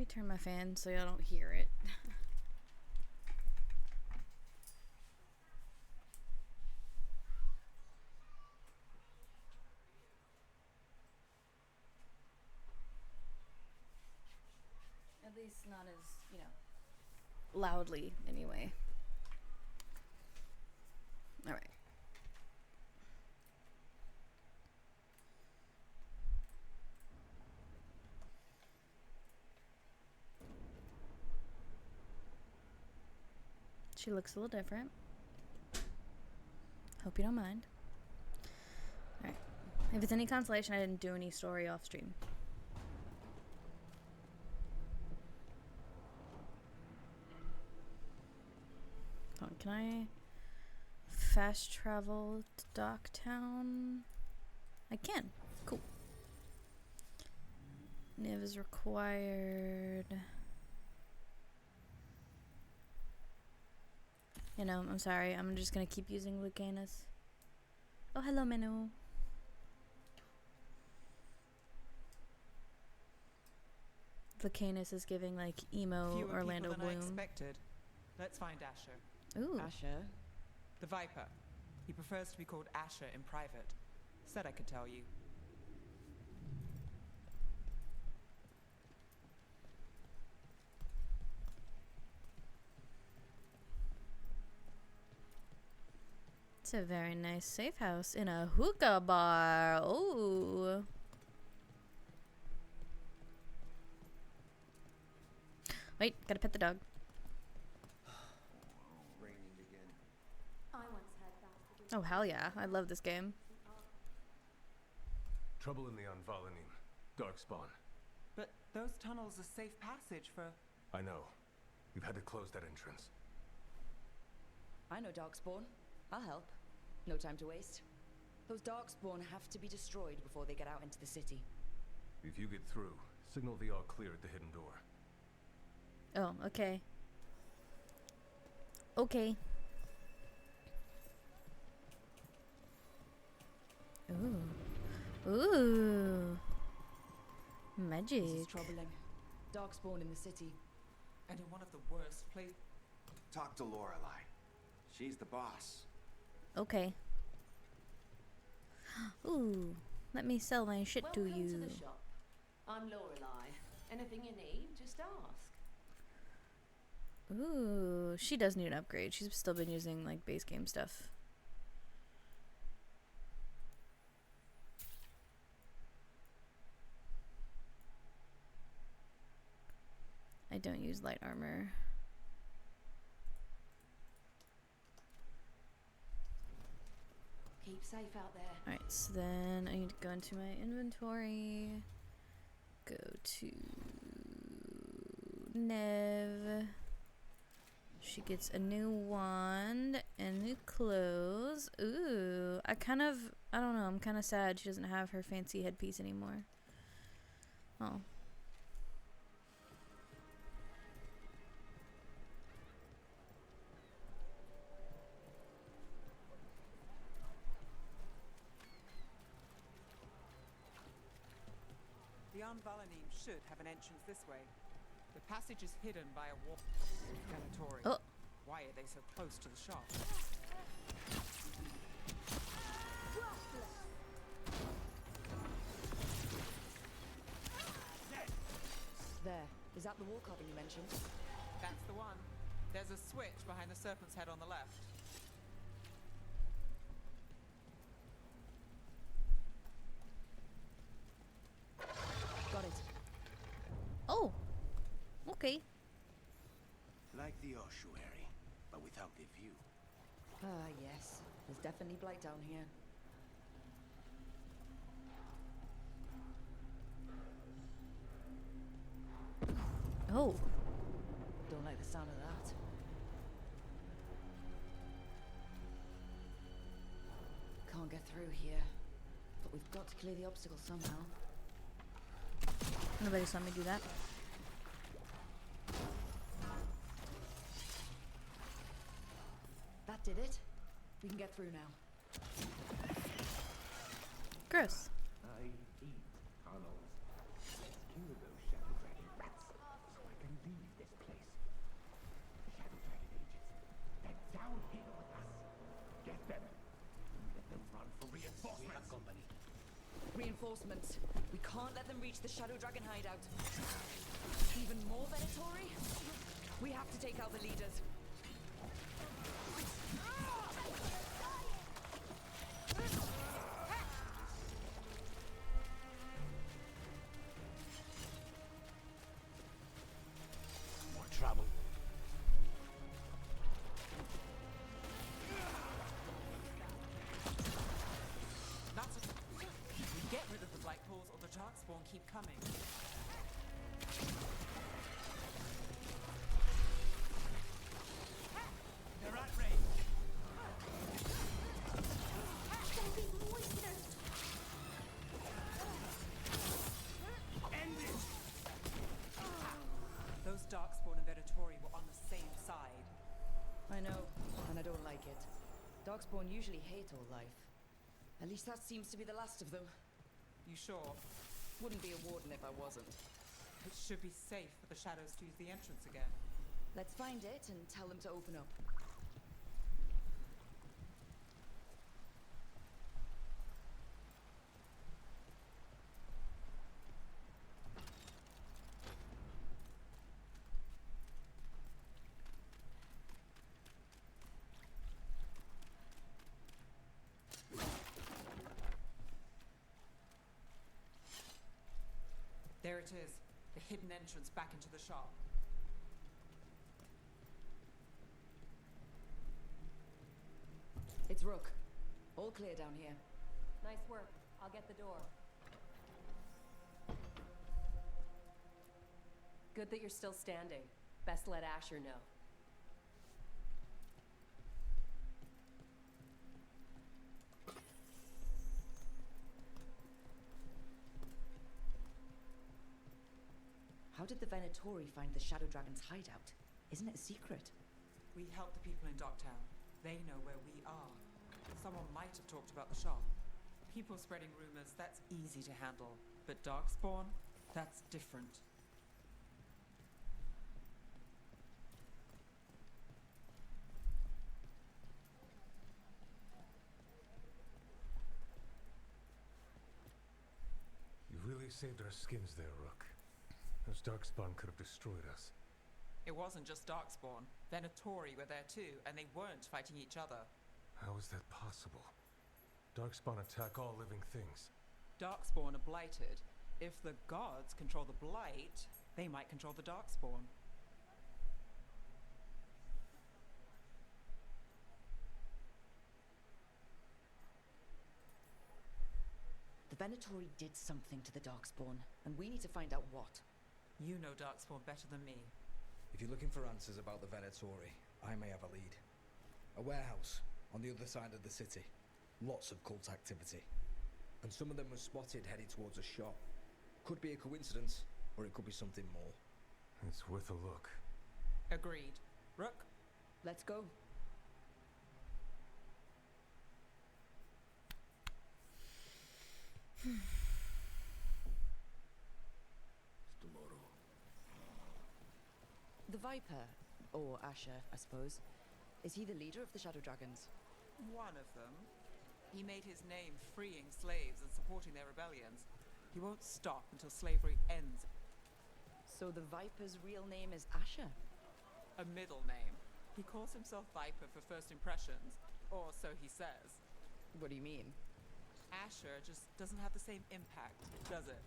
turn my fan so y'all don't hear it. At least not as, you know, loudly anyway. Alright. She looks a little different. Hope you don't mind. Alright. If it's any consolation, I didn't do any story off stream. Hold on, can I fast travel to Docktown? I can. Cool. Niv is required. You know, I'm sorry. I'm just gonna keep using Lucanus. Oh, hello, Menu. Lucanus is giving like emo Fewer Orlando people than I Bloom. expected. Let's find Asher. Ooh. Asher? The Viper. He prefers to be called Asher in private. Said I could tell you. It's a very nice safe house in a hookah bar. Ooh. Wait, gotta pet the dog. Raining again. Oh, hell yeah. I love this game. Trouble in the Anvalanim. Darkspawn. But those tunnels are safe passage for... I know. We've had to close that entrance. I know Darkspawn. I'll help. No time to waste. Those Darkspawn have to be destroyed before they get out into the city. If you get through, signal the all clear at the hidden door. Oh, okay. Okay. Ooh. Ooh. Magic. This is troubling. Darkspawn in the city. And in one of the worst places... Talk to Lorelei. She's the boss. Okay. Ooh. Let me sell my shit to Welcome you. to the shop. I'm Lorelei. Anything you need, just ask. Ooh. She does need an upgrade. She's still been using like base game stuff. I don't use light armor. Keep safe out there. Alright, so then I need to go into my inventory. Go to Nev. She gets a new wand and new clothes. Ooh, I don't know, I'm kind of sad she doesn't have her fancy headpiece anymore. Oh. The Anvalanim should have an entrance this way. The passage is hidden by a wall. Ganatory. Oh. Why are they so close to the shop? There. Is that the wall carving you mentioned? That's the one. There's a switch behind the serpent's head on the left. Got it. Oh. Okay. Like the ossuary, but without the view. Ah, yes. There's definitely blight down here. Oh. Don't like the sound of that. Can't get through here. But we've got to clear the obstacle somehow. Nobody saw me do that. That did it. We can get through now. Gross. I eat tunnels. Kill those shadow dragon rats. company. Reinforcements. We can't let them reach the Shadow Dragon hideout. Even more Venatori? We have to take out the leaders. More trouble. That's a... We get rid of the Blight Pools or the Darkspawn keep coming. They're at range. End it! Those Darkspawn and Venatori were on the same side. I know, and I don't like it. Darkspawn usually hate all life. At least that seems to be the last of them. You sure? Wouldn't be a warden if I wasn't. It should be safe for the shadows to use the entrance again. Let's find it and tell them to open up. There it is, the hidden entrance back into the shop. It's Rook. All clear down here. Nice work. I'll get the door. Good that you're still standing. Best let Asher know. How did the Venatori find the Shadow Dragon's hideout? Isn't it a secret? We help the people in Docktown. They know where we are. Someone might have talked about the shop. People spreading rumors, that's easy to handle. But Darkspawn, that's different. You really saved our skins there, Rook. Those Darkspawn could have destroyed us. It wasn't just Darkspawn. Venatori were there too, and they weren't fighting each other. How is that possible? Darkspawn attack all living things. Darkspawn are blighted. If the gods control the blight, they might control the Darkspawn. The Venatori did something to the Darkspawn, and we need to find out what. You know Darkspawn better than me. If you're looking for answers about the Venatori, I may have a lead. A warehouse on the other side of the city. Lots of cult activity. And some of them were spotted heading towards a shop. Could be a coincidence, or it could be something more. It's worth a look. Agreed. Rook? Let's go. The Viper, or Asher, I suppose. Is he the leader of the Shadow Dragons? One of them. He made his name freeing slaves and supporting their rebellions. He won't stop until slavery ends. So the Viper's real name is Asher? A middle name. He calls himself Viper for first impressions, or so he says. What do you mean? Asher just doesn't have the same impact, does it?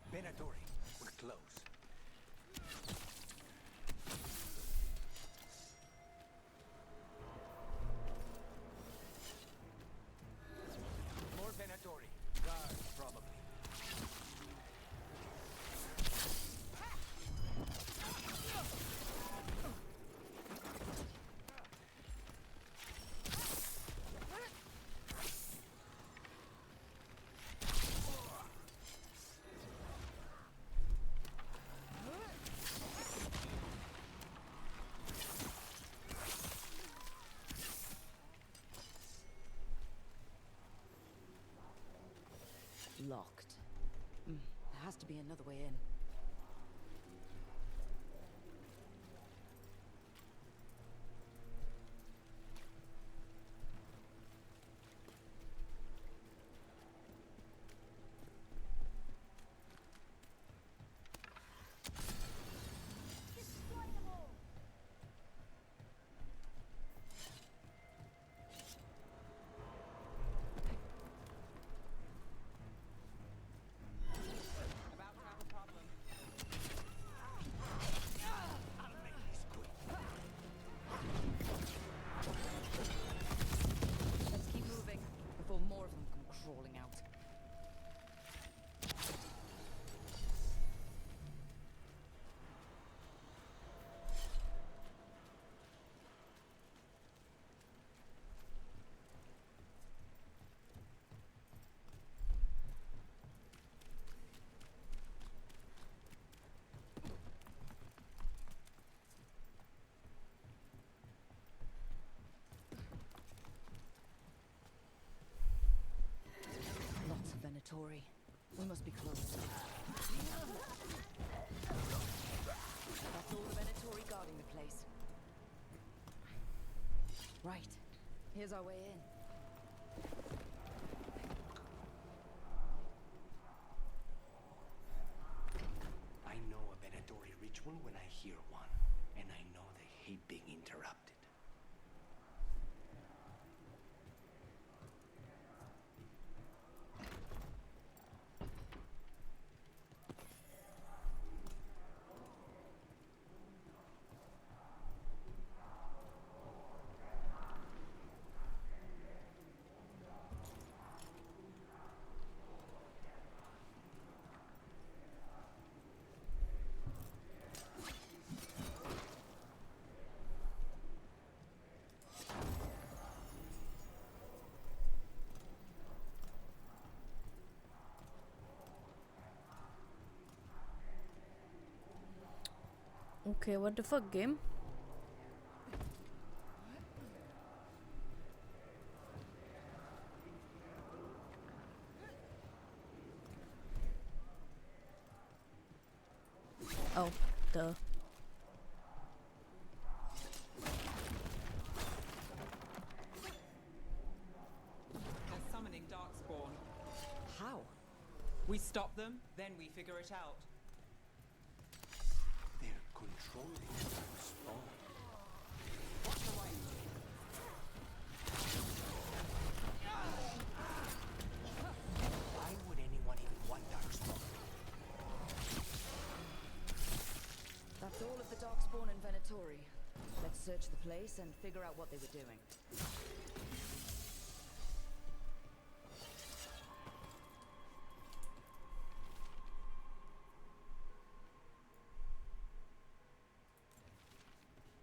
Venatori, we're close. More Venatori. Guards, probably. has to be another way in. About to have a problem. I'll make this quick. Let's keep moving before more of them come crawling out. Lots of Venatori. We must be close. That's all the Venatori guarding the place. Right. Here's our way in. I know a Venatori ritual when I hear one, and I know they hate being interrupted. Okay, what the fuck, game? Oh, duh. They're summoning Darkspawn. How? We stop them, then we figure it out. They're controlling the spawn. What's the right? Why would anyone even want Darkspawn? That's all of the Darkspawn and Venatori. Let's search the place and figure out what they were doing.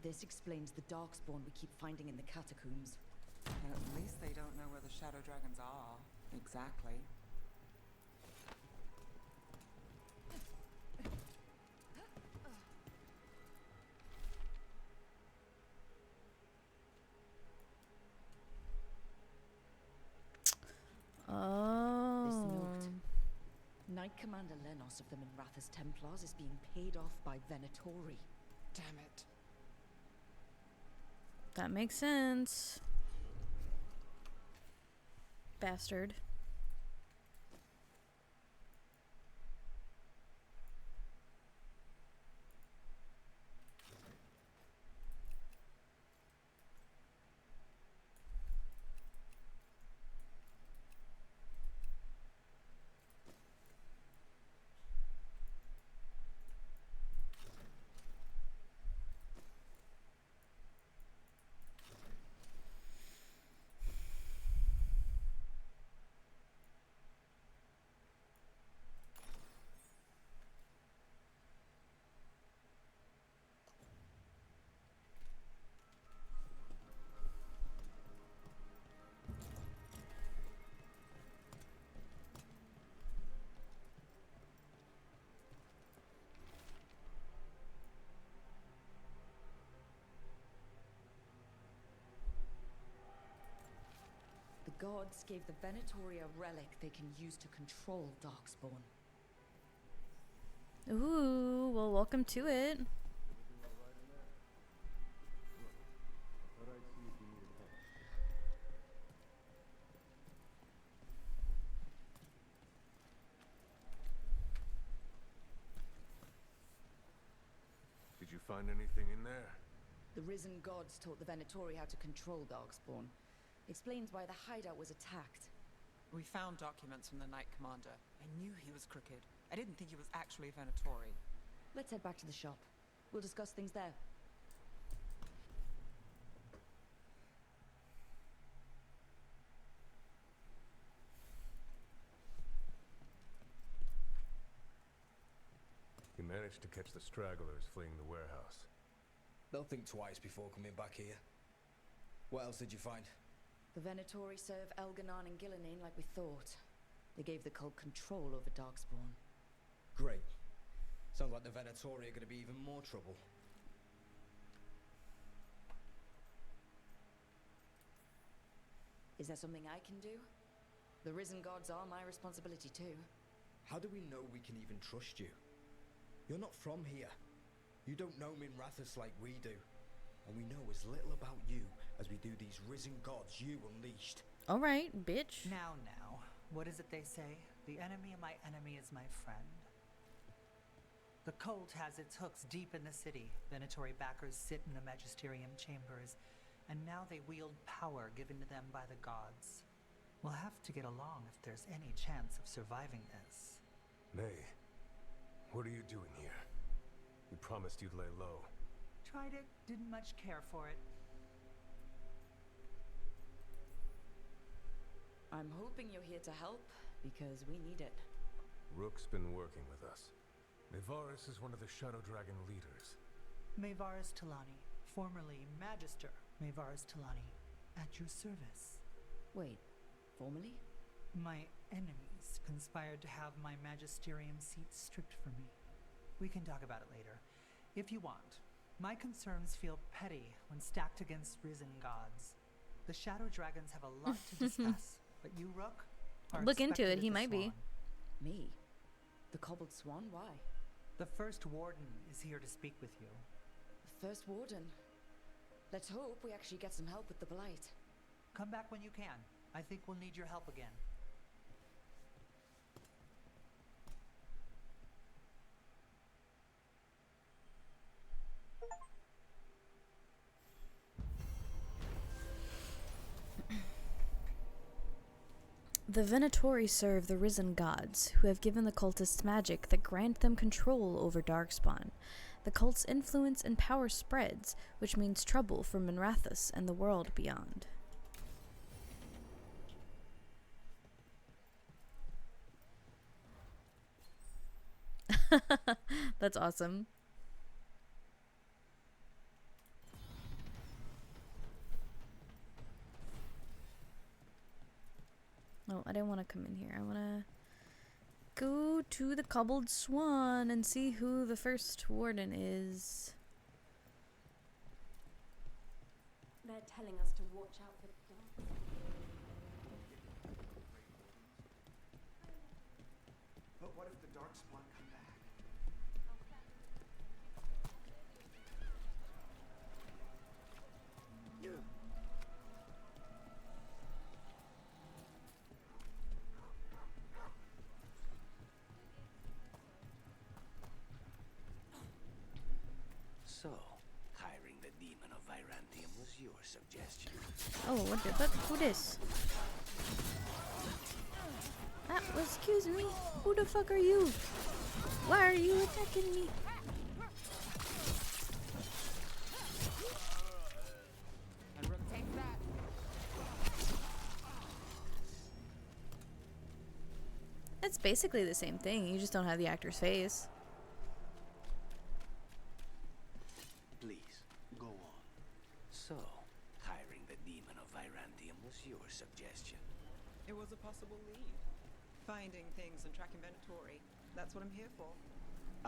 This explains the Darkspawn we keep finding in the catacombs. At least they don't know where the Shadow Dragons are. Exactly. This Oh. note. Knight Commander Lenos of the Minrathous Templars is being paid off by Venatori. Damn it. That makes sense. Bastard. The gods gave the Venatori a relic they can use to control Darkspawn. Ooh, well, welcome to it. Did you find anything in there? The risen gods taught the Venatori how to control Darkspawn. Explains why the hideout was attacked. We found documents from the Knight Commander. I knew he was crooked. I didn't think he was actually a Venatori. Let's head back to the shop. We'll discuss things there. You managed to catch the stragglers fleeing the warehouse. They'll think twice before coming back here. What else did you find? The Venatori serve Elganon and Gillenane like we thought. They gave the cult control over Darkspawn. Great. Sounds like the Venatori are going to be even more trouble. Is there something I can do? The risen gods are my responsibility too. How do we know we can even trust you? You're not from here. You don't know Minrathous like we do. And we know as little about you as we do these risen gods you unleashed. Alright, bitch. Now, what is it they say? The enemy of my enemy is my friend. The cult has its hooks deep in the city. Venatori backers sit in the Magisterium chambers, and now they wield power given to them by the gods. We'll have to get along if there's any chance of surviving this. May, what are you doing here? You promised you'd lay low. Tried it, didn't much care for it. I'm hoping you're here to help, because we need it. Rook's been working with us. Nevaris is one of the Shadow Dragon leaders. Maevaris Talani, formerly Magister Maevaris Talani, at your service. Wait, formally? My enemies conspired to have my magisterium seat stripped from me. We can talk about it later, if you want. My concerns feel petty when stacked against risen gods. The Shadow Dragons have a lot to discuss, but you, Rook, are Look into expected it, he at the might be. Swan. Me? The Cobbled Swan? Why? The First Warden is here to speak with you. The First Warden? Let's hope we actually get some help with the Blight. Come back when you can. I think we'll need your help again. The Venatori serve the risen gods, who have given the cultists magic that grant them control over Darkspawn. The cult's influence and power spreads, which means trouble for Minrathous and the world beyond. That's awesome. No, I didn't want to come in here. I want to go to the Cobbled Swan and see who the first warden is. They're telling us to watch out for dogs. But what if the Darkspawn come back? So, hiring the demon of Virantium was your suggestion. Oh, what the fuck? Who this? Ah, well, excuse me. Who the fuck are you? Why are you attacking me? And Rook takes that. It's basically the same thing. You just don't have the actor's face. Please, go on. So, hiring the demon of Virantium was your suggestion. It was a possible lead. Finding things and tracking Venatori. That's what I'm here for.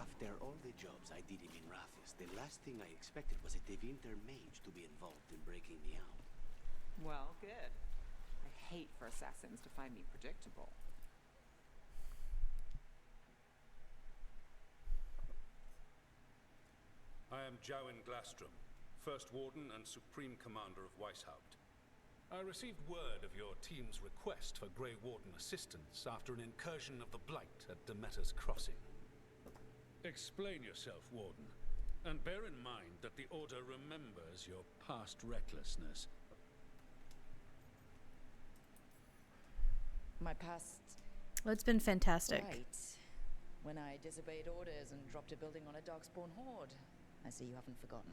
After all the jobs I did in Minrathous, the last thing I expected was a Tevinter mage to be involved in breaking me out. Well, good. I hate for assassins to find me predictable. am Jowen Glastrom, First Warden and Supreme Commander of Weishaupt. I received word of your team's request for Grey Warden assistance after an incursion of the Blight at Demeter's Crossing. Explain yourself, Warden, and bear in mind that the Order remembers your past recklessness. My past... Well, it's been fantastic. Right. When I disobeyed orders and dropped a building on a darkspawn horde. I see you haven't forgotten.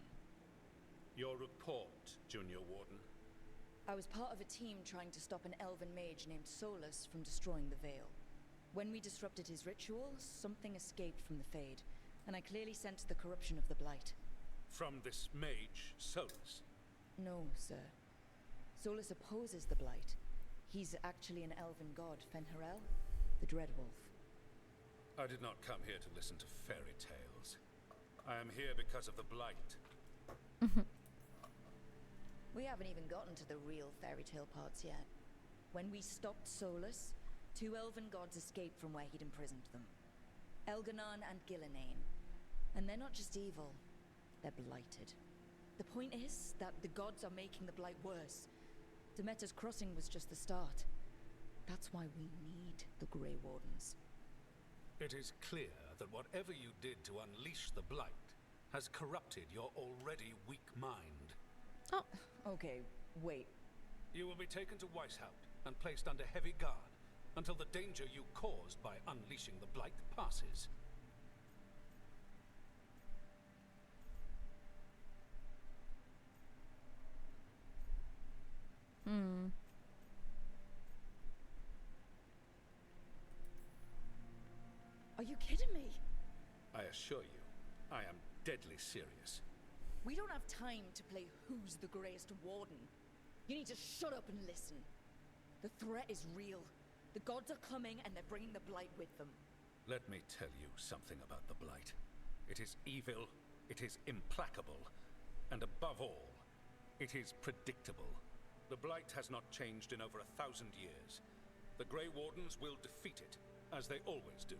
Your report, Junior Warden. I was part of a team trying to stop an elven mage named Solus from destroying the Veil. When we disrupted his ritual, something escaped from the Fade, and I clearly sensed the corruption of the Blight. From this mage, Solus? No, sir. Solus opposes the Blight. He's actually an elven god, Fen'Harel, the Dreadwolf. I did not come here to listen to fairy tales. I am here because of the Blight. We haven't even gotten to the real fairy tale parts yet. When we stopped Solus, 2 elven gods escaped from where he'd imprisoned them. Elganon and Gillenane. And they're not just evil, they're blighted. The point is that the gods are making the Blight worse. Demeter's Crossing was just the start. That's why we need the Grey Wardens. It is clear that whatever you did to unleash the Blight has corrupted your already weak mind. Oh. Okay, wait. You will be taken to Weishaupt and placed under heavy guard until the danger you caused by unleashing the Blight passes. Are you kidding me? I assure you, I am deadly serious. We don't have time to play who's the greatest warden. You need to shut up and listen. The threat is real. The gods are coming and they're bringing the Blight with them. Let me tell you something about the Blight. It is evil, it is implacable, and above all, it is predictable. The Blight has not changed in over 1,000 years. The Grey Wardens will defeat it, as they always do.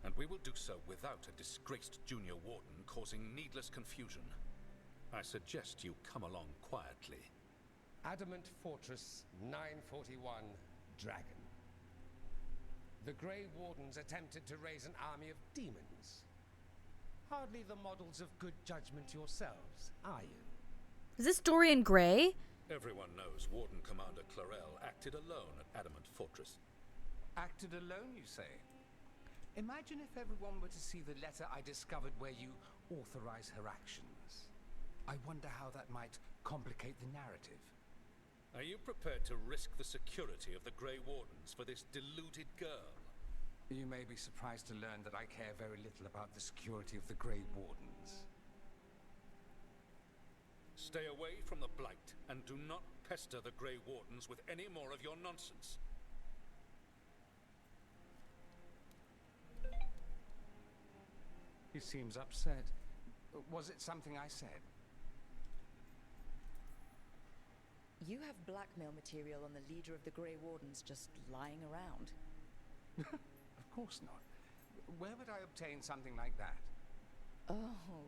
And we will do so without a disgraced junior warden causing needless confusion. I suggest you come along quietly. Adamant Fortress 941, Dragon. The Grey Wardens attempted to raise an army of demons. Hardly the models of good judgment yourselves, are you? Is this Dorian Gray? Everyone knows Warden Commander Clarel acted alone at Adamant Fortress. Acted alone, you say? Imagine if everyone were to see the letter I discovered where you authorize her actions. I wonder how that might complicate the narrative. Are you prepared to risk the security of the Grey Wardens for this deluded girl? You may be surprised to learn that I care very little about the security of the Grey Wardens. Stay away from the Blight, and do not pester the Grey Wardens with any more of your nonsense. He seems upset. Was it something I said? You have blackmail material on the leader of the Grey Wardens just lying around. Of course not. Where would I obtain something like that? Oh,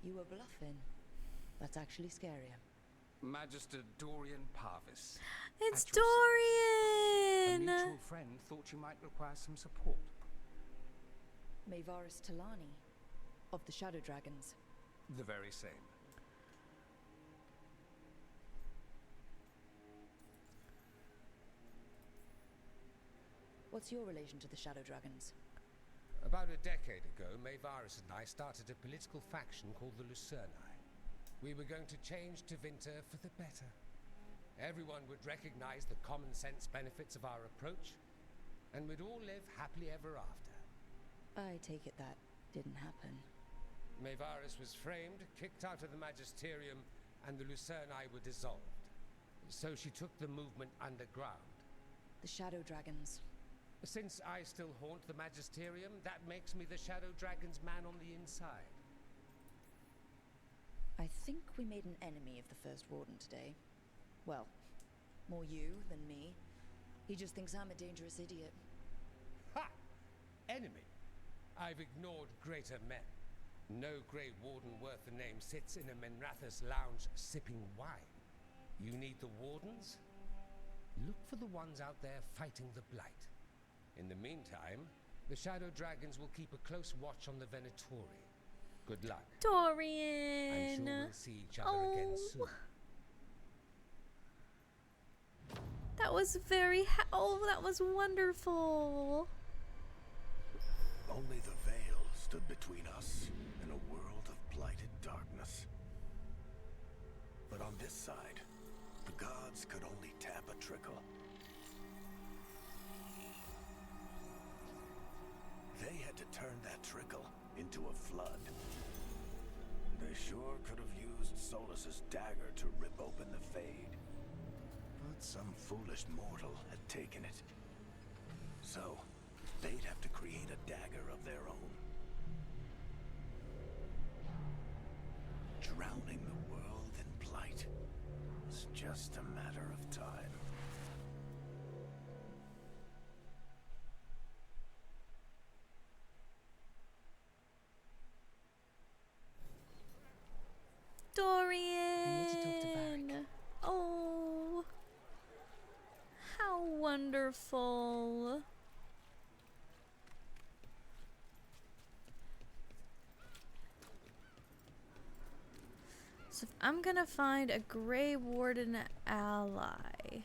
you were bluffing. That's actually scarier. Magister Dorian Parvis. It's At your service. A Dorian! mutual friend thought you might require some support. Maevaris Talani, of the Shadow Dragons. The very same. What's your relation to the Shadow Dragons? About a decade ago, Maevaris and I started a political faction called the Lucerni. We were going to change Tevinter for the better. Everyone would recognize the common sense benefits of our approach, and we'd all live happily ever after. I take it that didn't happen. Maevaris was framed, kicked out of the Magisterium, and the Lucerni were dissolved. So she took the movement underground. The Shadow Dragons. Since I still haunt the Magisterium, that makes me the Shadow Dragon's man on the inside. I think we made an enemy of the First Warden today. Well, more you than me. He just thinks I'm a dangerous idiot. Ha! Enemy? I've ignored greater men. No Grey Warden worth the name sits in a Menrathus lounge sipping wine. You need the Wardens? Look for the ones out there fighting the Blight. In the meantime, the Shadow Dragons will keep a close watch on the Venatori. Good luck. Dorian! I'm sure we'll see each other again soon. That was that was wonderful. Only the veil stood between us and a world of blighted darkness. But on this side, the gods could only tap a trickle. They had to turn that trickle into a flood. They sure could have used Solus's dagger to rip open the Fade. But some foolish mortal had taken it. So, they'd have to create a dagger of their own. Drowning the world in blight was just a matter of time. Dorian! I need to talk to Varric. Oh, how wonderful. So if I'm gonna find a Grey Warden ally,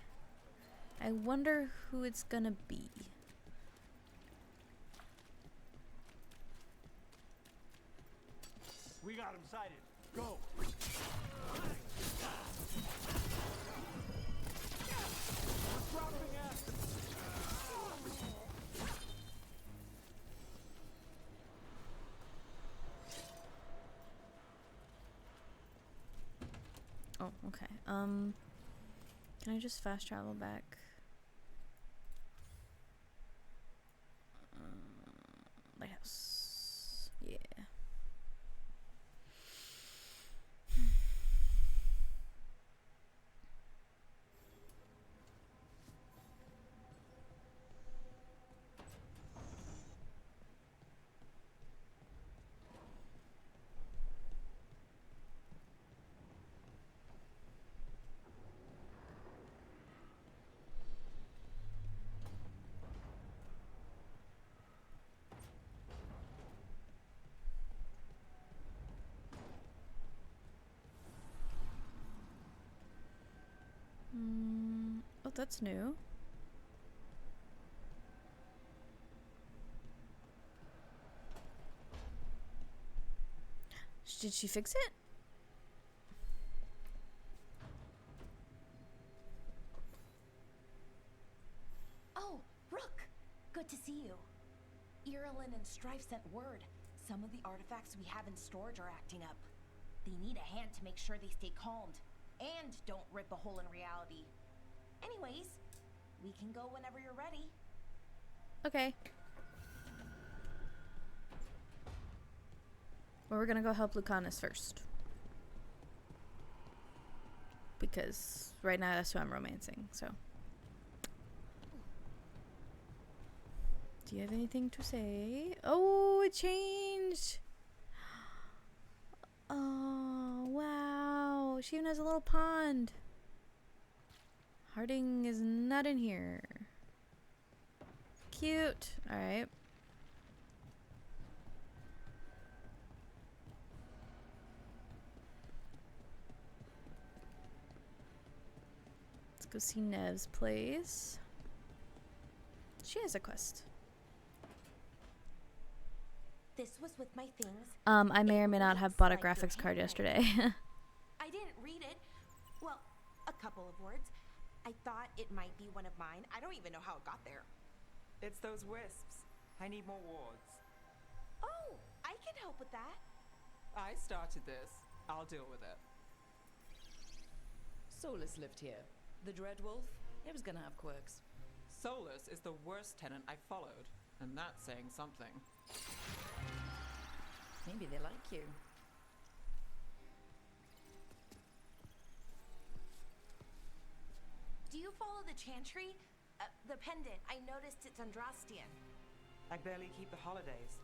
I wonder who it's gonna be. We got him sighted. Go. Oh, okay. Can I just fast travel back? Lighthouse. Yeah. Oh, that's new. Did she fix it? Oh, Rook! Good to see you. Irilyn and Strife sent word. Some of the artifacts we have in storage are acting up. They need a hand to make sure they stay calmed. And don't rip a hole in reality. Anyways, we can go whenever you're ready. Okay. Well, we're gonna go help Lucanus first. Because right now that's who I'm romancing, so. Do you have anything to say? Oh, it changed! Oh, wow. She even has a little pond. Harding is not in here. Cute. Alright. Let's go see Nev's place. She has a quest. This was with my things. I may or may not have bought a graphics card yesterday. I didn't read it. Well, a couple of words. I thought it might be one of mine. I don't even know how it got there. It's those wisps. I need more wards. Oh, I can help with that. I started this. I'll deal with it. Solus lived here. The Dread Wolf, it was gonna have quirks. Solus is the worst tenant I followed, and that's saying something. Maybe they like you. Do you follow the chantry? The pendant. I noticed it's Andrastian. I barely keep the holidays.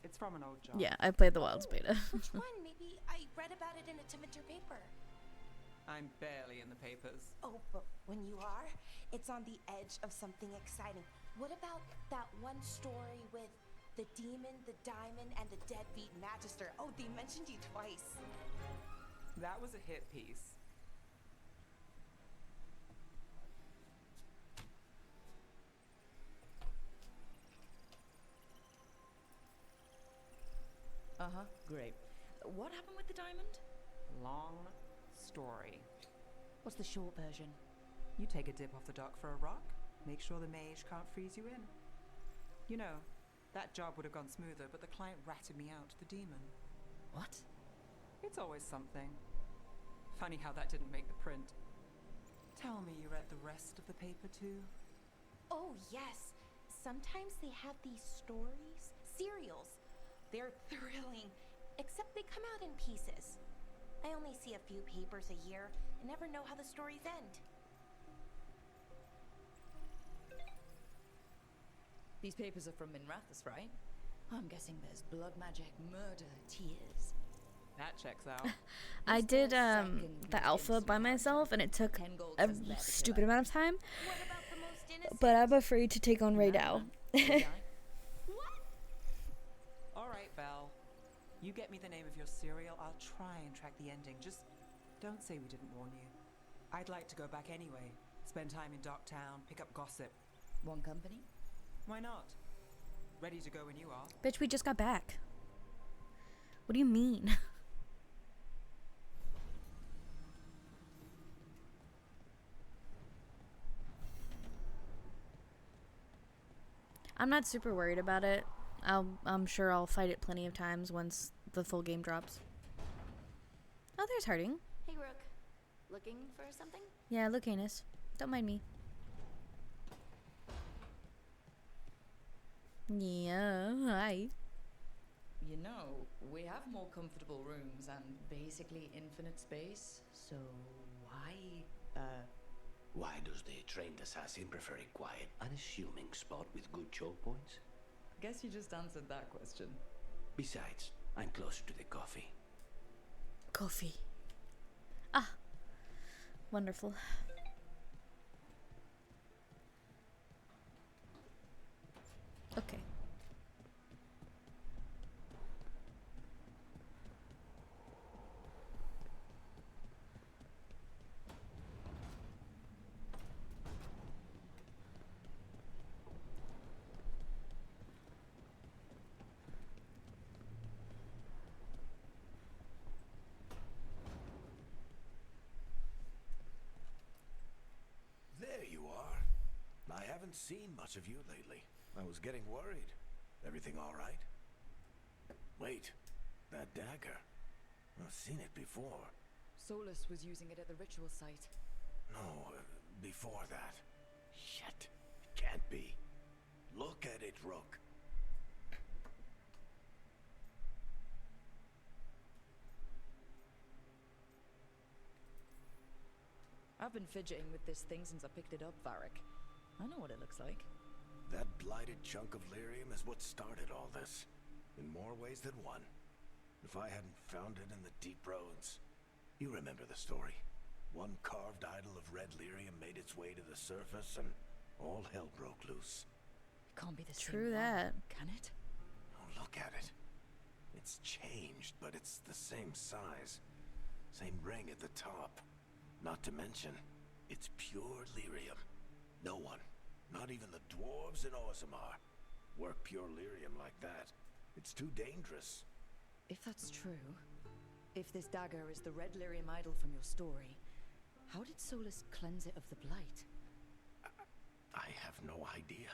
It's from an old job. Yeah, I played the Wilds beta. Which one? Maybe I read about it in a Timidor paper. I'm barely in the papers. Oh, but when you are, it's on the edge of something exciting. What about that one story with the demon, the diamond, and the deadbeat magister? Oh, they mentioned you twice. That was a hit piece. Uh-huh, great. What happened with the diamond? Long story. What's the short version? You take a dip off the dock for a rock, make sure the mage can't freeze you in. You know, that job would have gone smoother, but the client ratted me out to the demon. What? It's always something. Funny how that didn't make the print. Tell me you read the rest of the paper too? Oh, yes. Sometimes they have these stories, serials. They're thrilling, except they come out in pieces. I only see a few papers a year and never know how the stories end. These papers are from Minrathous, right? I'm guessing there's blood magic, murder, tears. That checks out. I did the alpha by myself, and it took a stupid amount of time. What about the most innocent? But I'm afraid to take on Ray Dow. All right, Val. You get me the name of your cereal, I'll try and track the ending. Just don't say we didn't warn you. I'd like to go back anyway. Spend time in Docktown, pick up gossip. One company? Why not? Ready to go when you are. Bitch, we just got back. What do you mean? I'm not super worried about it. I'm sure I'll fight it plenty of times once the full game drops. Oh, there's Harding. Hey, Rook. Looking for something? Yeah, look, Canis. Don't mind me. Yeah, hi. You know, we have more comfortable rooms and basically infinite space, so Why does the trained assassin prefer a quiet, unassuming spot with good choke points? Guess you just answered that question. Besides, I'm closer to the coffee. Coffee. Ah. Wonderful. Okay. There you are. I haven't seen much of you lately. I was getting worried. Everything all right? Wait, that dagger. I've seen it before. Solus was using it at the ritual site. No, before that. Shit, it can't be. Look at it, Rook. I've been fidgeting with this thing since I picked it up, Varric. I know what it looks like. That blighted chunk of lyrium is what started all this. In more ways than one. If I hadn't found it in the deep roads. You remember the story. One carved idol of red lyrium made its way to the surface and all hell broke loose. It can't be the same True one, that. can it? Oh, look at it. It's changed, but it's the same size. Same ring at the top. Not to mention, it's pure lyrium. No one, not even the dwarves in Orzammar, work pure lyrium like that. It's too dangerous. If that's true, if this dagger is the red lyrium idol from your story, how did Solus cleanse it of the blight? I have no idea.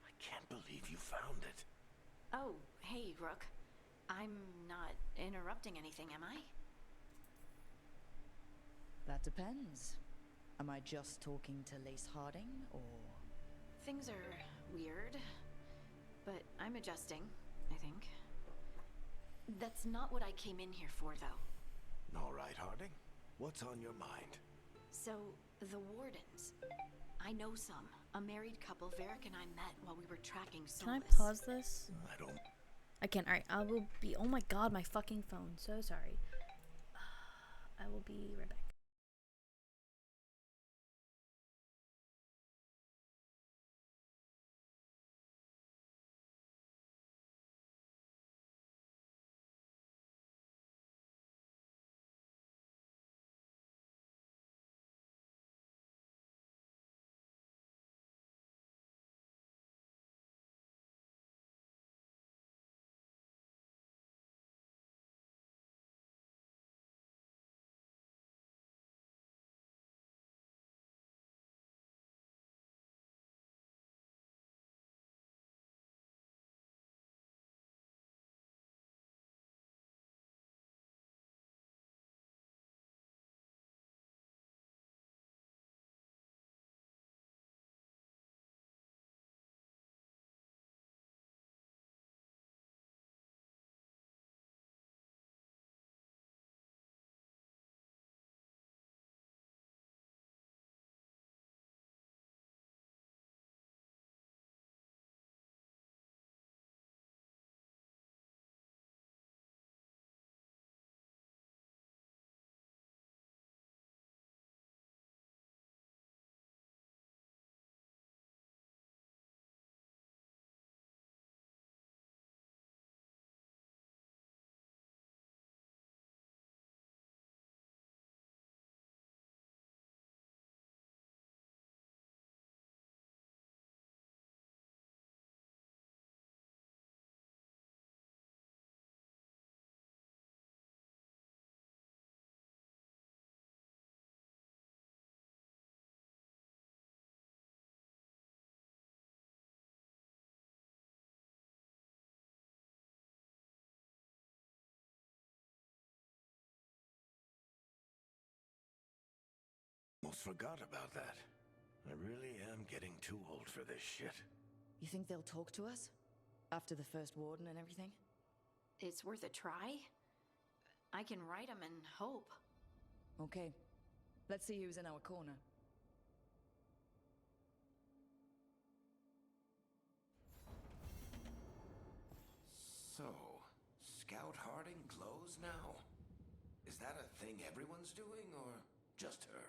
I can't believe you found it. Oh, hey, Rook. I'm not interrupting anything, am I? That depends. Am I just talking to Lace Harding, or...? Things are weird, but I'm adjusting, I think. That's not what I came in here for, though. All right, Harding. What's on your mind? So, the Wardens. I know some. A married couple Varric and I met while we were tracking Solus. Can I pause this? I don't... I can't. Alright, I will be. Oh my god, my fucking phone. So sorry. I will be right back. Almost forgot about that. I really am getting too old for this shit. You think they'll talk to us? After the first warden and everything? It's worth a try. I can write them and hope. Okay. Let's see who's in our corner. So, Scout Harding glows now? Is that a thing everyone's doing, or just her?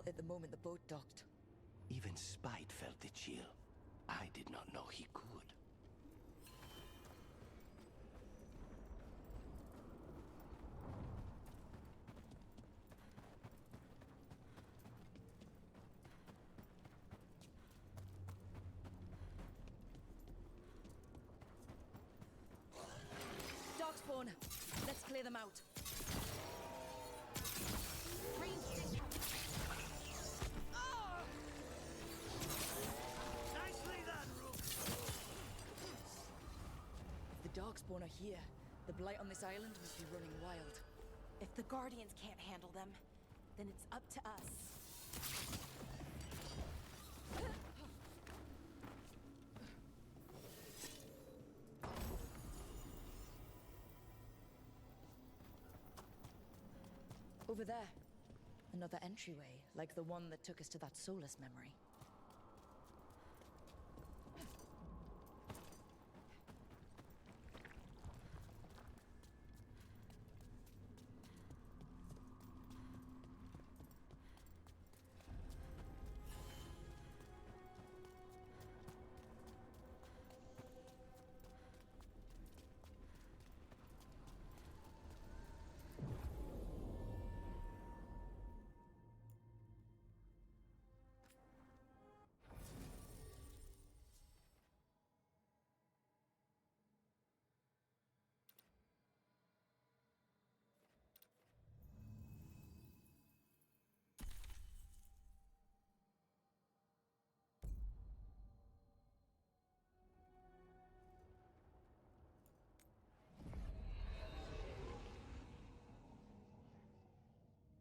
At the moment the boat docked. Even Spite felt the chill. I did not know he could. Darkspawn! Let's clear them out. Nicely done, Rook. If the Darkspawn are here, the blight on this island must be running wild. If the Guardians can't handle them, then it's up to us. Over there. Another entryway, like the one that took us to that Solus memory.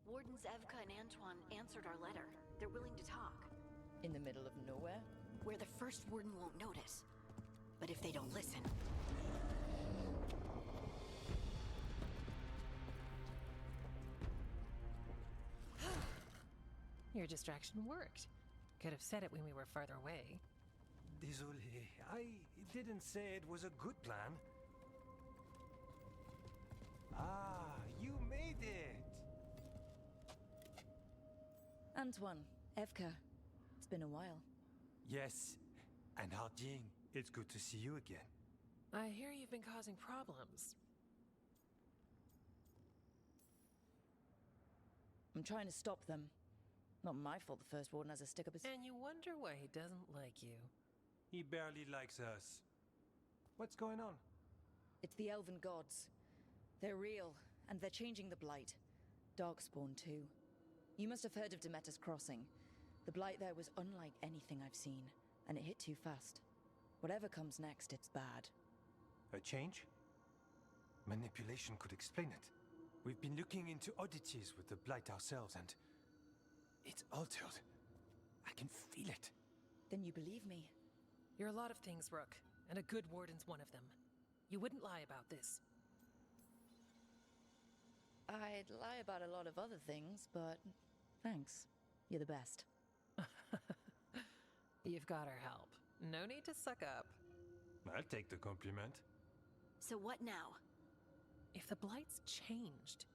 Wardens Evka and Antoine answered our letter. They're willing to talk. In the middle of nowhere? Where the first warden won't notice. But if they don't listen... Your distraction worked. Could have said it when we were farther away. Désolé, I didn't say it was a good plan. Ah, you made it! Antoine, Evka. It's been a while. Yes, and Harding, it's good to see you again. I hear you've been causing problems. I'm trying to stop them. Not my fault the First Warden has a stick up his... And you wonder why he doesn't like you. He barely likes us. What's going on? It's the Elven Gods. They're real, and they're changing the Blight. Darkspawn, too. You must have heard of Demeter's Crossing. The Blight there was unlike anything I've seen, and it hit too fast. Whatever comes next, it's bad. A change? Manipulation could explain it. We've been looking into oddities with the Blight ourselves, and... it's altered. I can feel it. Then you believe me? You're a lot of things, Rook, and a good warden's one of them. You wouldn't lie about this. I'd lie about a lot of other things, but thanks. You're the best. You've got our help. No need to suck up. I'll take the compliment. So what now? If the Blight's changed,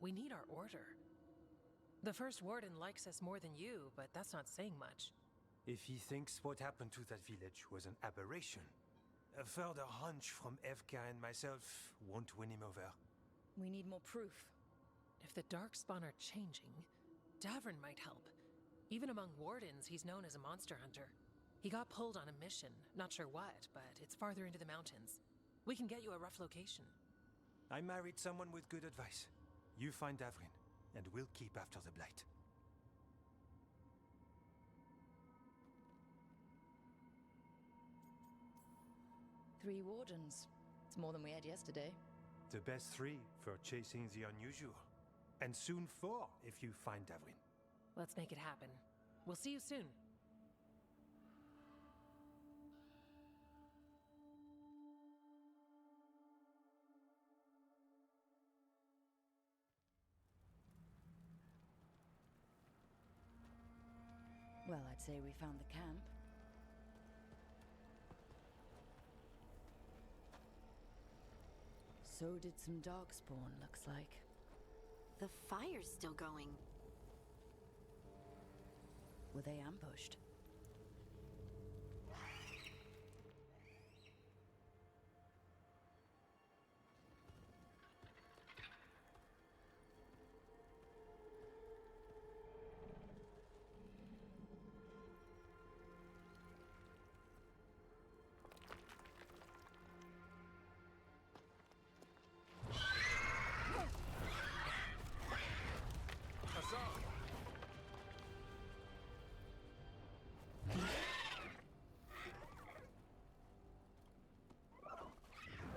we need our order. The First Warden likes us more than you, but that's not saying much. If he thinks what happened to that village was an aberration, a further hunch from Evka and myself won't win him over. We need more proof. If the Darkspawn are changing, Davrin might help. Even among Wardens, he's known as a monster hunter. He got pulled on a mission, not sure what, but it's farther into the mountains. We can get you a rough location. I married someone with good advice. You find Davrin, and we'll keep after the Blight. Three Wardens. It's more than we had yesterday. The best 3 for chasing the unusual. And soon 4 if you find Davrin. Let's make it happen. We'll see you soon. Well, I'd say we found the camp. So did some Darkspawn, looks like. The fire's still going. Were they ambushed?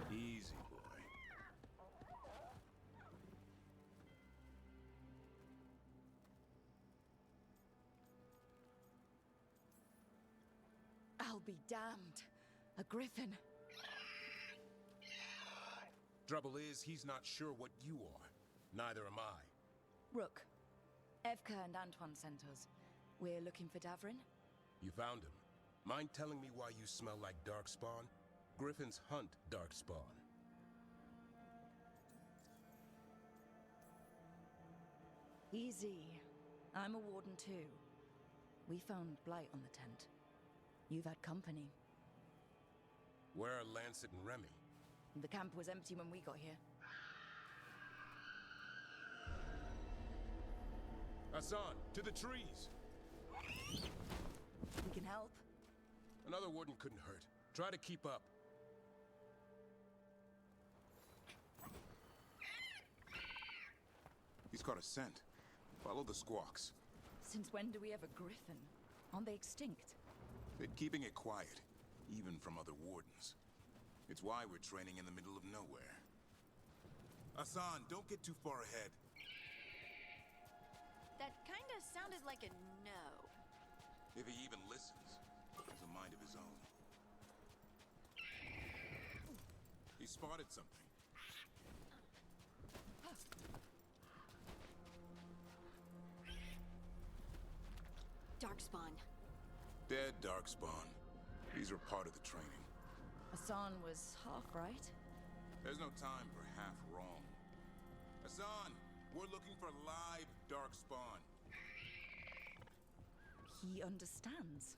Easy, boy. I'll be damned. A griffin. Trouble is, he's not sure what you are. Neither am I. Rook. Evka and Antoine sent us. We're looking for Davrin. You found him. Mind telling me why you smell like darkspawn? Griffins hunt darkspawn. Easy. I'm a warden too. We found blight on the tent. You've had company. Where are Lancet and Remy? The camp was empty when we got here. Hassan, to the trees! We can help. Another warden couldn't hurt. Try to keep up. He's caught a scent. Follow the squawks. Since when do we have a griffin? Aren't they extinct? They're keeping it quiet, even from other wardens. It's why we're training in the middle of nowhere. Hassan, don't get too far ahead. That kind of sounded like a no. If he even listens, he has a mind of his own. He spotted something. Darkspawn. Dead darkspawn. These are part of the training. Hassan was half right. There's no time for half wrong. Hassan, we're looking for live darkspawn. He understands.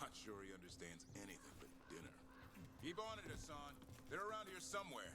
Not sure he understands anything but dinner. Keep on it, Hassan. They're around here somewhere.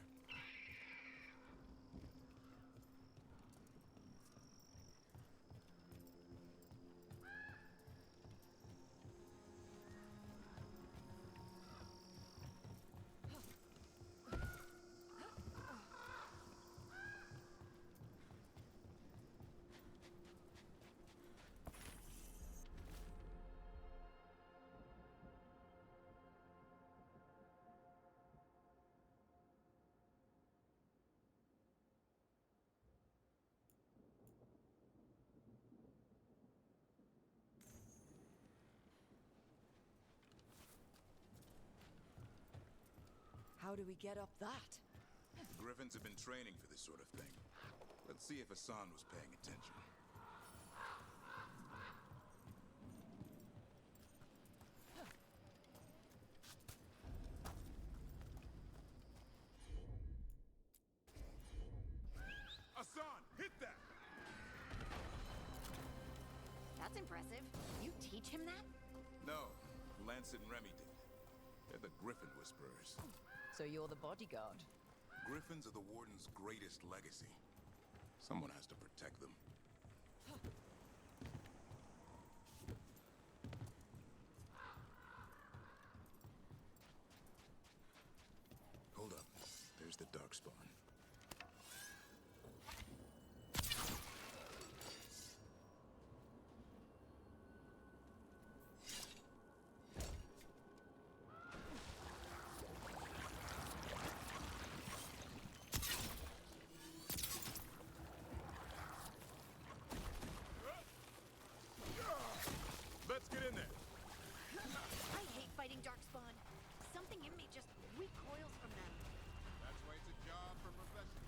How do we get up that? Griffins have been training for this sort of thing. Let's see if Hassan was paying attention. Hassan, hit that! That's impressive. You teach him that? No, Lancet and Remy did. They're the Griffin Whisperers. So you're the bodyguard? Griffins are the Warden's greatest legacy. Someone has to protect them. Hold up. There's the darkspawn. Let's get in there. I hate fighting Darkspawn. Something in me just recoils from them. That's why it's a job for professionals.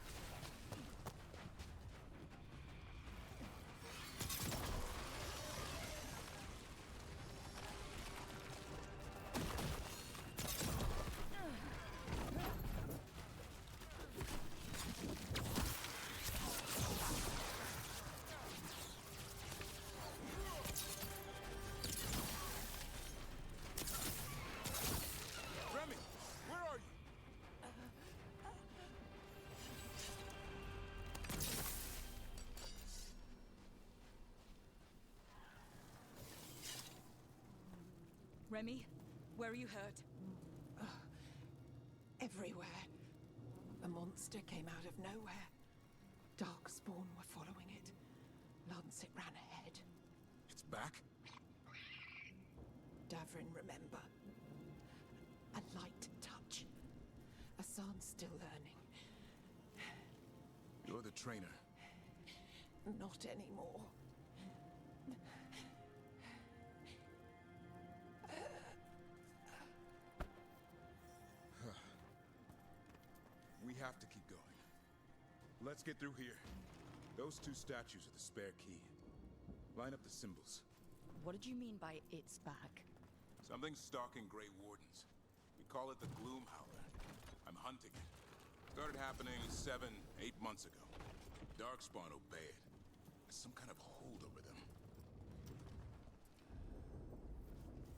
Remy, where are you hurt? Everywhere. A monster came out of nowhere. Darkspawn were following it. Lancet ran ahead. It's back? Davrin, remember. A light touch. Asan's still learning. You're the trainer. Not anymore. We have to keep going. Let's get through here. Those two statues are the spare key. Line up the symbols. What did you mean by it's back? Something's stalking Grey Wardens. We call it the Gloom Howler. I'm hunting it. Started happening 7, 8 months ago. Darkspawn obey it. There's some kind of hold over them.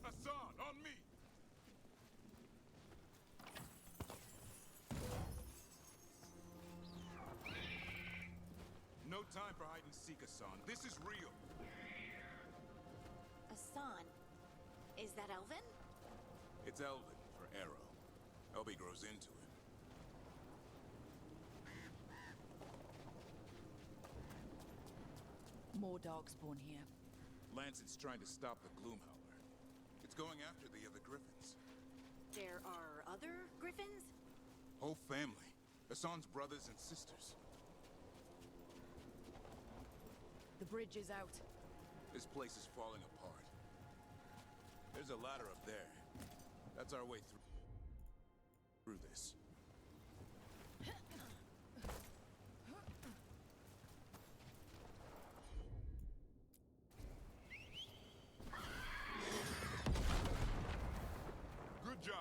Hassan, on me! No time for hide and seek, Hassan. This is real. Asan. Is that Elven? It's Elven for arrow. Elby grows into it. More Darkspawn here. Lancet's trying to stop the Gloom Howler. It's going after the other Griffins. There are other Griffins? Whole family. Hassan's brothers and sisters. The bridge is out. This place is falling apart. There's a ladder up there. That's our way through this. Good job.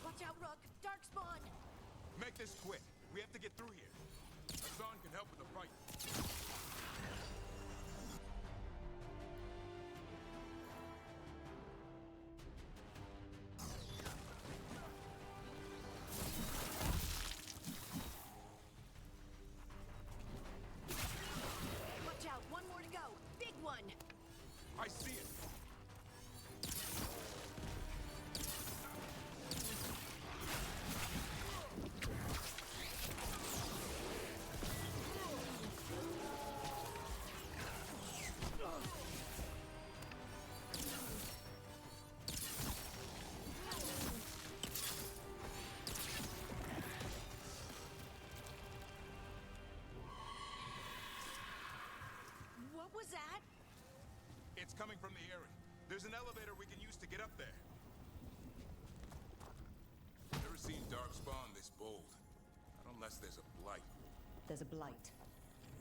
Watch out, Rook! Darkspawn! Make this quick. We have to get through here. Hassan can help with the fight. Watch out! One more to go! Big one! I see it. What was that? It's coming from the area. There's an elevator we can use to get up there. Never seen Darkspawn this bold. Not unless there's a blight. There's a blight.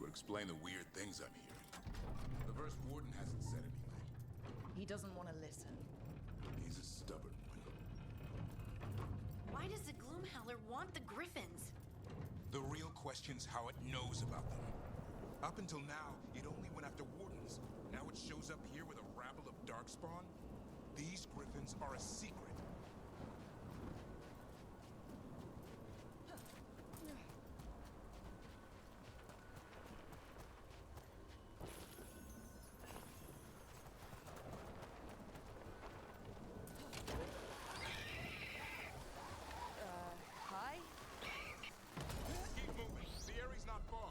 Would explain the weird things I'm hearing. The first warden hasn't said anything. He doesn't want to listen. He's a stubborn one. Why does the Gloomhowler want the Griffins? The real question's how it knows about them. Up until now, it only went after wardens. Now it shows up here with a rabble of Darkspawn? These Griffins are a secret. Hi? Keep moving. The area's not far.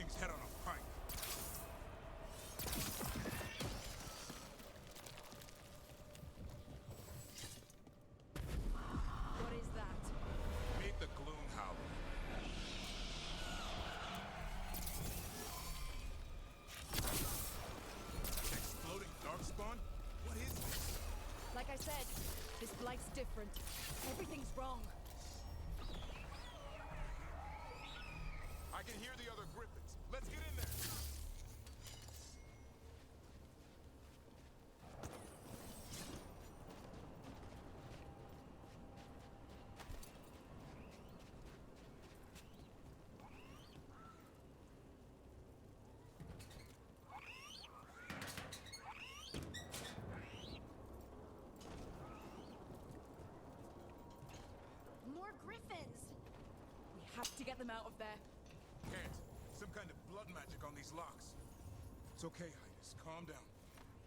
king's head on a pike. What is that? Meet the Gloom Howler. Exploding darkspawn? What is this? Like I said, this blight's different. Everything's wrong. I can hear the other griffins. Let's get in there. More griffins! We have to get them out of there. Can't. Some kind of blood magic on these locks. It's okay, Hydus. Calm down.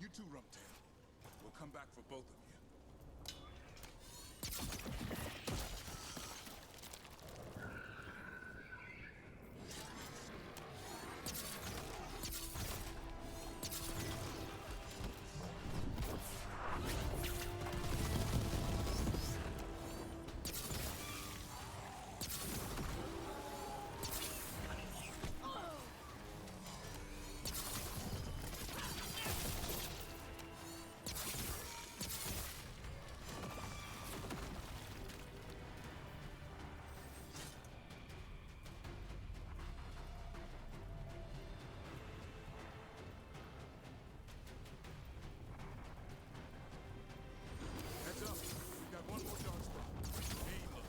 You too, Rumtail. We'll come back for both of you. Heads up. We've got one more darkspawn. Aim low.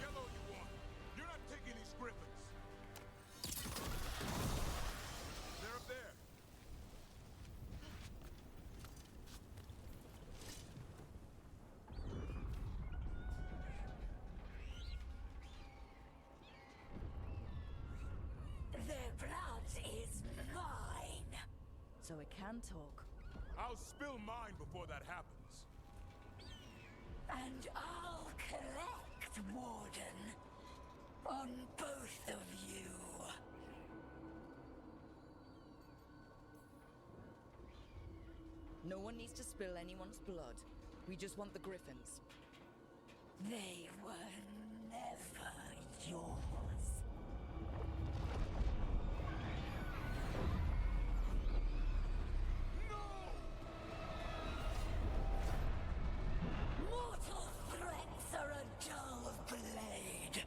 Yellow you want. You're not taking these griffins. They're up there. Their blood is mine. So it can talk. I'll spill mine before that happens. And I'll collect, Warden. On both of you. No one needs to spill anyone's blood. We just want the griffins. They were never yours. Mortal threats are a dull blade.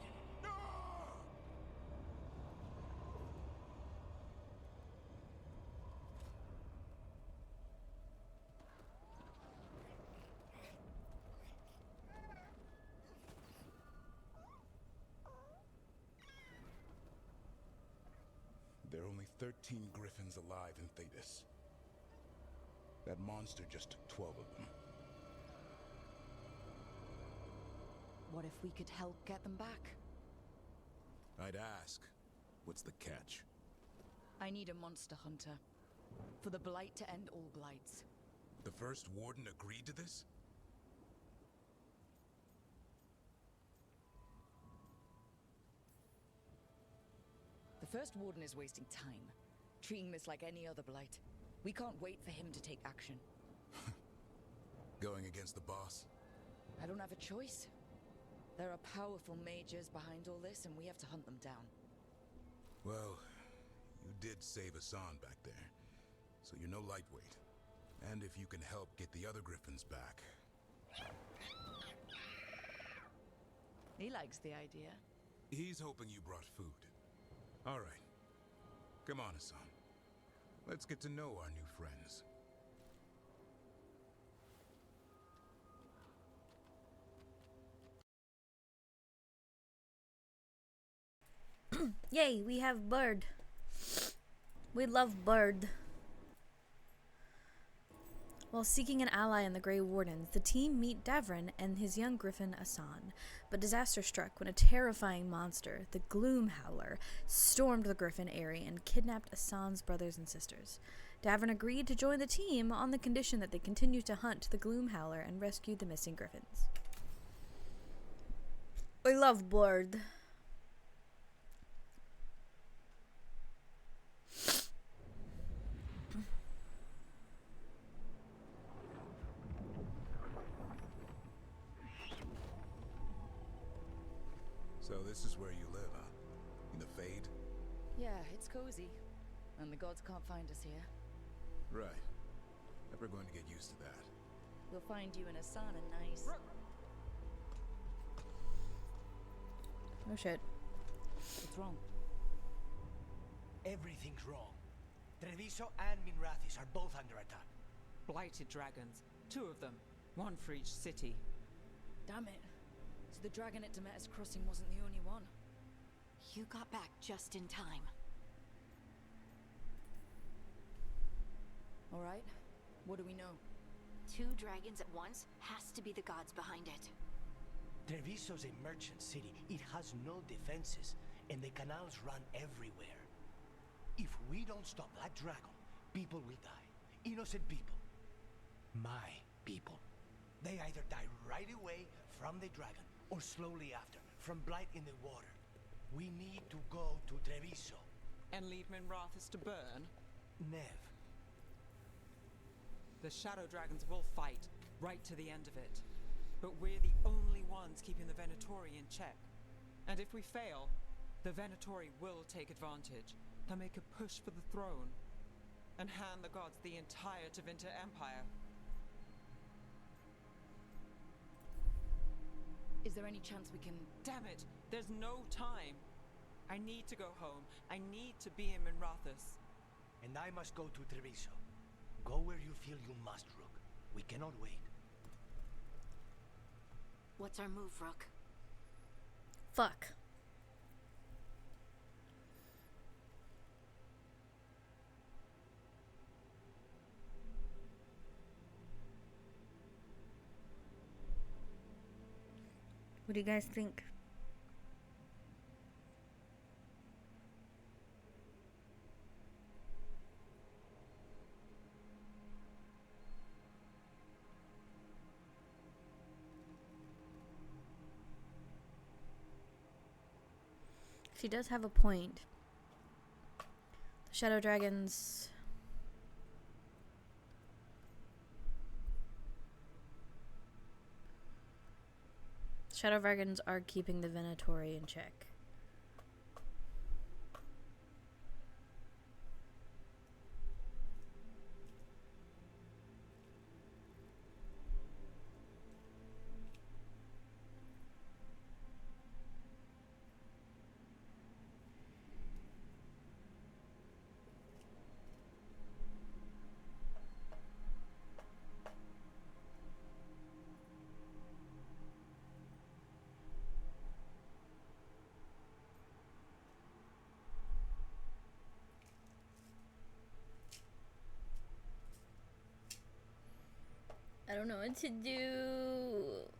There are only 13 griffins alive in Thetis. That monster just took 12 of them. What if we could help get them back? I'd ask, what's the catch? I need a monster hunter. For the blight to end all blights. The first warden agreed to this? The first warden is wasting time, treating this like any other blight. We can't wait for him to take action. Going against the boss? I don't have a choice. There are powerful mages behind all this, and we have to hunt them down. Well, you did save Hassan back there, so you're no lightweight. And if you can help get the other griffins back... He likes the idea. He's hoping you brought food. All right. Come on, Hassan. Let's get to know our new friends. Yay, we have Bird. We love Bird. While seeking an ally in the Grey Wardens, the team meet Davrin and his young griffin Asan. But disaster struck when a terrifying monster, the Gloom Howler, stormed the Griffin Eyrie and kidnapped Asan's brothers and sisters. Davrin agreed to join the team on the condition that they continue to hunt the Gloom Howler and rescue the missing griffins. I love Blood. So this is where you live, huh? In the Fade? Yeah, it's cozy. And the gods can't find us here. Right. But we're going to get used to that. We'll find you in Asana nice. Oh shit. What's wrong? Everything's wrong. Treviso and Minrathis are both under attack. Blighted dragons. 2 of them. 1 for each city. Damn it. So the dragon at Demeter's Crossing wasn't the only one. You got back just in time. Alright. What do we know? 2 dragons at once has to be the gods behind it. Treviso's a merchant city. It has no defenses, and the canals run everywhere. If we don't stop that dragon, people will die. Innocent people. My people. They either die right away from the dragon, or slowly after, from blight in the water. We need to go to Treviso. And leave Minrathis to burn? Nev. The Shadow Dragons will fight, right to the end of it. But we're the only ones keeping the Venatori in check. And if we fail, the Venatori will take advantage. They'll make a push for the throne, and hand the gods the entire Tevinter Empire. Is there any chance we can... Damn it! There's no time! I need to go home. I need to be in Minrathis. And I must go to Treviso. Go where you feel you must, Rook. We cannot wait. What's our move, Rook? Fuck. What do you guys think? She does have a point. The Shadow Dragons... Shadow Dragons are keeping the Venatori in check. I don't know what to do.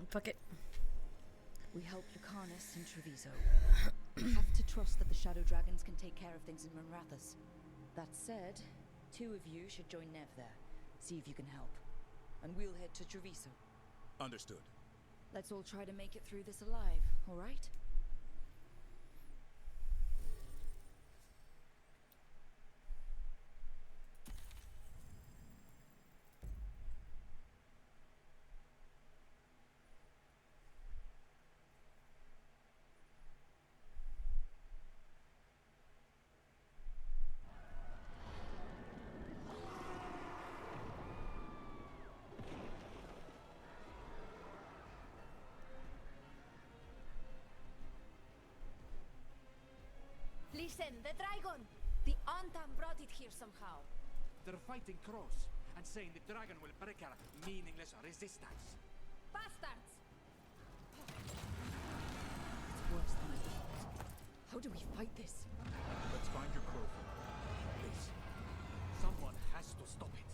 Fuck it. We help Lucanus in Treviso. Have to trust that the Shadow Dragons can take care of things in Monrathas. That said, 2 of you should join Nev there. See if you can help. And we'll head to Treviso. Understood. Let's all try to make it through this alive, all right? Listen, the dragon! The Antam brought it here somehow. They're fighting Cross and saying the dragon will break our meaningless resistance. Bastards! It's worse than I thought. How do we fight this? Let's find your crowfoot. Please. Someone has to stop it.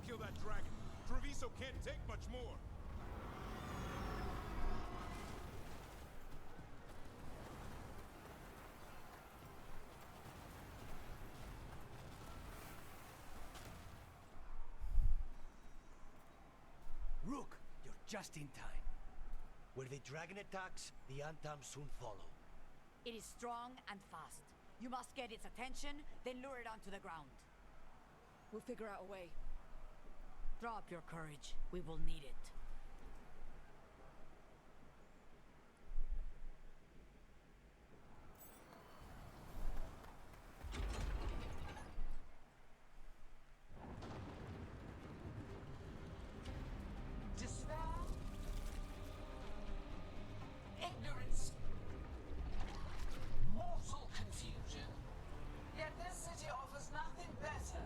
Kill that dragon. Treviso can't take much more. Rook, you're just in time. Where the dragon attacks, the Antam soon follow. It is strong and fast. You must get its attention, then lure it onto the ground. We'll figure out a way. Drop your courage. We will need it. Despair? Ignorance? Mortal confusion? Yet this city offers nothing better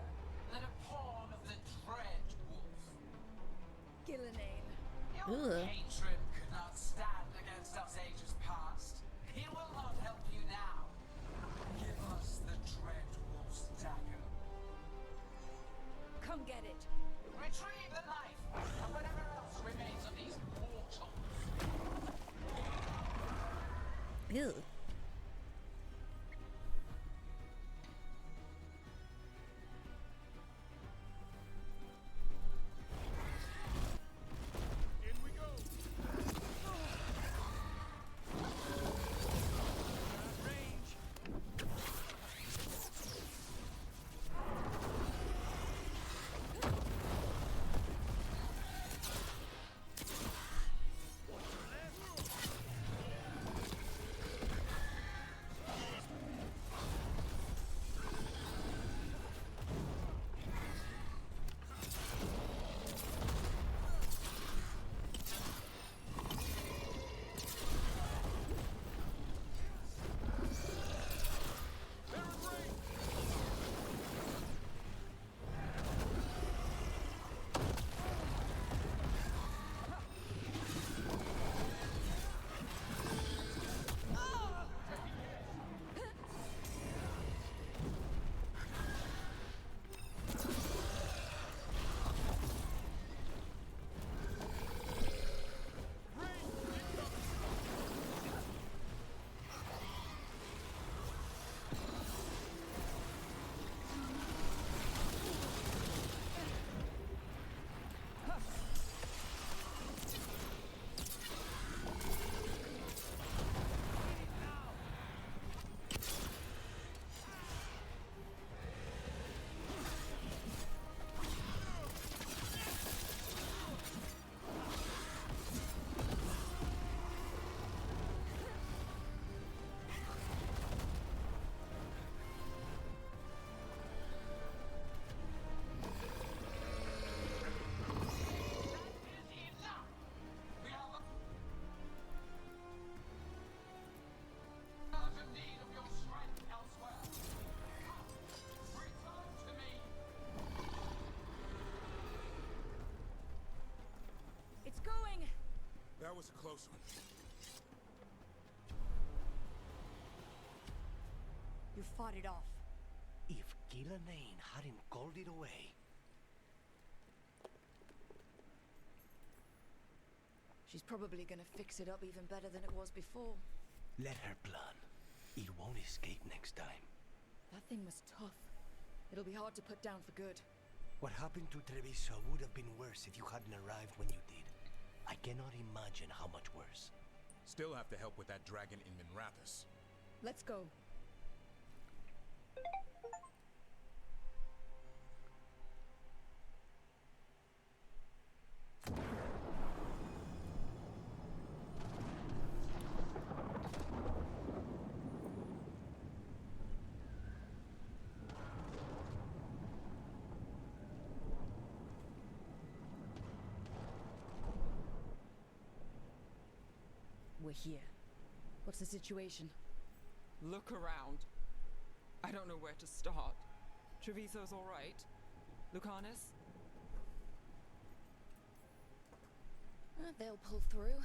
than a pawn of the dread wolf. Gillenane. Your hatred could not stand against us ages past. He will not help you now. Give us the dread wolf's dagger. Come get it. Retrieve the knife and whatever else remains of these mortals. Ew. was a close one. You fought it off. If Gillenane hadn't called it away. She's probably gonna fix it up even better than it was before. Let her plan. It won't escape next time. That thing was tough. It'll be hard to put down for good. What happened to Treviso would have been worse if you hadn't arrived when you did. I cannot imagine how much worse. Still have to help with that dragon in Minrathous. Let's go. We're here. What's the situation? Look around. I don't know where to start. Treviso's all right. Lucanus? They'll pull through.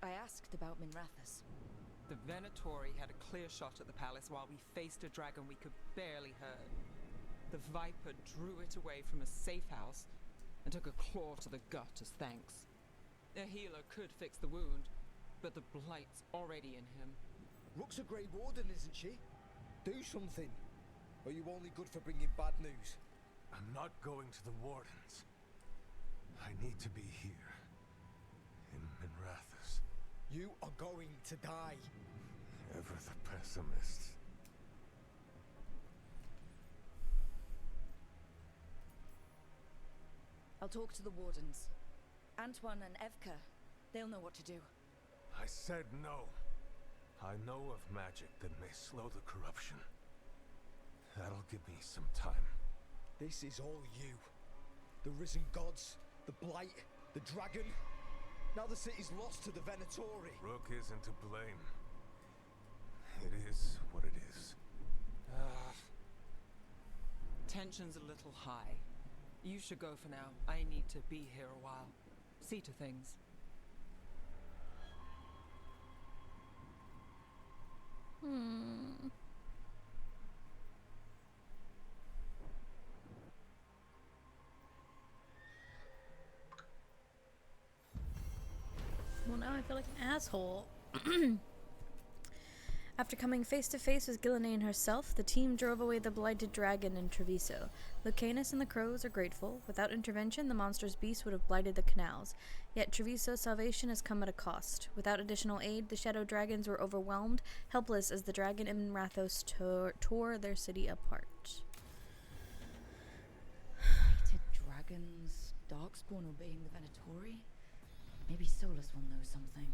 I asked about Minrathous. The Venatori had a clear shot at the palace while we faced a dragon we could barely hurt. The Viper drew it away from a safe house and took a claw to the gut as thanks. A healer could fix the wound, but the Blight's already in him. Rook's a Grey Warden, isn't she? Do something. Or are you only good for bringing bad news? I'm not going to the Wardens. I need to be here. In Minrathous. You are going to die. Ever the pessimist. I'll talk to the Wardens. Antoine and Evka, they'll know what to do. I said no. I know of magic that may slow the corruption. That'll give me some time. This is all you. The risen gods, the Blight, the dragon. Now the city's lost to the Venatori. Rook isn't to blame. It is what it is. Tension's a little high. You should go for now. I need to be here a while. See to things. Well, now I feel like an asshole. After coming face to face with Gillenane herself, the team drove away the blighted dragon in Treviso. Lucanus and the crows are grateful. Without intervention, the monstrous beast would have blighted the canals. Yet Treviso's salvation has come at a cost. Without additional aid, the shadow dragons were overwhelmed, helpless as the dragon in Rathos tore their city apart. Blighted dragons, Darkspawn obeying the Venatori? Maybe Solus will know something.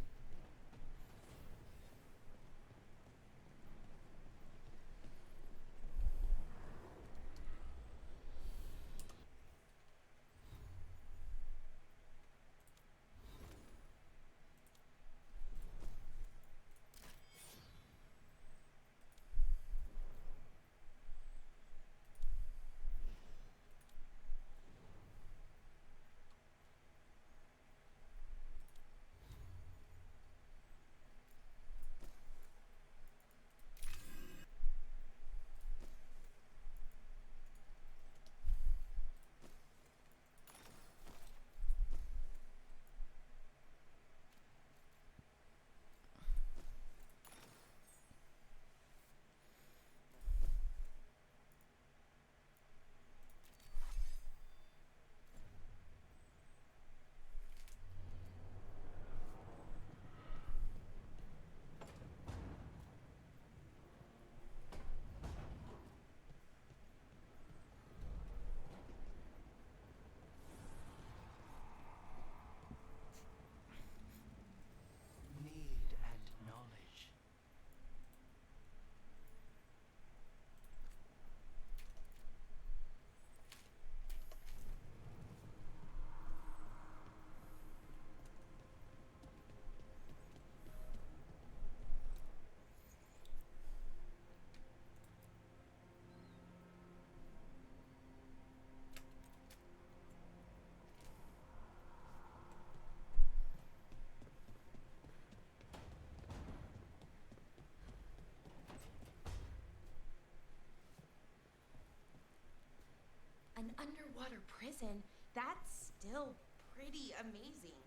An underwater prison? That's still pretty amazing.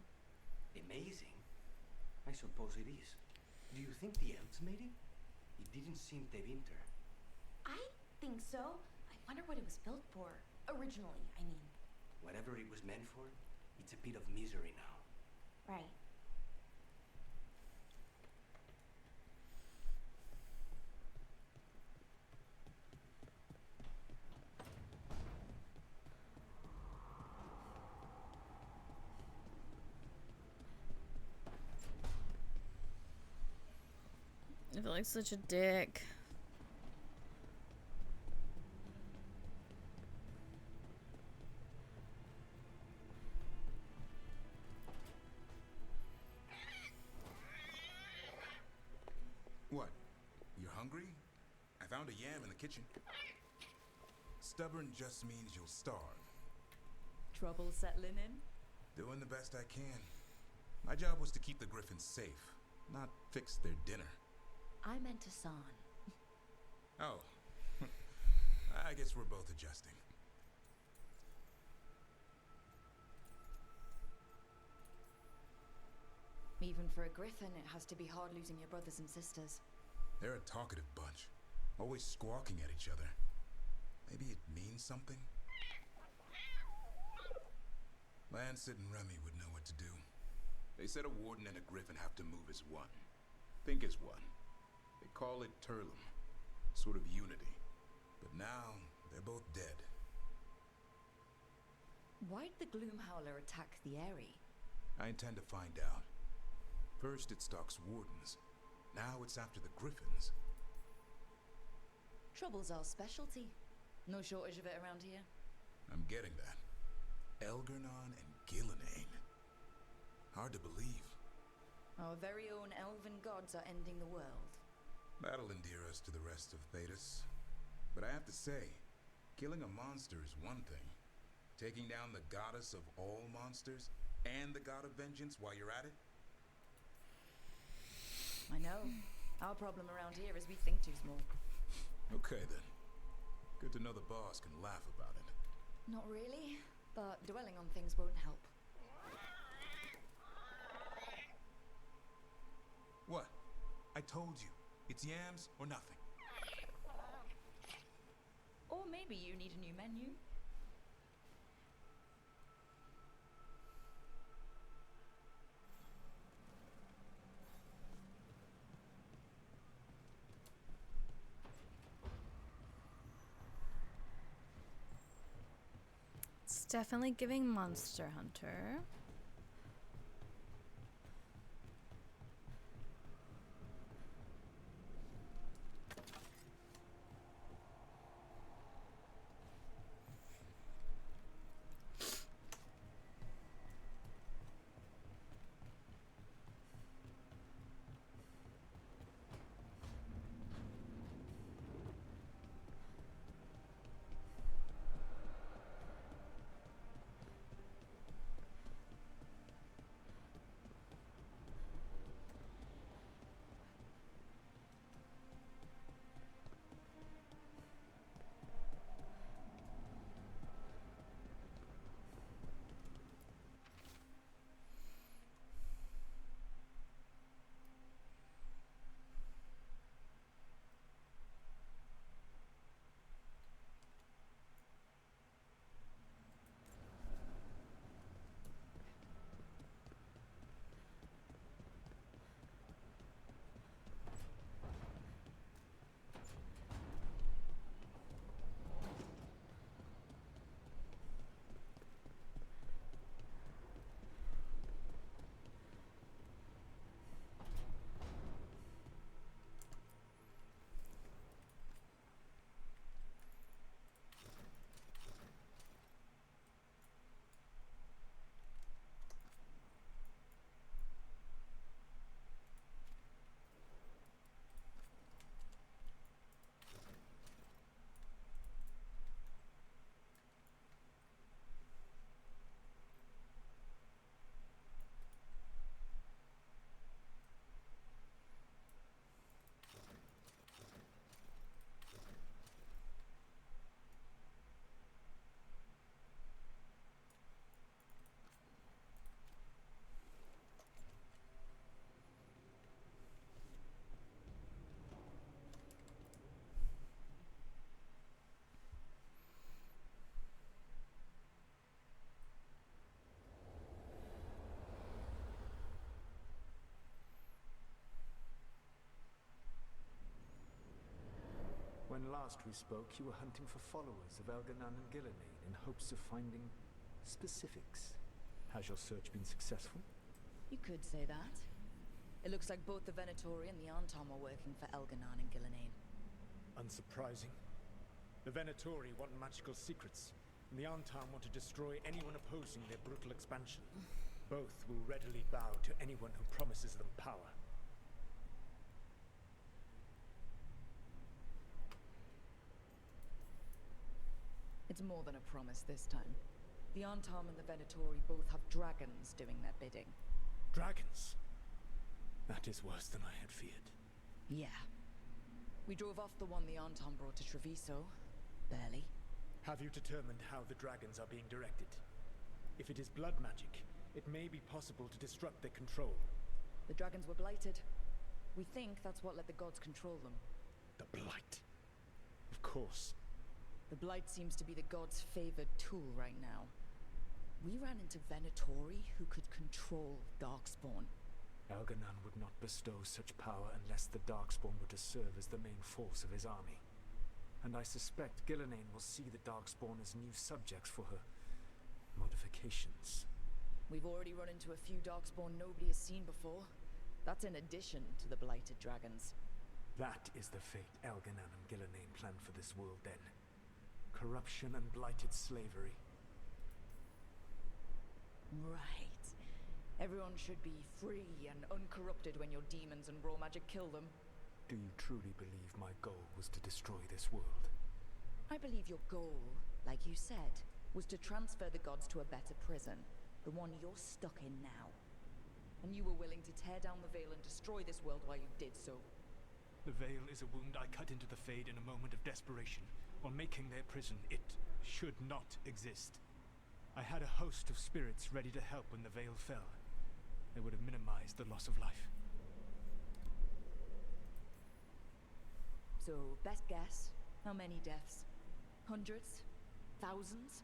Amazing? I suppose it is. Do you think the elves made it? It didn't seem to winter. I think so. I wonder what it was built for. Originally, I mean. Whatever it was meant for, it's a pit of misery now. Right. I feel like such a dick. What? You're hungry? I found a yam in the kitchen. Stubborn just means you'll starve. Trouble settling in? Doing the best I can. My job was to keep the griffins safe, not fix their dinner. I meant Hassan. Oh. I guess we're both adjusting. Even for a griffin, it has to be hard losing your brothers and sisters. They're a talkative bunch, always squawking at each other. Maybe it means something? Lancet and Remy would know what to do. They said a warden and a griffin have to move as one. Think as one. They call it Turlum, sort of unity. But now, they're both dead. Why'd the Gloomhowler attack the Eyrie? I intend to find out. First it stalks wardens. Now it's after the griffins. Trouble's our specialty. No shortage of it around here. I'm getting that. Elgernon and Gillenane. Hard to believe. Our very own elven gods are ending the world. That'll endear us to the rest of Thedas. But I have to say, killing a monster is one thing. Taking down the goddess of all monsters and the god of vengeance while you're at it? I know. Our problem around here is we think too small. Okay then. Good to know the boss can laugh about it. Not really, but dwelling on things won't help. What? I told you. It's yams or nothing. Or maybe you need a new menu. It's definitely giving Monster Hunter. When last we spoke, you were hunting for followers of Elganan and Gillenane in hopes of finding specifics. Has your search been successful? You could say that. It looks like both the Venatori and the Antom are working for Elganan and Gillenane. Unsurprising. The Venatori want magical secrets, and the Antom want to destroy anyone opposing their brutal expansion. Both will readily bow to anyone who promises them power. It's more than a promise this time. The Antom and the Venatori both have dragons doing their bidding. Dragons? That is worse than I had feared. Yeah. We drove off the one the Antom brought to Treviso. Barely. Have you determined how the dragons are being directed? If it is blood magic, it may be possible to disrupt their control. The dragons were blighted. We think that's what let the gods control them. The Blight. Of course. The Blight seems to be the gods' favored tool right now. We ran into Venatori who could control Darkspawn. Elganan would not bestow such power unless the Darkspawn were to serve as the main force of his army. And I suspect Gillenane will see the Darkspawn as new subjects for her modifications. We've already run into a few Darkspawn nobody has seen before. That's in addition to the blighted dragons. That is the fate Elganan and Gillenane planned for this world then. Corruption and blighted slavery. Right. Everyone should be free and uncorrupted when your demons and raw magic kill them. Do you truly believe my goal was to destroy this world? I believe your goal, like you said, was to transfer the gods to a better prison. The one you're stuck in now. And you were willing to tear down the veil and destroy this world while you did so. The veil is a wound I cut into the Fade in a moment of desperation, while making their prison. It should not exist. I had a host of spirits ready to help when the veil fell. They would have minimized the loss of life. So, best guess, how many deaths? Hundreds? Thousands?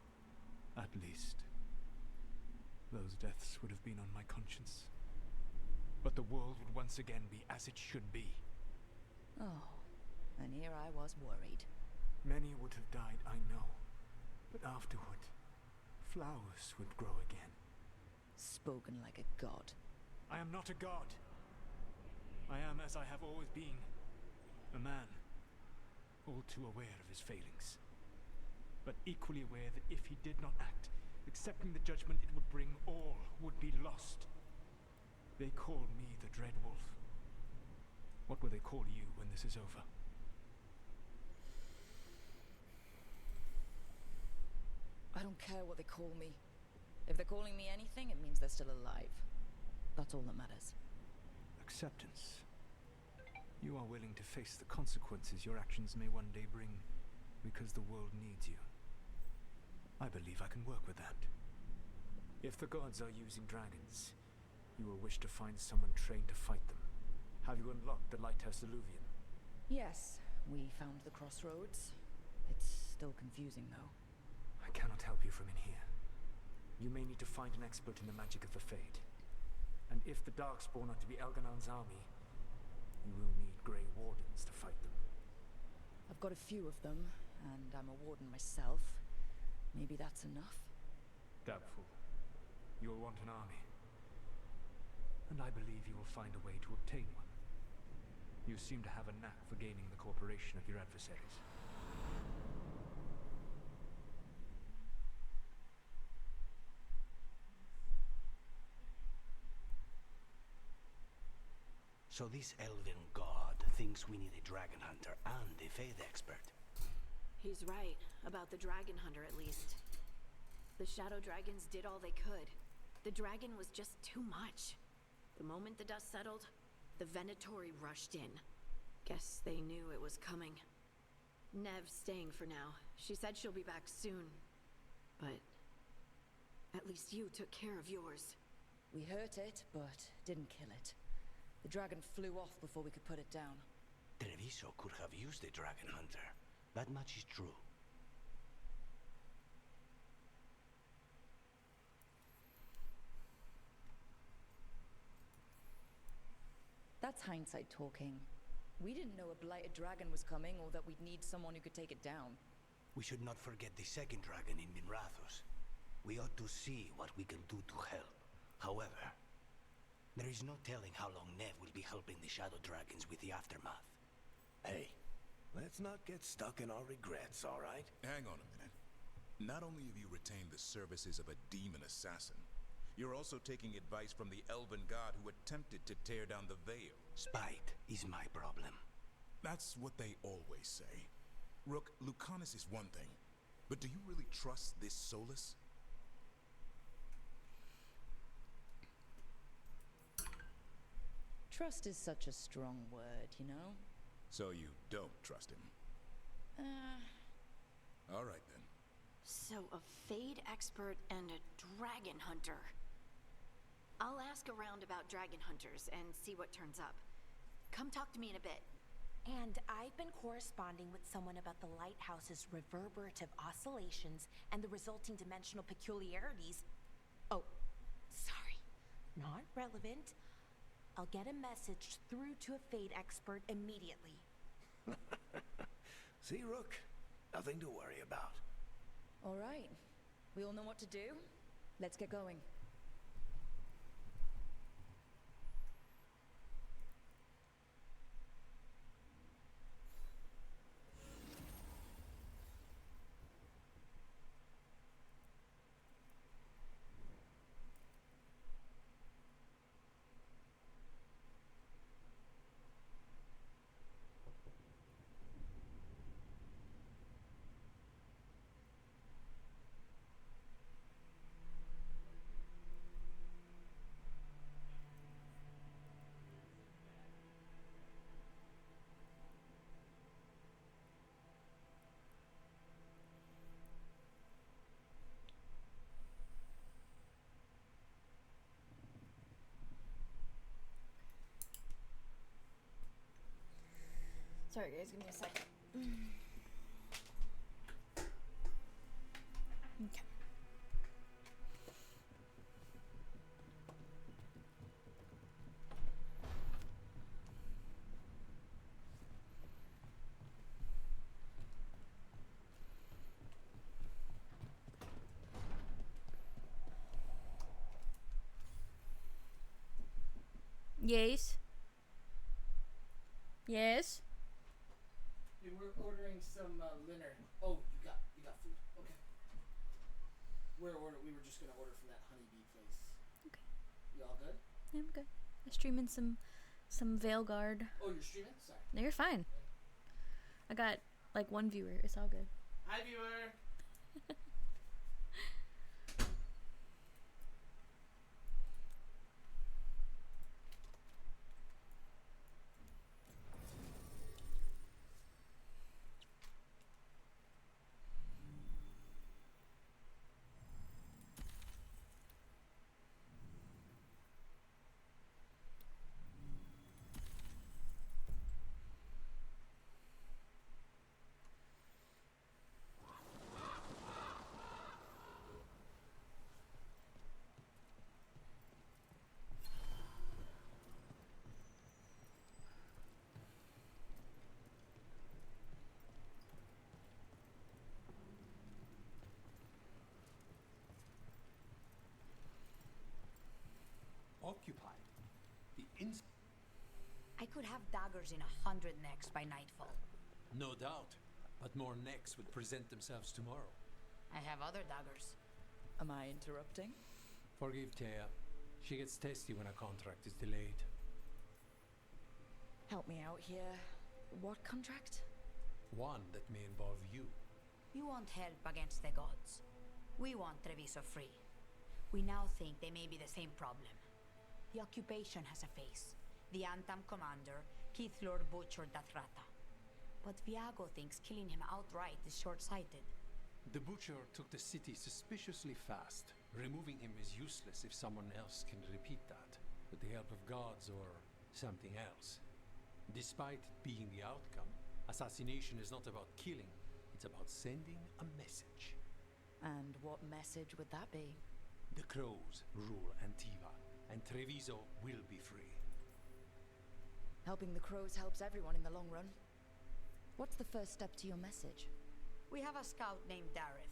At least. Those deaths would have been on my conscience. But the world would once again be as it should be. Oh, and here I was worried. Many would have died, I know. But afterward, flowers would grow again. Spoken like a god. I am not a god. I am as I have always been. A man. All too aware of his failings. But equally aware that if he did not act, accepting the judgment it would bring, all would be lost. They call me the Dread Wolf. What will they call you when this is over? I don't care what they call me. If they're calling me anything, it means they're still alive. That's all that matters. Acceptance. You are willing to face the consequences your actions may one day bring because the world needs you. I believe I can work with that. If the gods are using dragons, you will wish to find someone trained to fight them. Have you unlocked the Lighthouse Illuvian? Yes, we found the crossroads. It's still confusing, though. I cannot help you from in here. You may need to find an expert in the magic of the Fade. And if the Darkspawn are to be Elganan's army, you will need Grey Wardens to fight them. I've got a few of them, and I'm a warden myself. Maybe that's enough? Doubtful. You will want an army. And I believe you will find a way to obtain one. You seem to have a knack for gaining the cooperation of your adversaries. So this elven god thinks we need a dragon hunter and a Fade expert. He's right, about the dragon hunter at least. The shadow dragons did all they could. The dragon was just too much. The moment the dust settled, the Venatori rushed in. Guess they knew it was coming. Nev's staying for now. She said she'll be back soon. But at least you took care of yours. We hurt it, but didn't kill it. The dragon flew off before we could put it down. Treviso could have used a dragon hunter. That much is true. That's hindsight talking. We didn't know a blighted dragon was coming or that we'd need someone who could take it down. We should not forget the second dragon in Minrathos. We ought to see what we can do to help. However, there is no telling how long Nev will be helping the Shadow Dragons with the aftermath. Hey, let's not get stuck in our regrets, all right? Hang on a minute. Not only have you retained the services of a demon assassin, you're also taking advice from the elven god who attempted to tear down the veil. Spite is my problem. That's what they always say. Rook, Lucanus is one thing, but do you really trust this Solus? Trust is such a strong word, you know? So you don't trust him? All right then. So a Fade expert and a dragon hunter. I'll ask around about dragon hunters and see what turns up. Come talk to me in a bit. And I've been corresponding with someone about the lighthouse's reverberative oscillations and the resulting dimensional peculiarities. Oh, sorry. Not relevant. I'll get a message through to a Fade expert immediately. See, Rook? Nothing to worry about. All right. We all know what to do? Let's get going. Sorry guys, give me a second. Okay. Yes. Yes. We were ordering some dinner. Oh, you got food. Okay. We were just gonna order from that honeybee place. Okay. You all good? Yeah, I'm good. I'm streaming some Veilguard. Oh, you're streaming? Sorry. No, you're fine. I got like one viewer. It's all good. Hi, viewer. Occupied. I could have daggers in 100 necks by nightfall. No doubt, but more necks would present themselves tomorrow. I have other daggers. Am I interrupting? Forgive Thea. She gets testy when a contract is delayed. Help me out here. What contract? One that may involve you. You want help against the gods. We want Treviso free. We now think they may be the same problem. The occupation has a face. The Antam commander, Keithlor butchered Dathrata. But Viago thinks killing him outright is short-sighted. The butcher took the city suspiciously fast. Removing him is useless if someone else can repeat that, with the help of gods or something else. Despite it being the outcome, assassination is not about killing, it's about sending a message. And what message would that be? The crows rule Antiva, and Treviso will be free. Helping the crows helps everyone in the long run. What's the first step to your message? We have a scout named Dareth.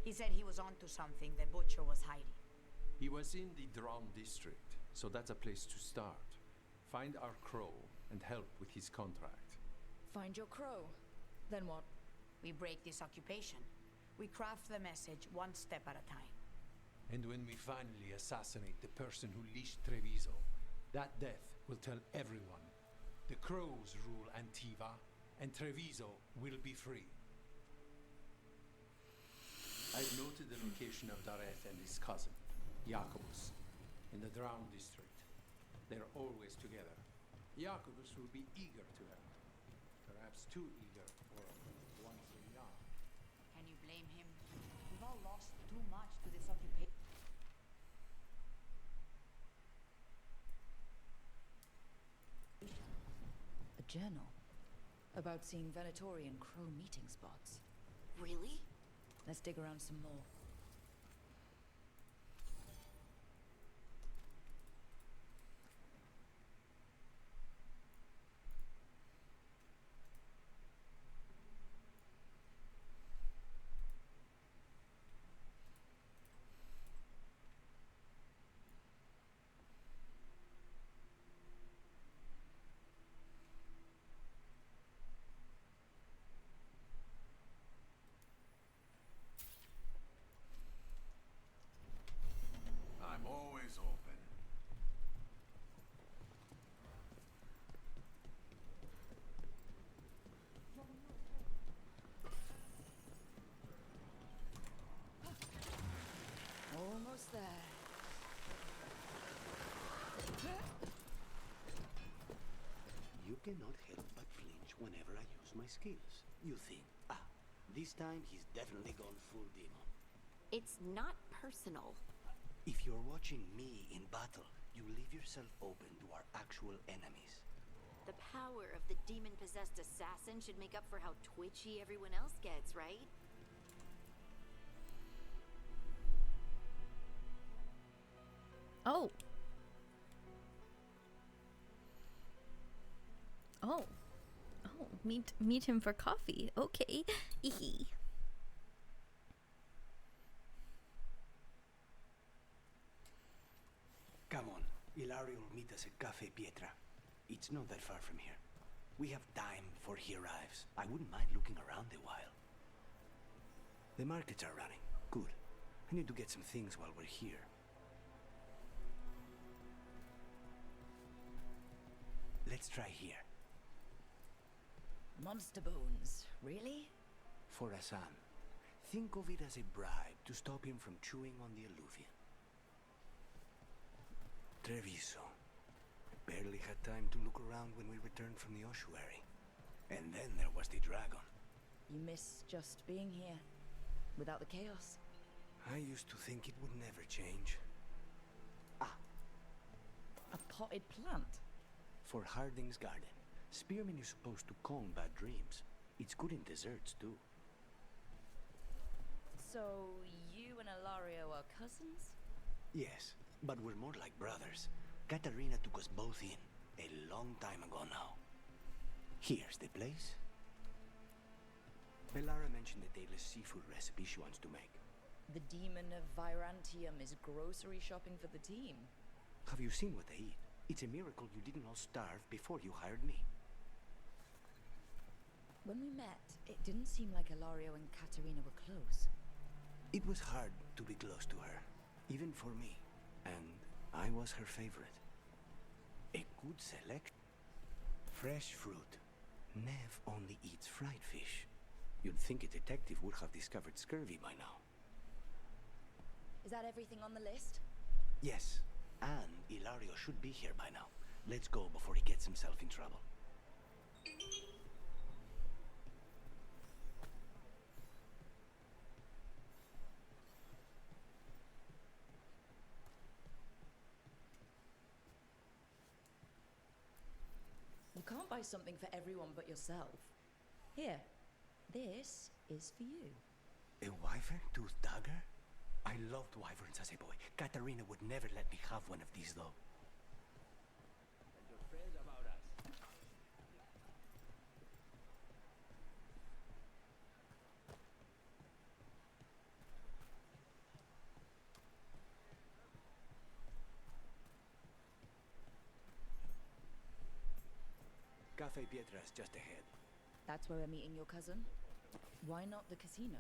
He said he was onto something the butcher was hiding. He was in the Drown district, so that's a place to start. Find our crow and help with his contract. Find your crow. Then what? We break this occupation. We craft the message one step at a time. And when we finally assassinate the person who leashed Treviso, that death will tell everyone. The crows rule Antiva, and Treviso will be free. I've noted the location of Dareth and his cousin, Jacobus, in the Drown district. They're always together. Jacobus will be eager to help. Perhaps too eager for once a yard. Can you blame him? We've all lost too much to this occupation. A journal. About seeing Venatori and crow meeting spots. Really? Let's dig around some more. I'm always open. Almost there. You cannot help but flinch whenever I use my skills. You think, this time he's definitely gone full demon. It's not personal. If you're watching me in battle, you leave yourself open to our actual enemies. The power of the demon-possessed assassin should make up for how twitchy everyone else gets, right? Oh. Oh. Oh, meet him for coffee. Okay. Come on, Ilario will meet us at Cafe Pietra. It's not that far from here. We have time before he arrives. I wouldn't mind looking around a while. The markets are running. Good. I need to get some things while we're here. Let's try here. Monster bones, really? For Hassan. Think of it as a bribe to stop him from chewing on the alluvian. Treviso. Barely had time to look around when we returned from the ossuary. And then there was the dragon. You miss just being here, without the chaos. I used to think it would never change. A potted plant? For Harding's garden. Spearmint is supposed to calm bad dreams. It's good in desserts, too. So, you and Ilario are cousins? Yes, but we're more like brothers. Katarina took us both in, a long time ago now. Here's the place. Bellara mentioned the daily seafood recipe she wants to make. The demon of Virantium is grocery shopping for the team. Have you seen what they eat? It's a miracle you didn't all starve before you hired me. When we met, it didn't seem like Ilario and Katarina were close. It was hard to be close to her, even for me. And I was her favorite. A good select. Fresh fruit. Nev only eats fried fish. You'd think a detective would have discovered scurvy by now. Is that everything on the list? Yes, and Ilario should be here by now. Let's go before he gets himself in trouble. You can't buy something for everyone but yourself. Here, this is for you. A wyvern-toothed dagger? I loved wyverns as a boy. Katarina would never let me have one of these, though. Tell your friends about us. Cafe Pietra's just ahead. That's where we're meeting your cousin? Why not the casino?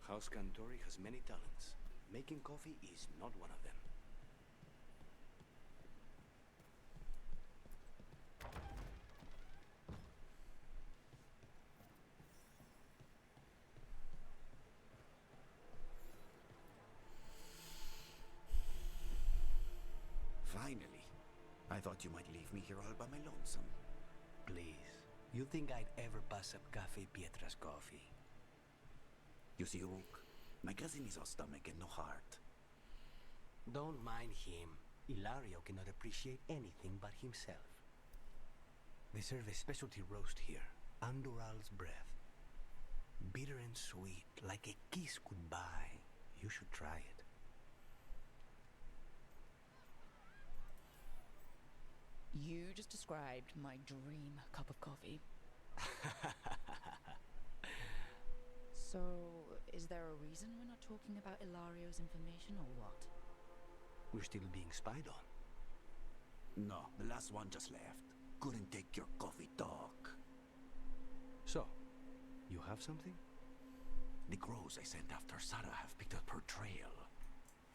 House Cantori has many talents. Making coffee is not one of them. Finally. I thought you might leave me here all by my lonesome. Please. You think I'd ever pass up Cafe Pietra's coffee? You see, Rook, my cousin is all stomach and no heart. Don't mind him. Ilario cannot appreciate anything but himself. They serve a specialty roast here, Andoral's breath. Bitter and sweet, like a kiss goodbye. You should try it. You just described my dream cup of coffee. So, is there a reason we're not talking about Ilario's information or what? We're still being spied on. No, the last one just left. Couldn't take your coffee talk. So, you have something? The crows I sent after Sarah have picked up her trail.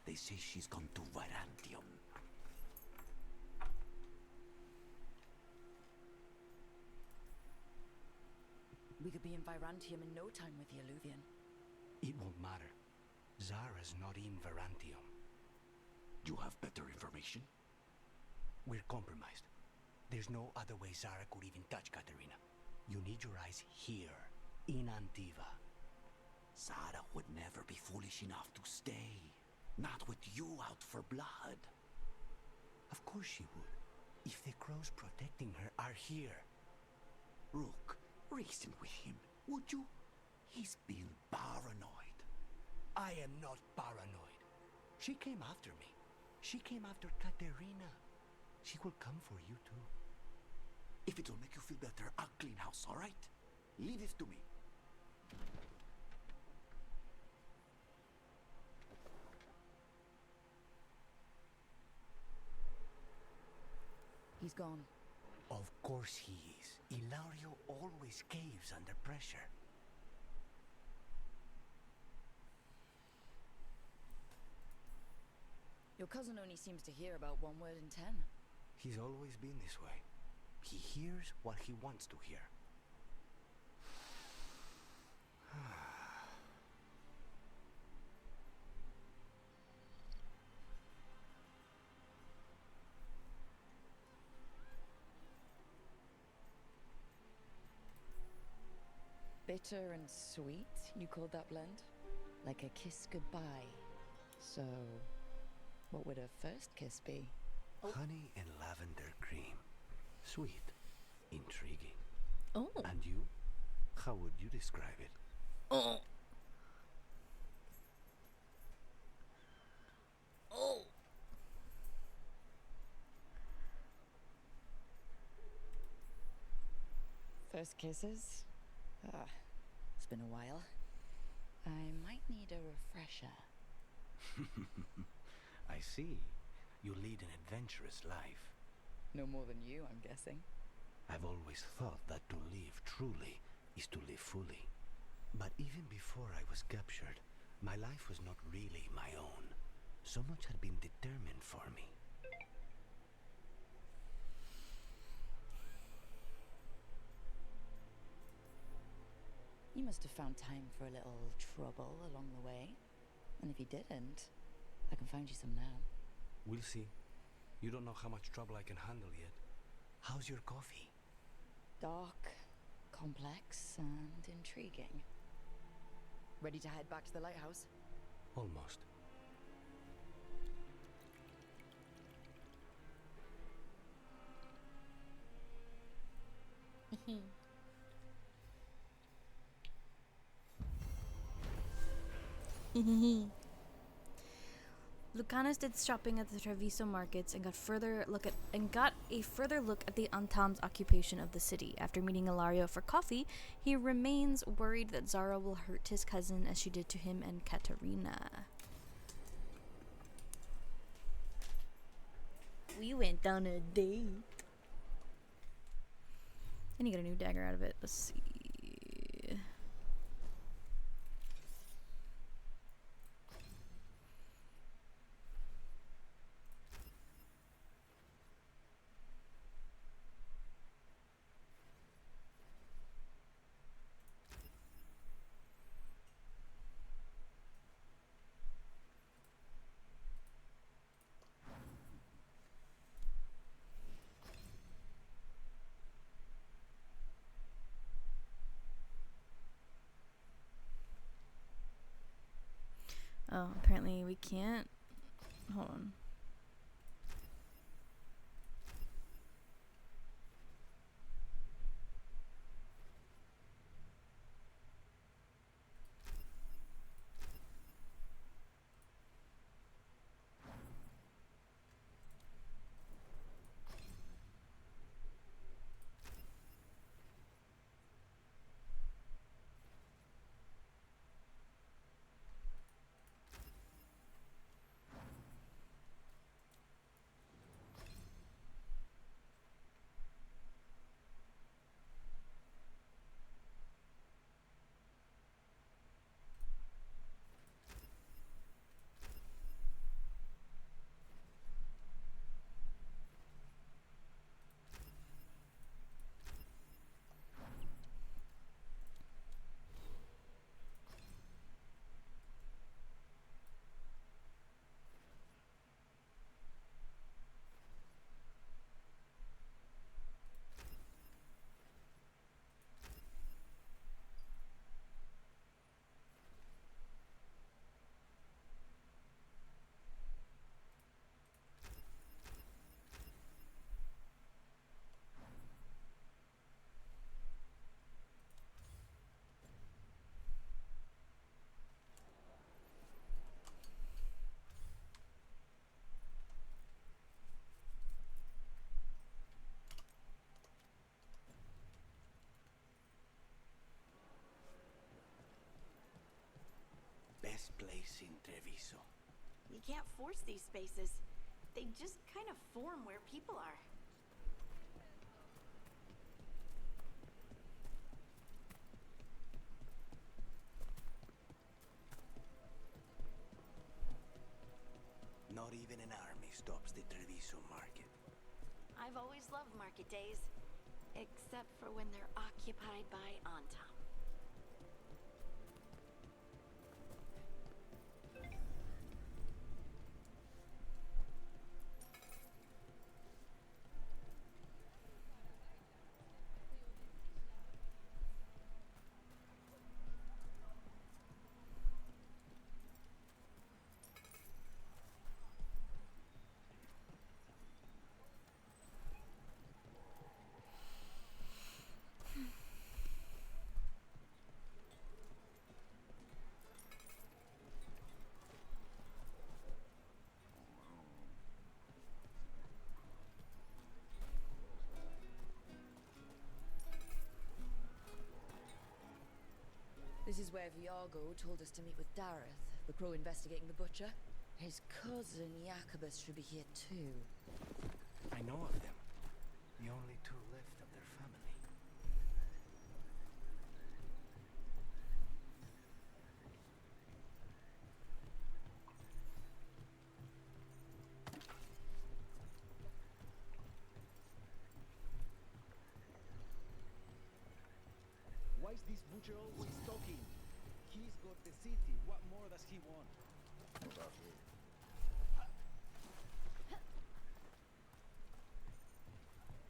They say she's gone to Virantium. We could be in Virantium in no time with the Alluvian. It won't matter. Zara's not in Virantium. You have better information? We're compromised. There's no other way Zara could even touch Katerina. You need your eyes here, in Antiva. Zara would never be foolish enough to stay. Not with you out for blood. Of course she would. If the crows protecting her are here. Rook, reason with him, would you? He's been paranoid. I am not paranoid. She came after me. She came after Katerina. She will come for you too. If it'll make you feel better, I'll clean house, all right? Leave it to me. He's gone. Of course he is. Ilario always caves under pressure. Your cousin only seems to hear about one word in 10. He's always been this way. He hears what he wants to hear. Bitter and sweet, you called that blend? Like a kiss goodbye. So, what would a first kiss be? Honey and lavender cream. Sweet. Intriguing. Oh. And you? How would you describe it? Oh. Oh. First kisses? It's been a while. I might need a refresher. I see. You lead an adventurous life. No more than you, I'm guessing. I've always thought that to live truly is to live fully. But even before I was captured, my life was not really my own. So much had been determined for me. You must have found time for a little trouble along the way. And if you didn't, I can find you some now. We'll see. You don't know how much trouble I can handle yet. How's your coffee? Dark, complex, and intriguing. Ready to head back to the lighthouse? Almost. Lucanus did shopping at the Treviso markets and got a further look at the Antam's occupation of the city. After meeting Ilario for coffee, he remains worried that Zara will hurt his cousin as she did to him and Katerina. We went on a date. And you get a new dagger out of it. Let's see. Oh, apparently we can't. Hold on. Best place in Treviso. You can't force these spaces. They just kind of form where people are. Not even an army stops the Treviso market. I've always loved market days, except for when they're occupied by Antam. This is where Veilguard told us to meet with Dareth, the crow investigating the butcher. His cousin Jacobus should be here too. I know of them. The only two left of their family. Why is this butcher always talking? He's got the city. What more does he want?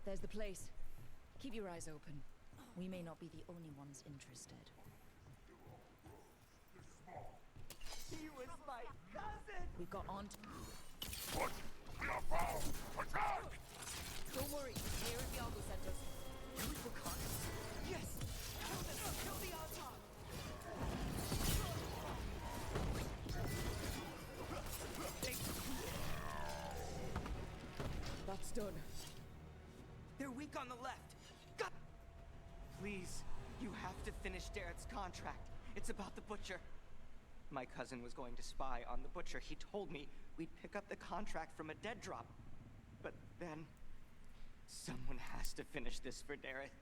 There's the place. Keep your eyes open. We may not be the only ones interested. He was my cousin! We've got on. Put your bow! Attack! Don't worry. Here at Veilguard sent us. We were caught. Yes! Kill them! Kill the Altar! That's done. They're weak on the left. God! Please, you have to finish Dareth's contract. It's about the butcher. My cousin was going to spy on the butcher. He told me we'd pick up the contract from a dead drop. But then, someone has to finish this for Dareth.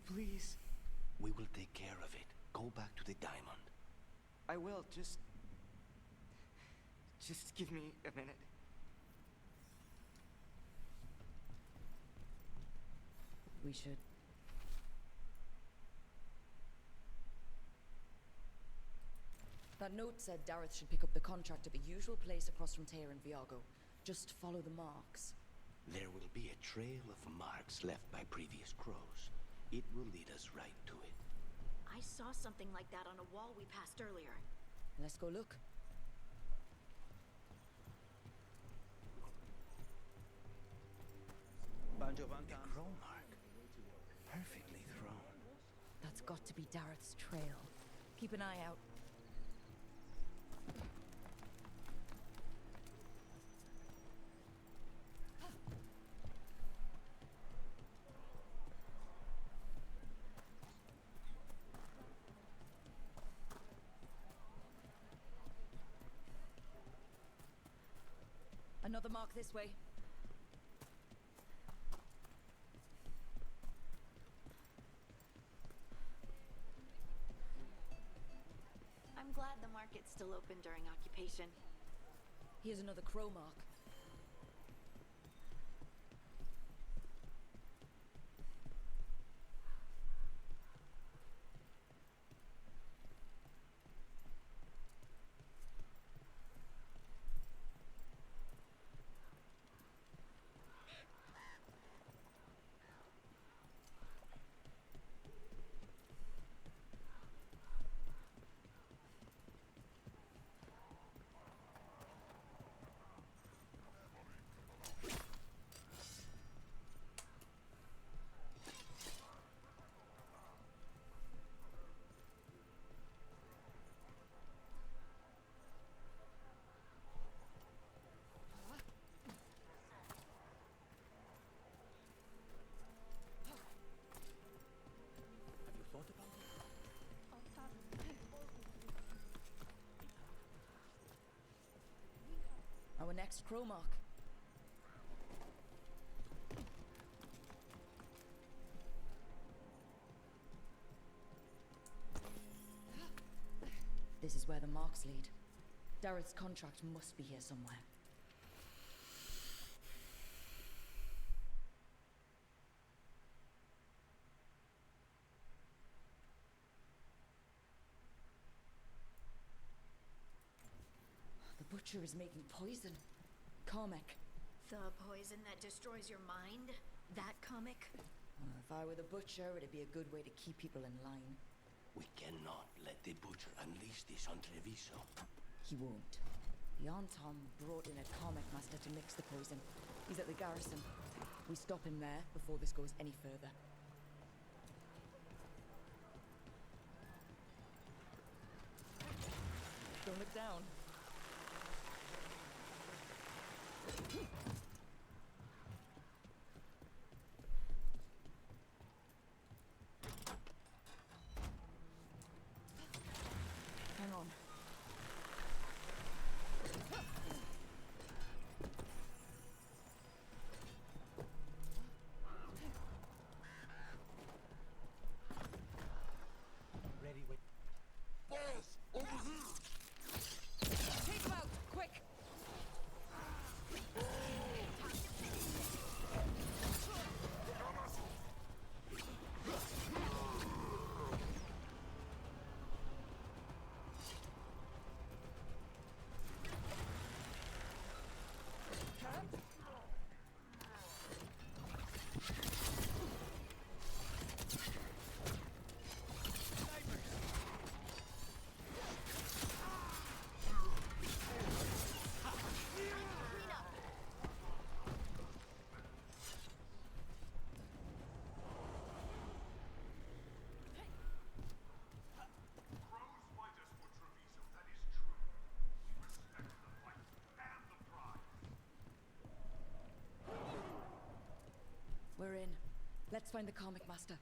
Please. We will take care of it. Go back to the diamond. I will, just give me a minute. We should. That note said Dareth should pick up the contract at the usual place across from Teir and Viago. Just follow the marks. There will be a trail of marks left by previous crows. It will lead us right to it. I saw something like that on a wall we passed earlier. Let's go look. A crow mark. Perfectly thrown. That's got to be Dareth's trail. Keep an eye out. Another mark this way. I'm glad the market's still open during occupation. Here's another crow mark. Our next crow mark. This is where the marks lead. Dareth's contract must be here somewhere. The butcher is making poison. Comic. The poison that destroys your mind? That comic? If I were the butcher, it'd be a good way to keep people in line. We cannot let the butcher unleash this on Treviso. He won't. The Anton brought in a comic master to mix the poison. He's at the garrison. We stop him there before this goes any further. Don't look down. Hang on. Ready, wait. Boss! Over here! Take him out! Quick! We're in. Let's find the comic master.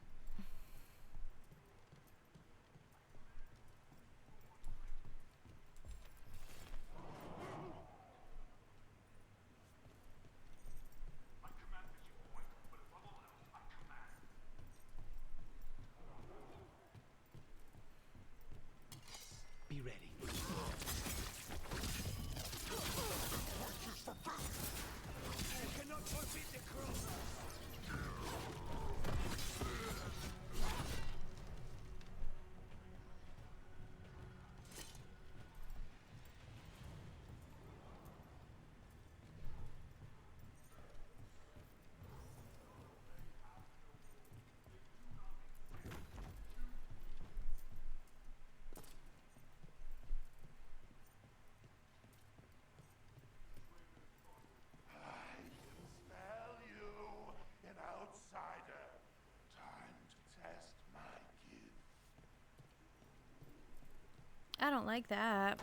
I don't like that.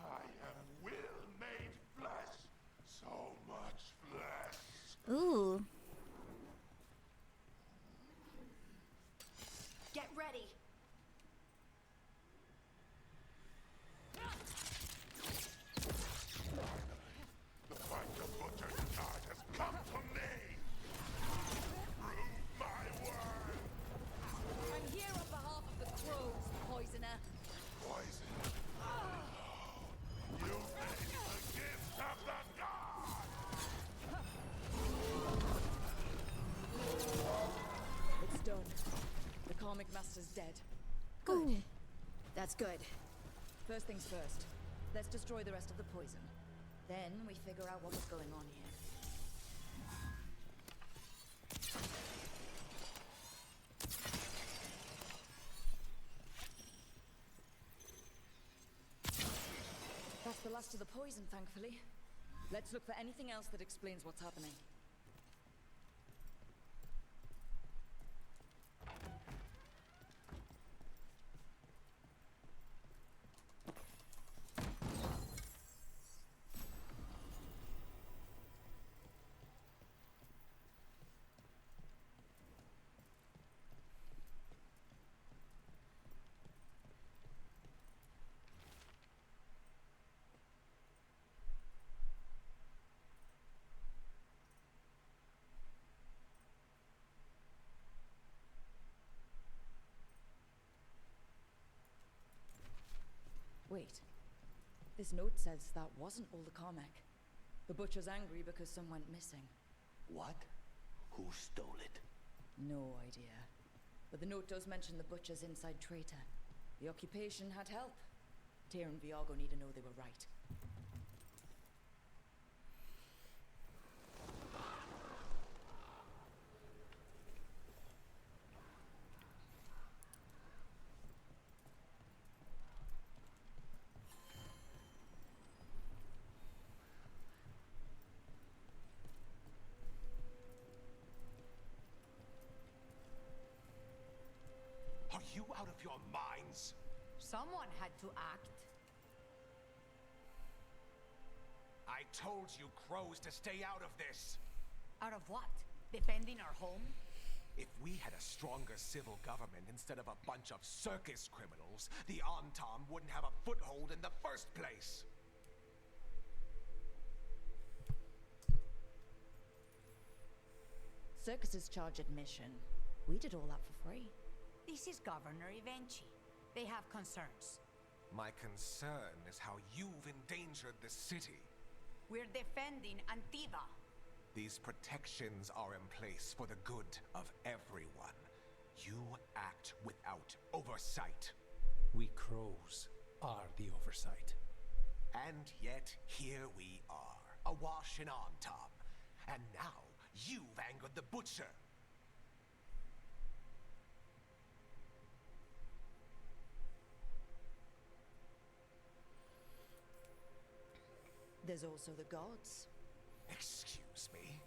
I am will made flesh. So much flesh. Ooh. Get ready. The fight the butcher denied has come to me. Prove my word. I'm here on behalf of the crows, poisoner. Poison. You made the gift of the god. It's done. The Karmic Master's dead. Good. That's good. First things first. Let's destroy the rest of the poison. Then we figure out what was going on here. That's the last of the poison, thankfully. Let's look for anything else that explains what's happening. Wait. This note says that wasn't all the Carmack. The butcher's angry because some went missing. What? Who stole it? No idea. But the note does mention the butcher's inside traitor. The occupation had help. Tyr and Viago need to know they were right. Are you out of your minds? Someone had to act. I told you crows to stay out of this. Out of what? Defending our home? If we had a stronger civil government instead of a bunch of circus criminals, the Antam wouldn't have a foothold in the first place. Circuses charge admission. We did all that for free. This is Governor Evenchi. They have concerns. My concern is how you've endangered the city. We're defending Antiva. These protections are in place for the good of everyone. You act without oversight. We crows are the oversight. And yet, here we are, awash in Antam. And now, you've angered the butcher. There's also the gods. Excuse me?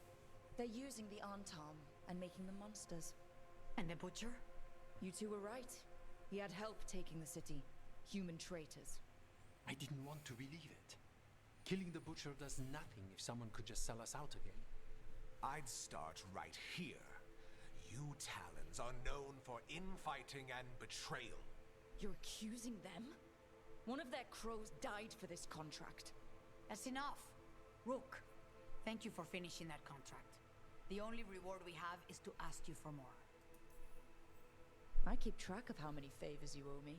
They're using the Antam and making them monsters. And the butcher? You two were right. He had help taking the city. Human traitors. I didn't want to believe it. Killing the butcher does nothing if someone could just sell us out again. I'd start right here. You Talons are known for infighting and betrayal. You're accusing them? One of their crows died for this contract. That's enough. Rook, thank you for finishing that contract. The only reward we have is to ask you for more. I keep track of how many favors you owe me.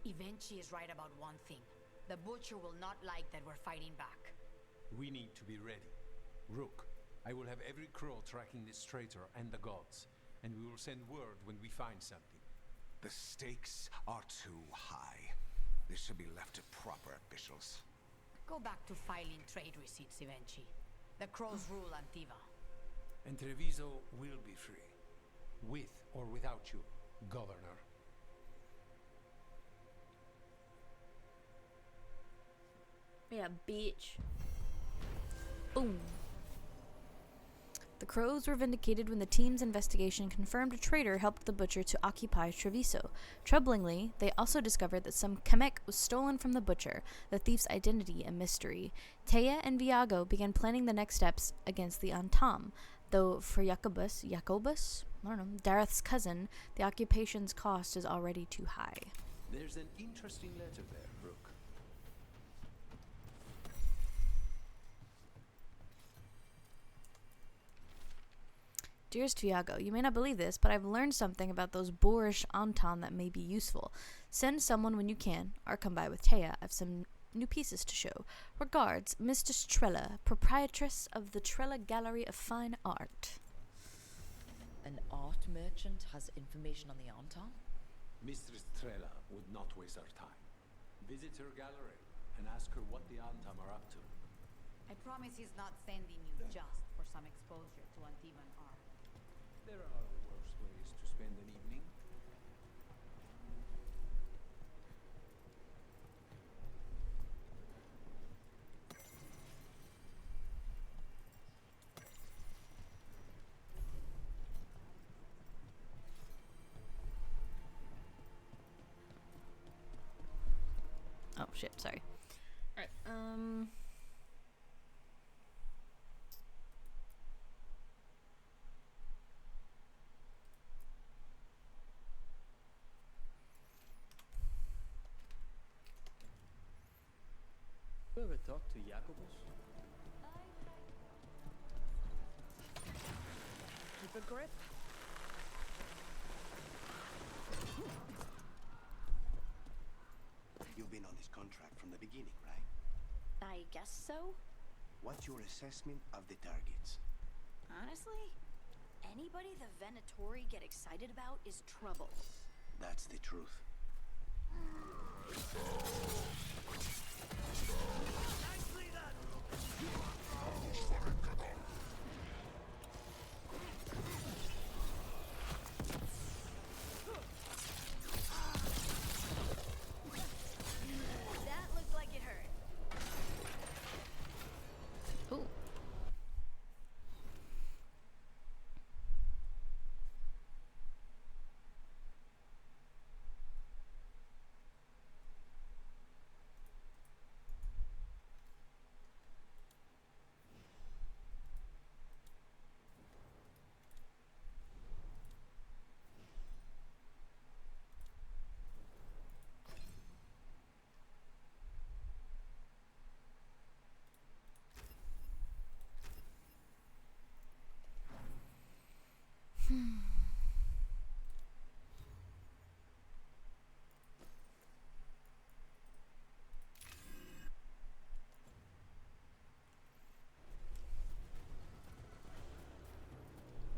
Evenchi is right about one thing. The butcher will not like that we're fighting back. We need to be ready. Rook, I will have every crow tracking this traitor and the gods, and we will send word when we find something. The stakes are too high. This should be left to proper officials. Go back to filing trade receipts, Evenchi. The crows rule Antiva. And Treviso will be free. With or without you, Governor. Yeah, bitch. Boom. The crows were vindicated when the team's investigation confirmed a traitor helped the butcher to occupy Treviso. Troublingly, they also discovered that some Kamek was stolen from the butcher, the thief's identity a mystery. Taya and Viago began planning the next steps against the Antam, though for Jacobus, I don't know, Dareth's cousin, the occupation's cost is already too high. There's an interesting letter there, Rook. Dearest Viago, you may not believe this, but I've learned something about those boorish Anton that may be useful. Send someone when you can, or come by with Taya. I've some new pieces to show. Regards, Mistress Trella, proprietress of the Trella Gallery of Fine Art. An art merchant has information on the Anton? Mistress Trella would not waste our time. Visit her gallery and ask her what the Antam are up to. I promise he's not sending you just for some exposure to Antiman art. There are worse ways to spend an evening. Oh shit, sorry. Alright, You ever talk to Jacobus? Keep a grip. You've been on this contract from the beginning, right? I guess so. What's your assessment of the targets? Honestly, anybody the Venatori get excited about is trouble. That's the truth. That looked like it hurt. ooh.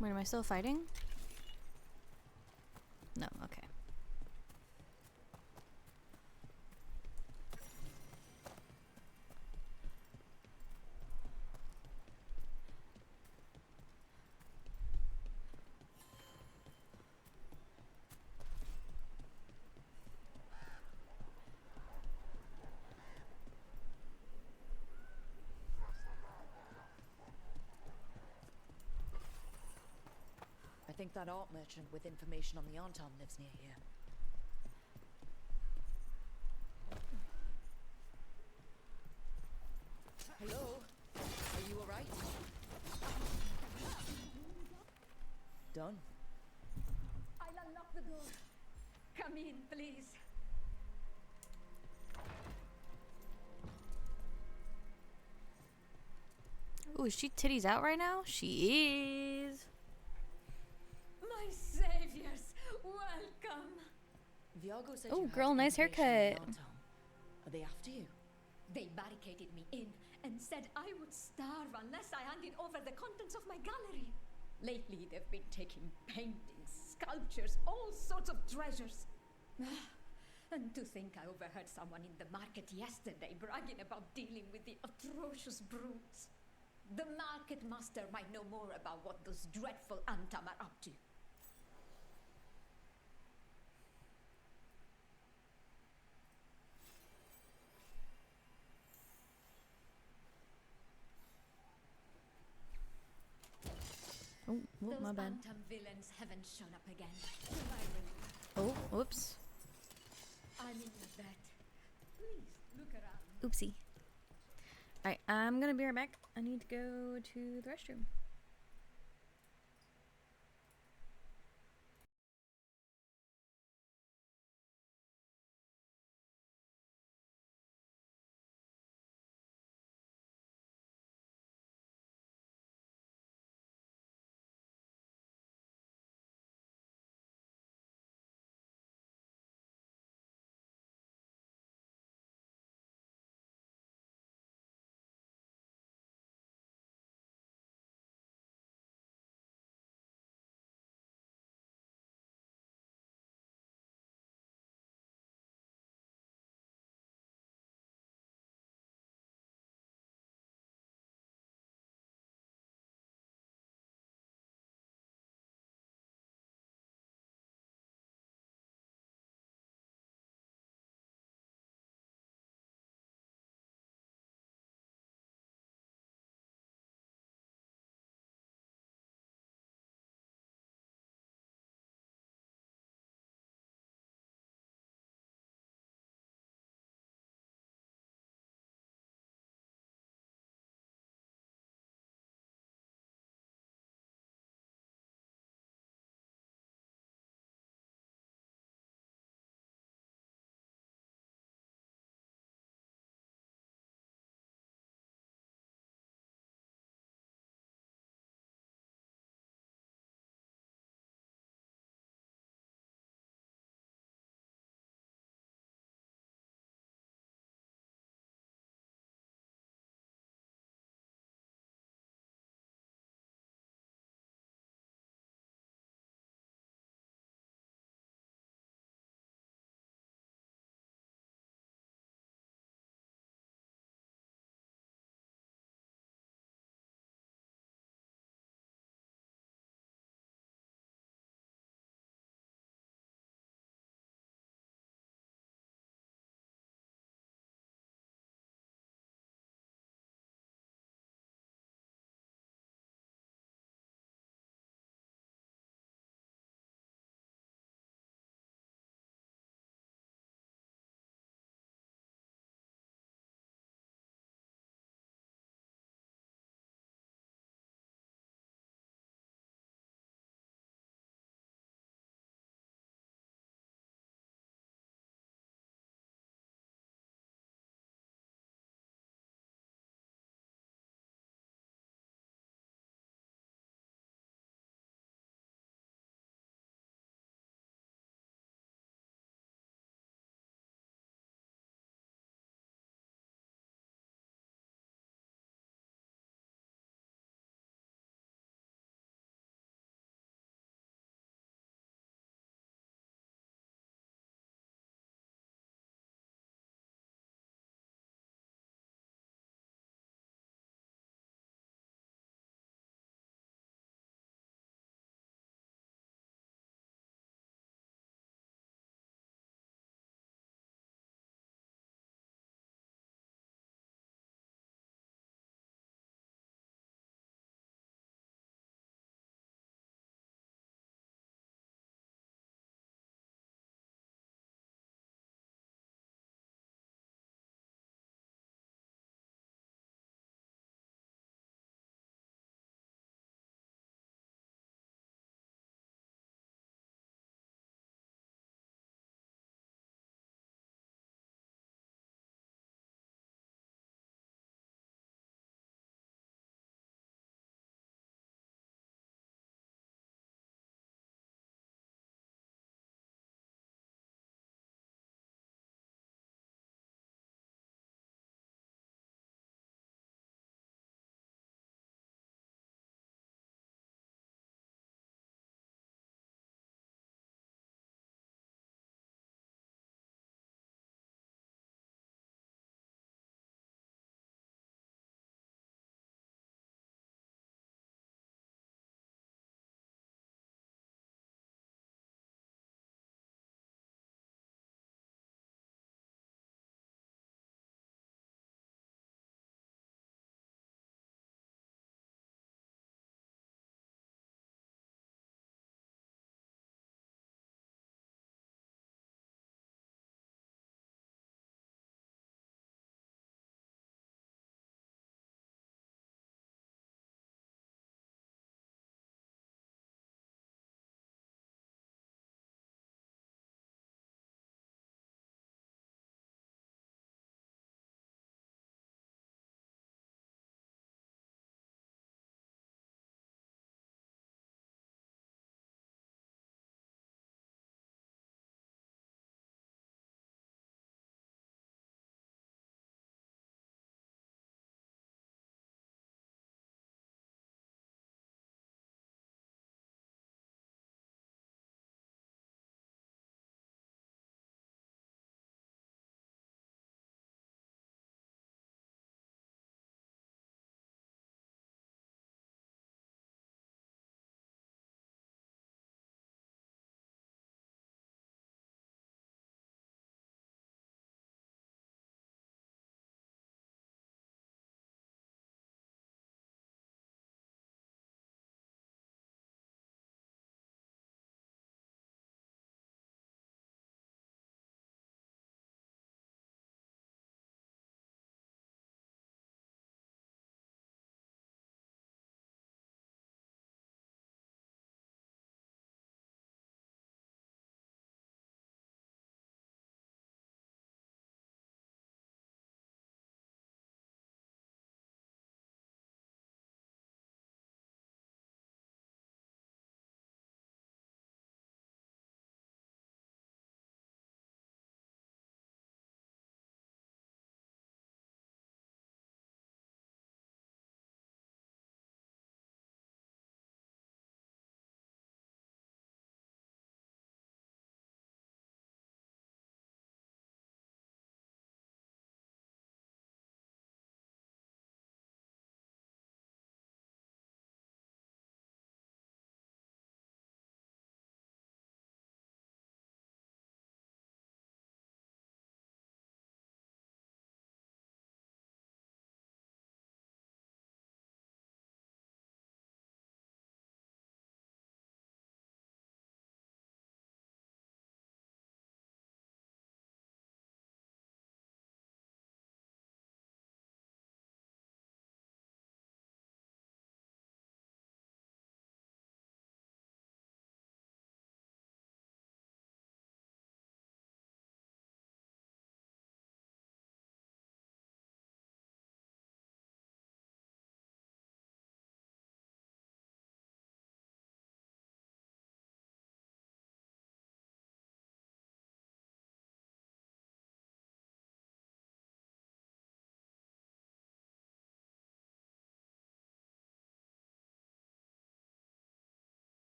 Wait, am I still fighting? No, okay. I think that art merchant with information on the Anton lives near here. Hello? Are you alright? Done. I'll unlock the door. Come in, please. Ooh, is she titties out right now? She is. My saviors, welcome. Viago said Oh, you girl, had nice information on the haircut. Anton. Are they after you? They barricaded me in and said I would starve unless I handed over the contents of my gallery. Lately, they've been taking paintings, sculptures, all sorts of treasures. And to think I overheard someone in the market yesterday bragging about dealing with the atrocious brutes. The market master might know more about what those dreadful Antam are up to. Oh, oh, Those my bad. Antam villains haven't shown up again. To my relief. Oh, whoops. I'm in your bed. Please look around. Oopsie. Alright, I'm gonna be right back. I need to go to the restroom.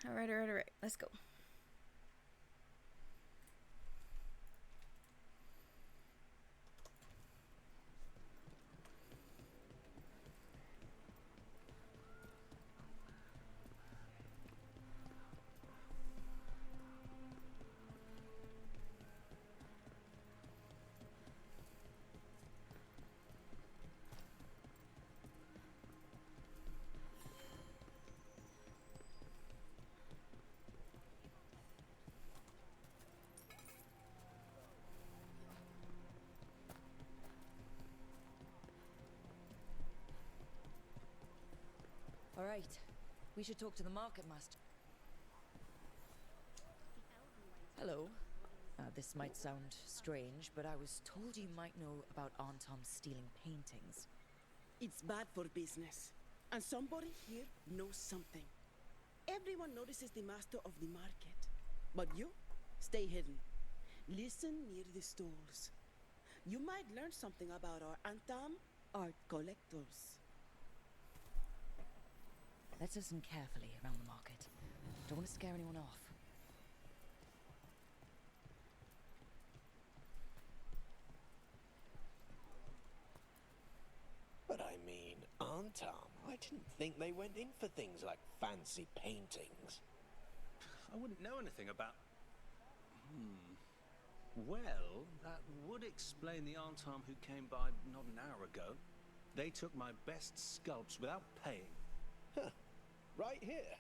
Alright. Let's go. All right. We should talk to the market master. Hello. This might sound strange, but I was told you might know about Antom stealing paintings. It's bad for business. And somebody here knows something. Everyone notices the master of the market. But you, stay hidden. Listen near the stalls. You might learn something about our Antam art collectors. Let's listen carefully around the market. Don't want to scare anyone off. But I mean, Antam, I didn't think they went in for things like fancy paintings. I wouldn't know anything about... Well, that would explain the Antam who came by not an hour ago. They took my best sculpts without paying. Huh. Right here?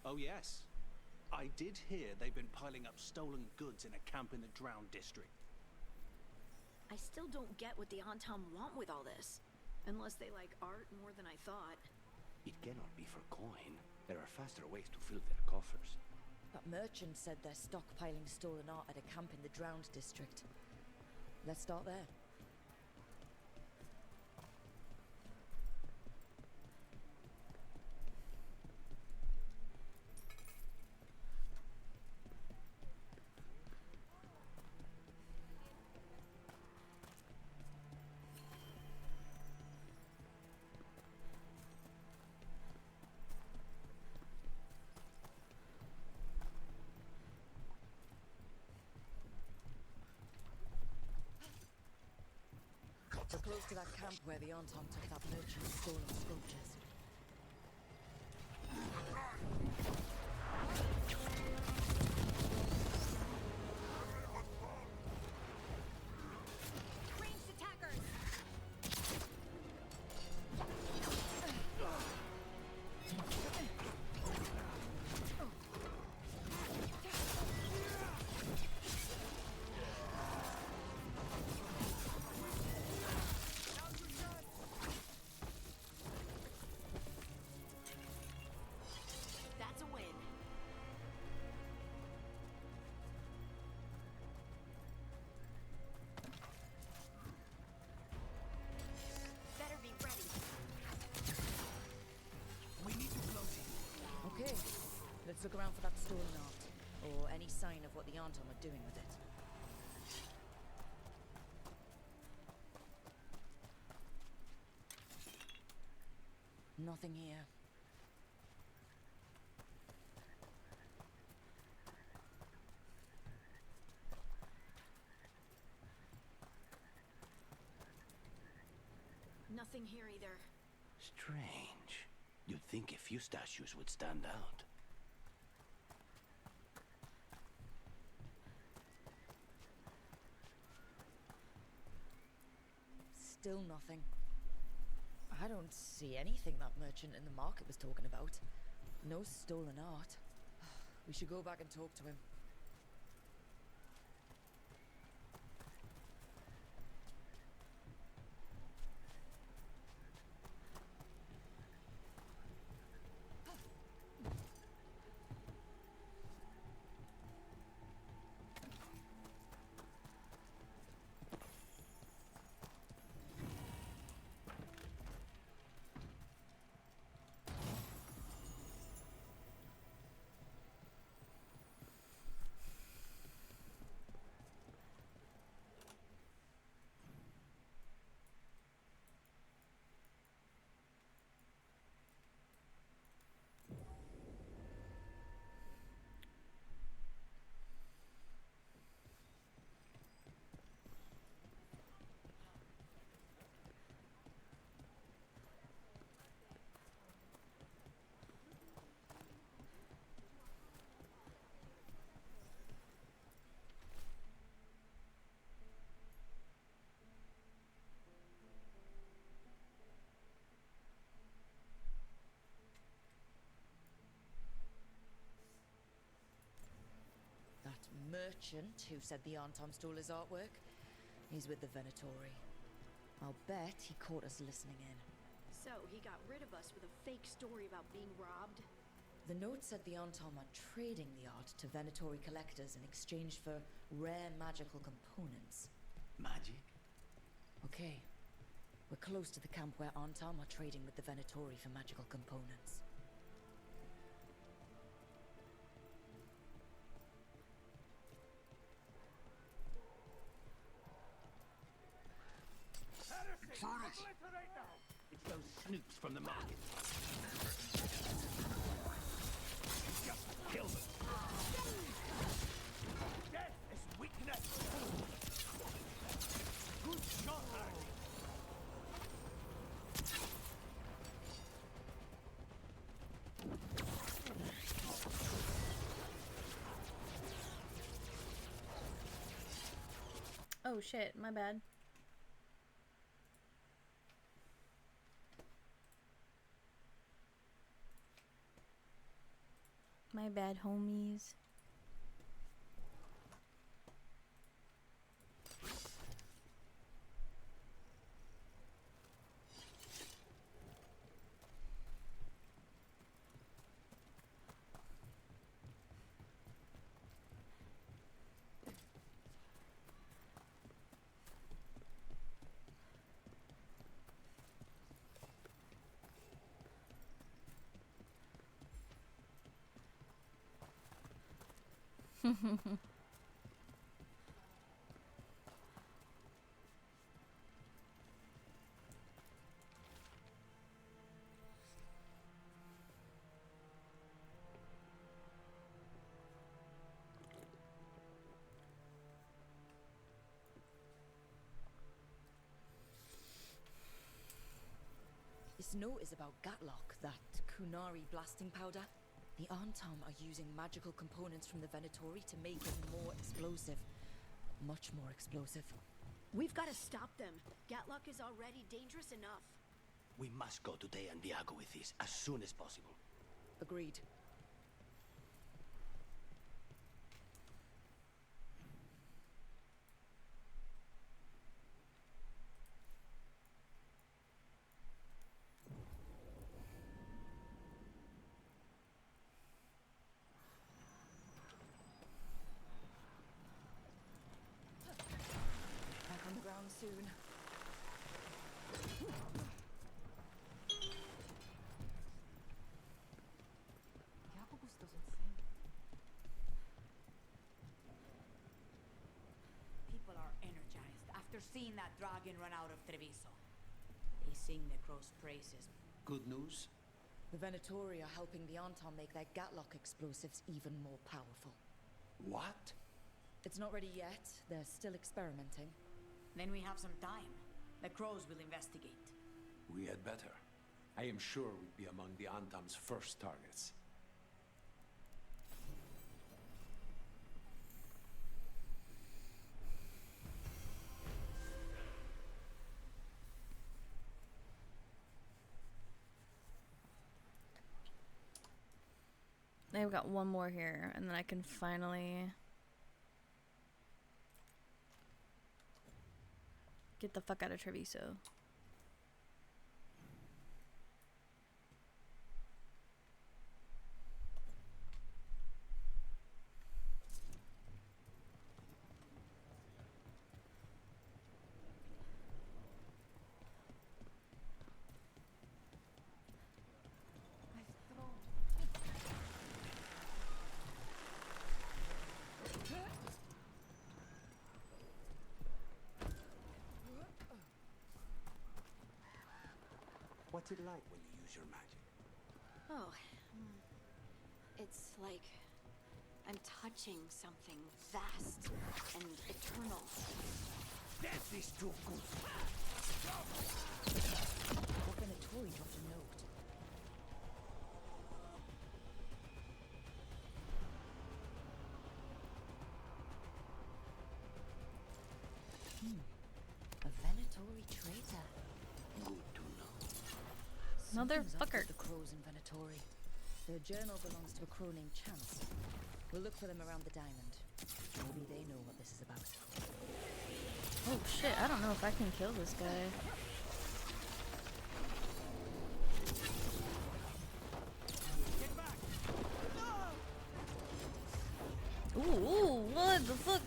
Oh, yes. I did hear they've been piling up stolen goods in a camp in the Drowned district. I still don't get what the Antam want with all this. Unless they like art more than I thought. It cannot be for coin. There are faster ways to fill their coffers. That merchant said they're stockpiling stolen art at a camp in the Drowned district. Let's start there. We're close to that camp where the Antom took that merchant's stolen sculptures. Ranged attackers! That's a win. Better be ready. We need to close it. Okay, let's look around for that stolen art, or any sign of what the Antom are doing with it. Nothing here. Nothing here either. Strange. You'd think a few statues would stand out. Still nothing. I don't see anything that merchant in the market was talking about. No stolen art. We should go back and talk to him. merchant who said the Arntom stole his artwork. He's with the Venatori. I'll bet he caught us listening in. So, he got rid of us with a fake story about being robbed? The note said the Arntom are trading the art to Venatori collectors in exchange for rare magical components. Magic? Okay. We're close to the camp where Arntom are trading with the Venatori for magical components. Forrest! It's those snoops from the market. Just kill them. Death is weakness. Good shot, Larry. Oh shit, my bad. My bad, homies. This note is about Gatlock, that Kunari blasting powder. The Arntom are using magical components from the Venatori to make it more explosive. Much more explosive. We've got to stop them. Gatlock is already dangerous enough. We must go to De Andiago with this as soon as possible. Agreed. Back on the ground soon. People are energized after seeing that dragon run out of Treviso. They sing the crow's praises. Good news? The Venatori are helping the Arntom make their Gatlock explosives even more powerful. What? It's not ready yet. They're still experimenting. Then we have some time. The crows will investigate. We had better. I am sure we'd be among the Antam's first targets. I've got one more here, and then I can finally get the fuck out of Treviso. What's it like when you use your magic? Oh, it's like I'm touching something vast and eternal. Death is too good. The Venatori dropped a note. A Venatori traitor. Good to know. Something's up Motherfucker. with the crows in Venatori. Their journal belongs to a crow named Chance. We'll look for them around the diamond. Maybe they know what this is about. Oh shit, I don't know if I can kill this guy. Ooh, what the fuck?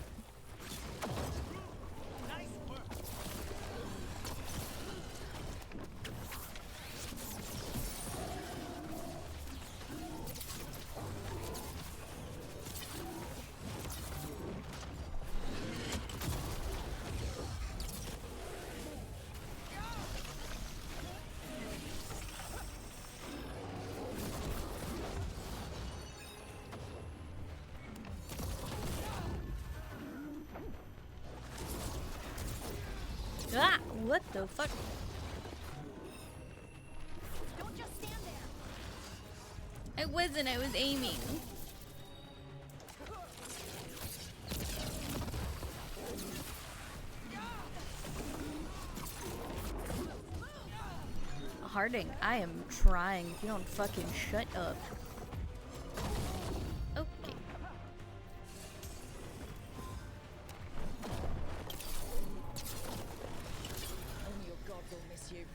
Ah, what the fuck? Don't just stand there. I wasn't, I was aiming. Harding, I am trying. If you don't fucking shut up. Okay. Only your gods will miss you.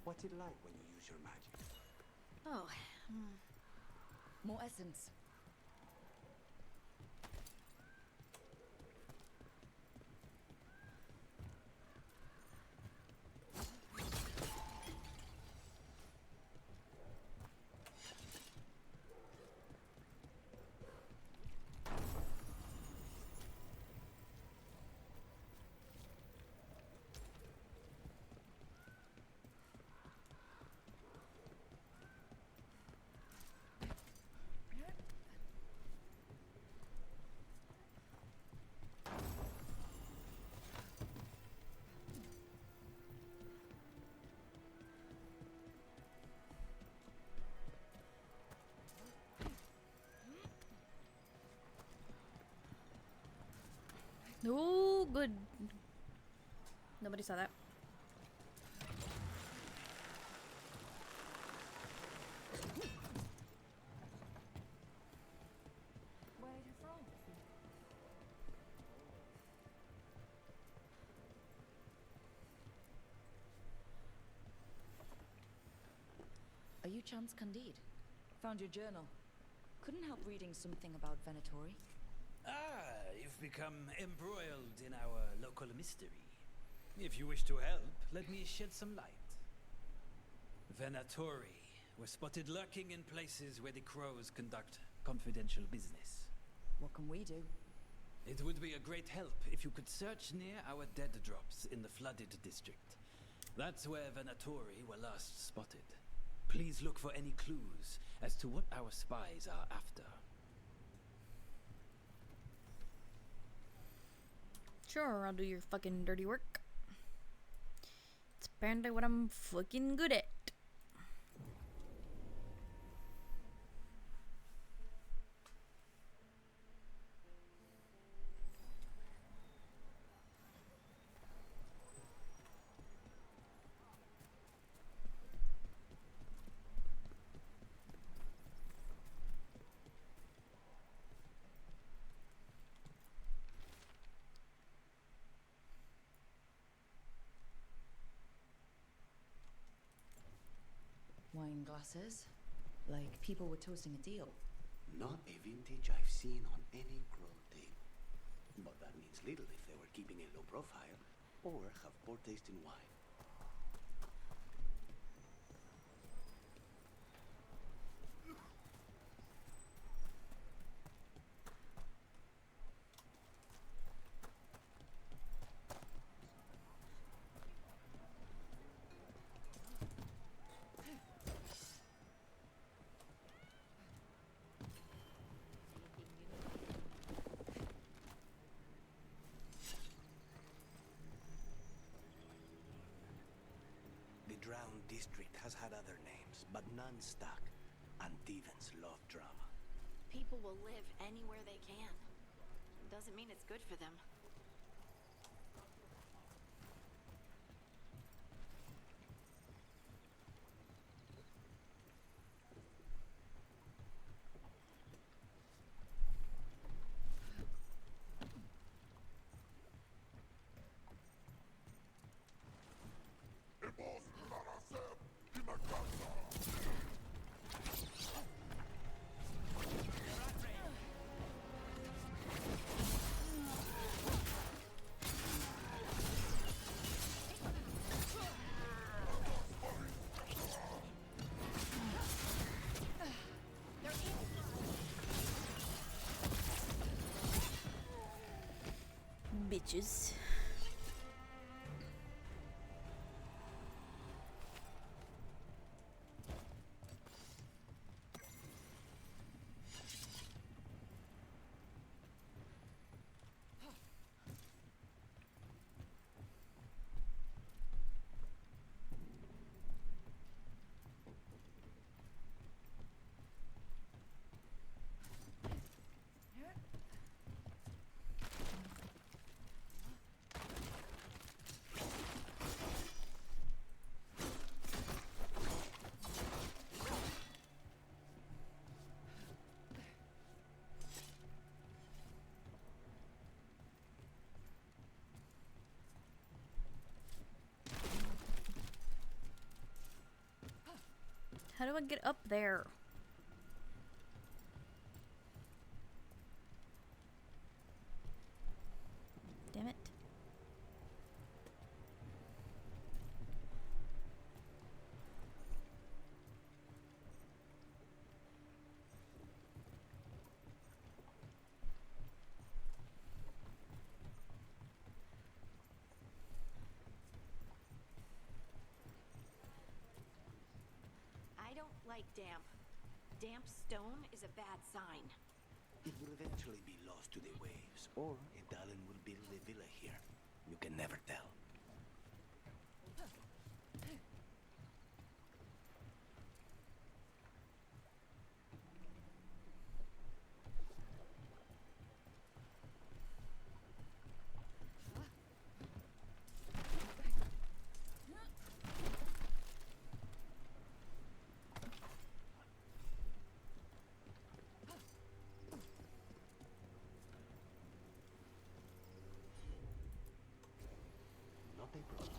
What's it like when you use your magic? Oh, More essence. Oh, good. Nobody saw that. Where are you from? Are you Chance Candide? Found your journal. Couldn't help reading something about Venatori. Ah, you've become embroiled in our local mystery. If you wish to help, let me shed some light. Venatori were spotted lurking in places where the crows conduct confidential business. What can we do? It would be a great help if you could search near our dead drops in the flooded district. That's where Venatori were last spotted. Please look for any clues as to what our spies are after. Sure, I'll do your fucking dirty work. It's apparently what I'm fucking good at. Wine glasses. Like people were toasting a deal. Not a vintage I've seen on any grow table. But that means little if they were keeping a low profile or have poor taste in wine. The Drowned District has had other names, but none stuck. And Devons love drama. people will live anywhere they can. Doesn't mean it's good for them. bitches. How do I get up there? Damn it. I don't like damp. Damp stone is a bad sign. It will eventually be lost to the waves, or Idalen will build a villa here. You can never tell. Not a problem.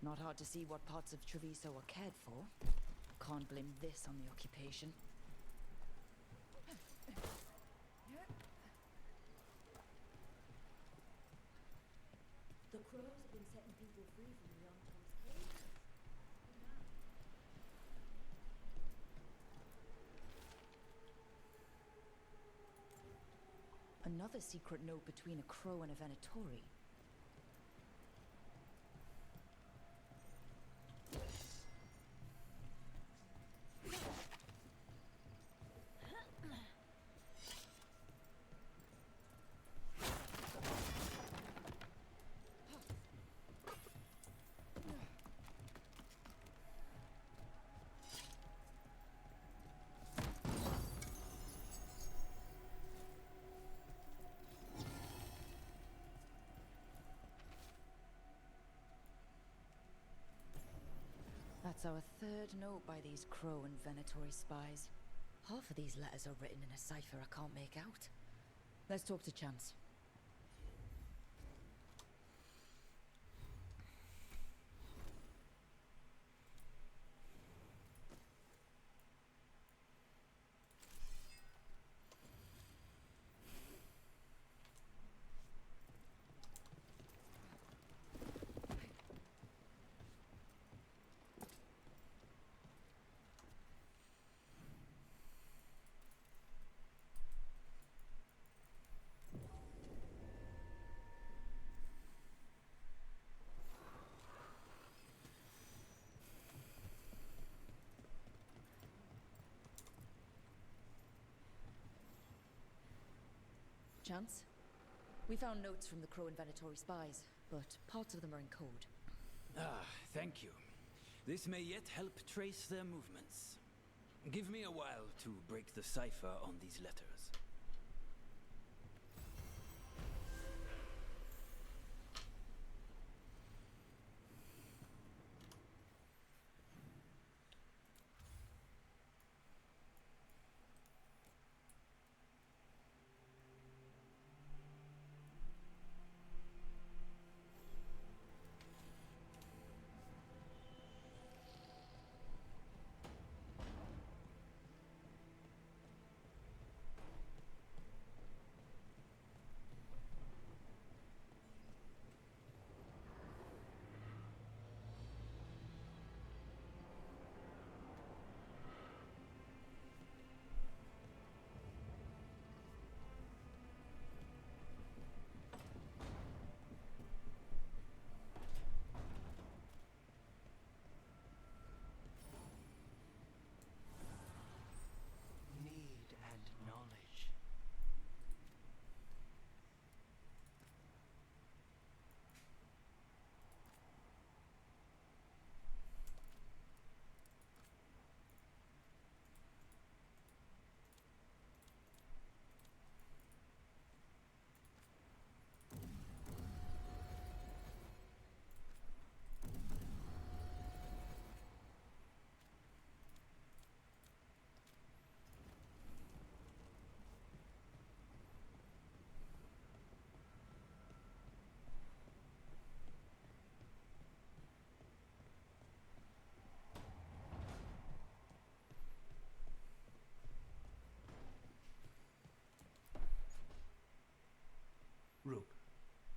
Not hard to see what parts of Treviso are cared for. Can't blame this on the occupation. The crows have been setting people free from the Antom's cage. Another secret note between a crow and a Venatori. That's our third note by these Crow and Venatori spies. Half of these letters are written in a cipher I can't make out. Let's talk to Chance. Chance? We found notes from the Crow and Venatori spies, but parts of them are in code. Ah, thank you. This may yet help trace their movements. Give me a while to break the cipher on these letters.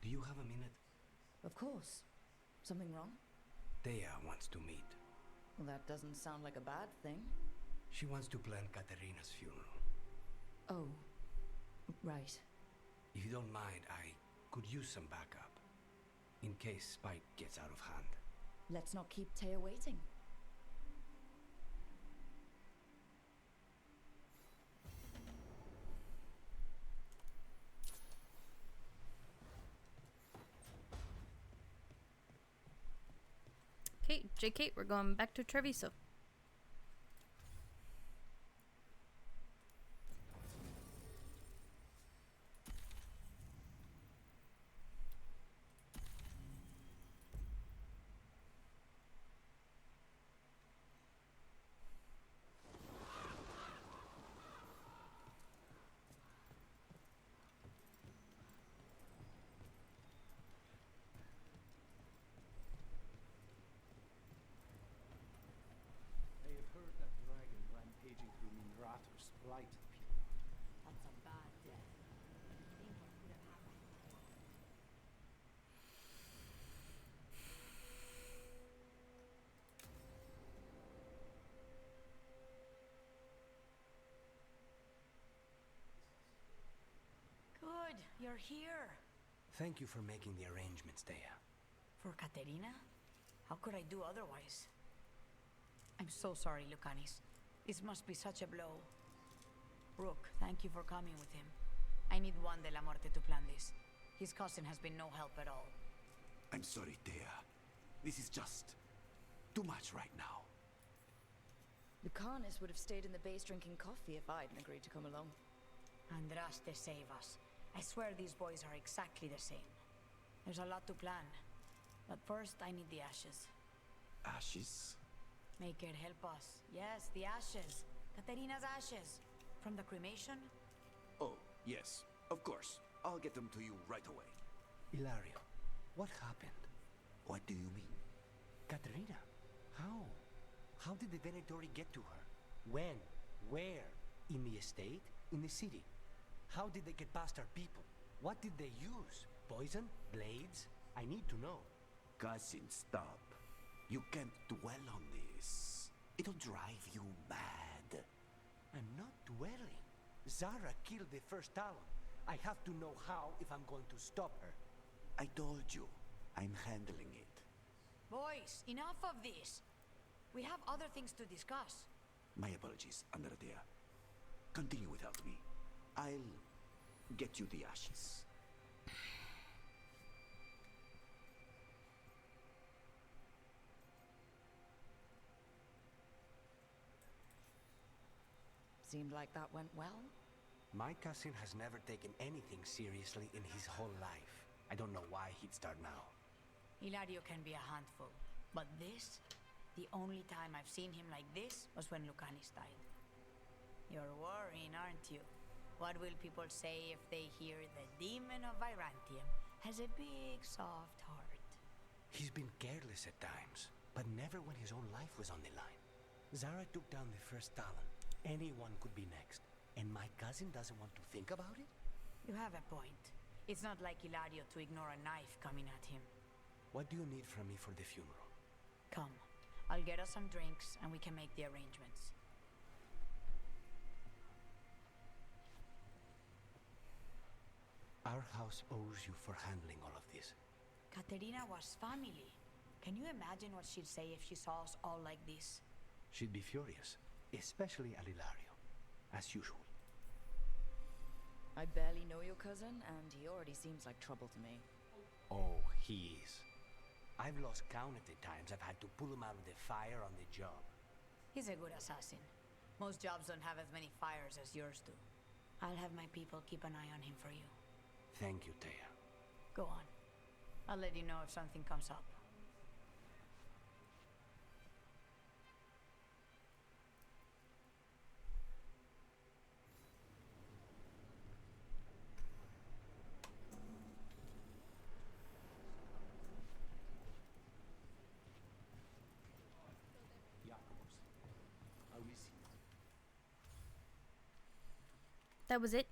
Do you have a minute? Of course. Something wrong? Thea wants to meet. Well, that doesn't sound like a bad thing. She wants to plan Katerina's funeral. Oh, right. If you don't mind, I could use some backup. In case Spike gets out of hand. Let's not keep Taya waiting. Okay, JK, we're going back to Treviso. I have heard that dragon rampaging through Minratos blighted people. That's a bad death. Think what could have happened. Good, you're here. Thank you for making the arrangements, Thea. For Katerina? How could I do otherwise? I'm so sorry, Lucanis. This must be such a blow. Rook, thank you for coming with him. I need Juan de la Muerte to plan this. His cousin has been no help at all. I'm sorry, Thea. This is just too much right now. Lucanis would have stayed in the base drinking coffee if I hadn't agreed to come along. Andraste, save us. I swear these boys are exactly the same. There's a lot to plan. But first, I need the ashes. Ashes? Make it help us. Yes, the ashes. Katerina's ashes. From the cremation? Oh, yes, of course. I'll get them to you right away. Ilario, what happened? What do you mean? Katerina? How? How did the Venatori get to her? When? Where? In the estate? In the city? How did they get past our people? What did they use? Poison? Blades? I need to know. Cousin, stop. You can't dwell on this. It'll drive you mad. I'm not dwelling. Zara killed the first Talon. I have to know how if I'm going to stop her. I told you, I'm handling it. Boys, enough of this. We have other things to discuss. My apologies, Andradea. Continue without me. I'll get you the ashes. Seemed like that went well. My cousin has never taken anything seriously in his whole life. I don't know why he'd start now. Hilario can be a handful, but this, the only time I've seen him like this was when Lucanis died. You're worrying, aren't you? What will people say if they hear the demon of Virantium has a big, soft heart? He's been careless at times, but never when his own life was on the line. Zara took down the first Talon. Anyone could be next. And my cousin doesn't want to think about it? You have a point. It's not like Hilario to ignore a knife coming at him. What do you need from me for the funeral? Come, I'll get us some drinks and we can make the arrangements. Our house owes you for handling all of this. Katerina was family. Can you imagine what she'd say if she saw us all like this? She'd be furious, especially at Ilario, as usual. I barely know your cousin, and he already seems like trouble to me. Oh, he is. I've lost count of the times I've had to pull him out of the fire on the job. He's a good assassin. Most jobs don't have as many fires as yours do. I'll have my people keep an eye on him for you. Thank you, Thea. Go on. I'll let you know if something comes up. That was it.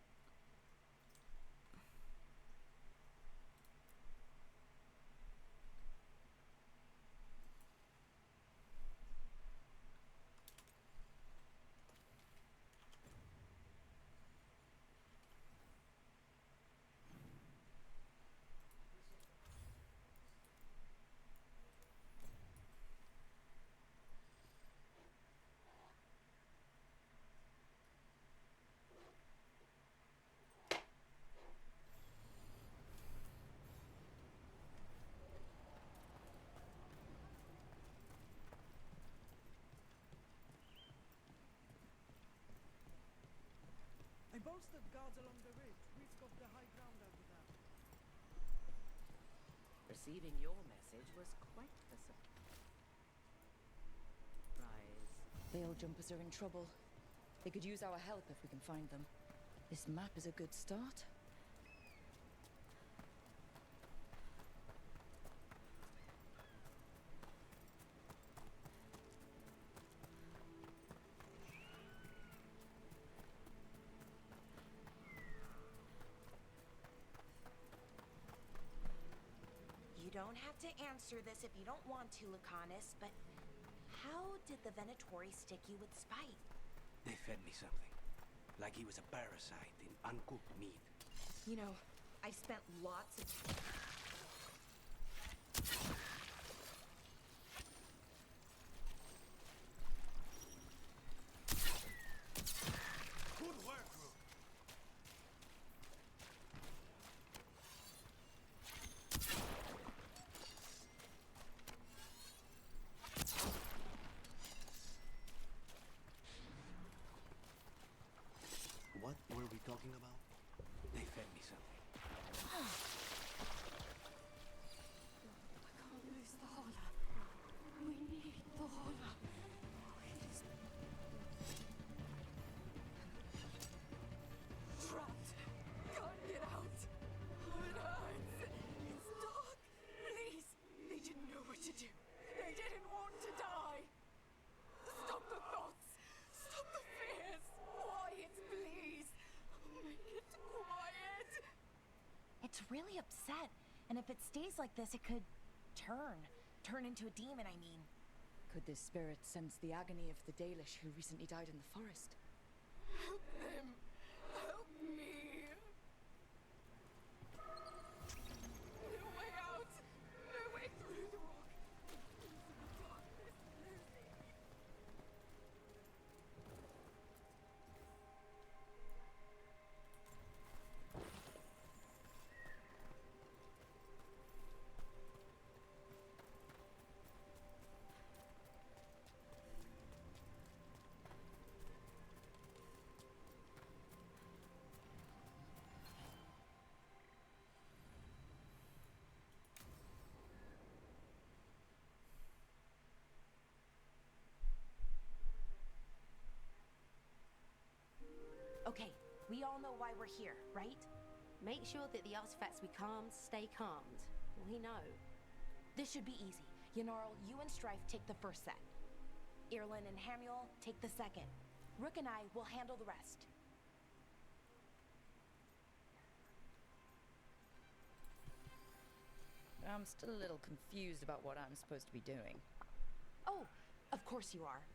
boasted guards along the ridge. We scope the high ground over there. Receiving your message was quite the surprise. Veil jumpers are in trouble. They could use our help if we can find them. This map is a good start. You don't have to answer this if you don't want to, Lucanus, but how did the Venatori stick you with spite? They fed me something. Like he was a parasite in uncooked meat. You know, I spent lots of... Good work, Rook. What were we talking about? They fed me something. I can't lose the Hola. We need the Hola. Please. Trapped. Can't get out. It hurts. It's dark. Please. They didn't know what to do. They didn't want to die. Stop the thoughts. Stop the fears. Quiet, please. Make it quiet. It's really upset, and if it stays like this, it could turn into a demon, I mean. Could this spirit sense the agony of the Dalish who recently died in the forest? Help them. Help me. No way out. No way through the rock. Okay, we all know why we're here, right? Make sure that the artifacts we calmed stay calmed. We know. This should be easy. Yenarl, you and Strife take the first set. Irlin and Hamuel take the second. Rook and I will handle the rest. I'm still a little confused about what I'm supposed to be doing. Oh, of course you are.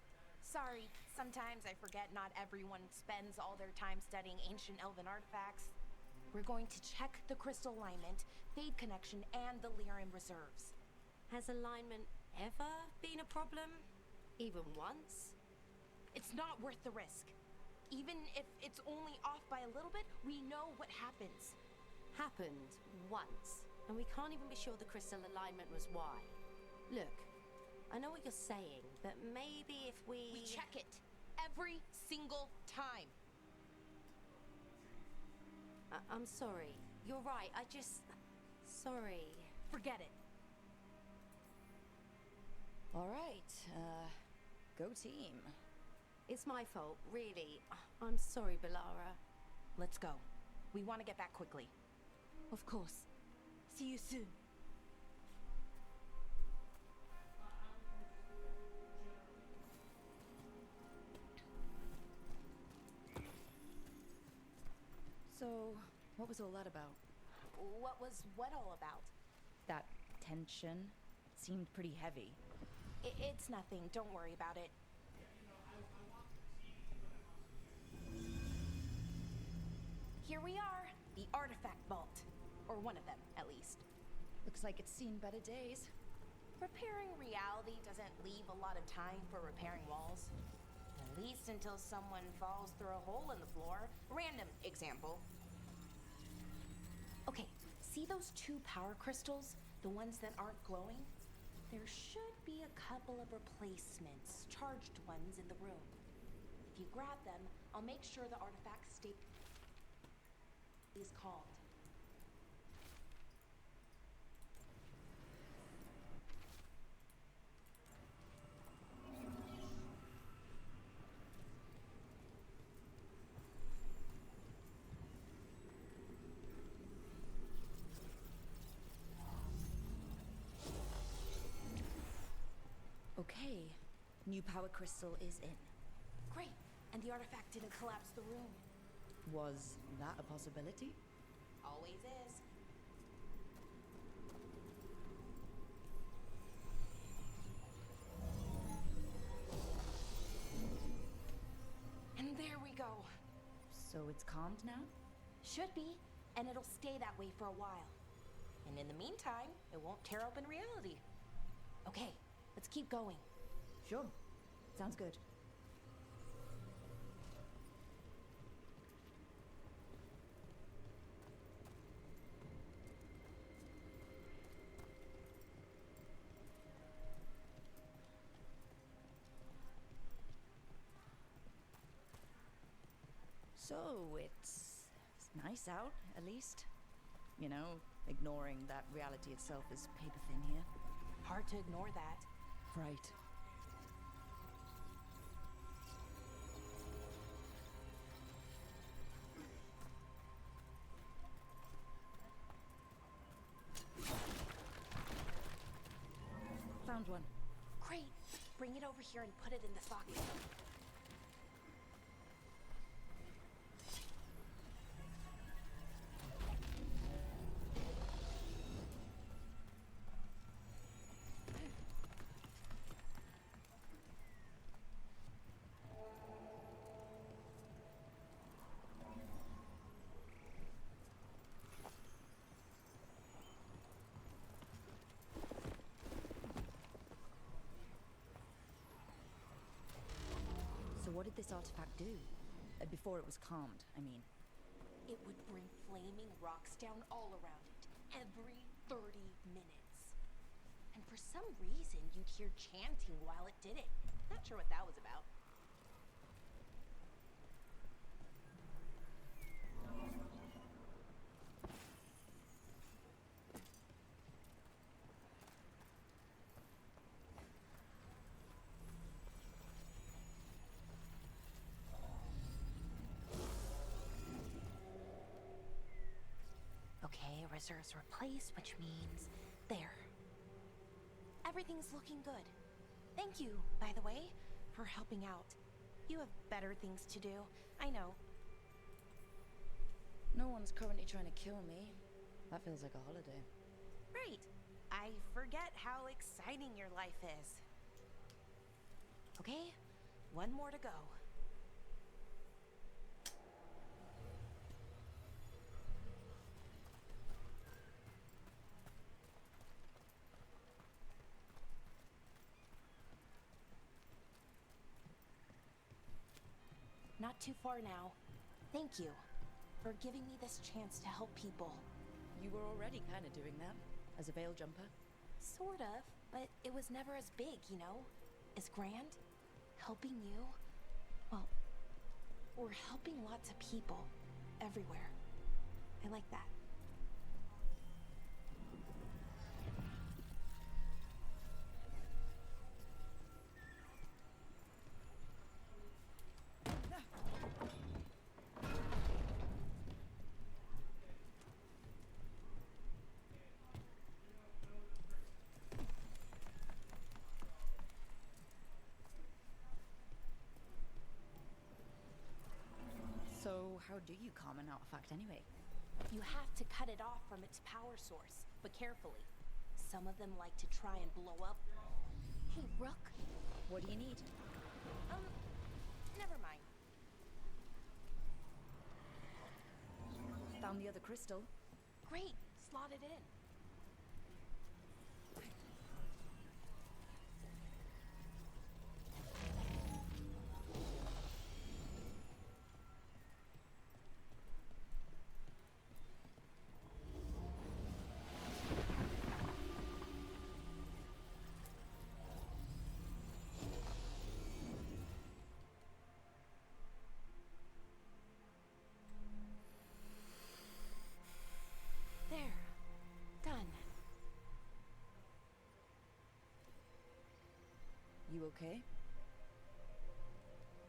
Sorry, sometimes I forget not everyone spends all their time studying ancient elven artifacts. We're going to check the crystal alignment, fade connection, and the Lyran reserves. Has alignment ever been a problem? Even once? It's not worth the risk. Even if it's only off by a little bit, we know what happens. Happened once, and we can't even be sure the crystal alignment was why. Look, I know what you're saying, but maybe if we... We check it every single time. I'm sorry. You're right, I just... Sorry. Forget it. All right, go team. It's my fault, really. I'm sorry, Balara. Let's go. We want to get back quickly. Of course. See you soon. So, what was all that about? What was what all about? That tension seemed pretty heavy. It's nothing. Don't worry about it. Here we are, the artifact vault. Or one of them, at least. Looks like it's seen better days. Repairing reality doesn't leave a lot of time for repairing walls. At least until someone falls through a hole in the floor. Random example. Okay, see those two power crystals? The ones that aren't glowing? There should be a couple of replacements, charged ones in the room. If you grab them, I'll make sure the artifacts stay... is calmed. Okay, new power crystal is in. Great, and the artifact didn't collapse the room. Was that a possibility? Always is. And there we go. So it's calmed now? Should be, and it'll stay that way for a while. And in the meantime, it won't tear open reality. Okay, let's keep going. Sure. Sounds good. So, it's nice out, at least. You know, ignoring that reality itself is paper thin here. Hard to ignore that. Right. Found one. Great. Bring it over here and put it in the socket. What did this artifact do? Before it was calmed, I mean. It would bring flaming rocks down all around it, every 30 minutes. And for some reason, you'd hear chanting while it did it. Not sure what that was about. Okay, reserves replaced, which means there. Everything's looking good. Thank you, by the way, for helping out. You have better things to do, I know. No one's currently trying to kill me. That feels like a holiday. Right. I forget how exciting your life is. Okay, one more to go. Not too far now. Thank you for giving me this chance to help people. You were already kind of doing that, as a veil jumper. Sort of, but it was never as big, you know? As grand. Helping you, well, we're helping lots of people, everywhere. I like that. So, how do you calm an artifact anyway? You have to cut it off from its power source, but carefully. Some of them like to try and blow up. Hey, Rook. What do you need? Never mind. Found the other crystal. Great, slot it in. okay?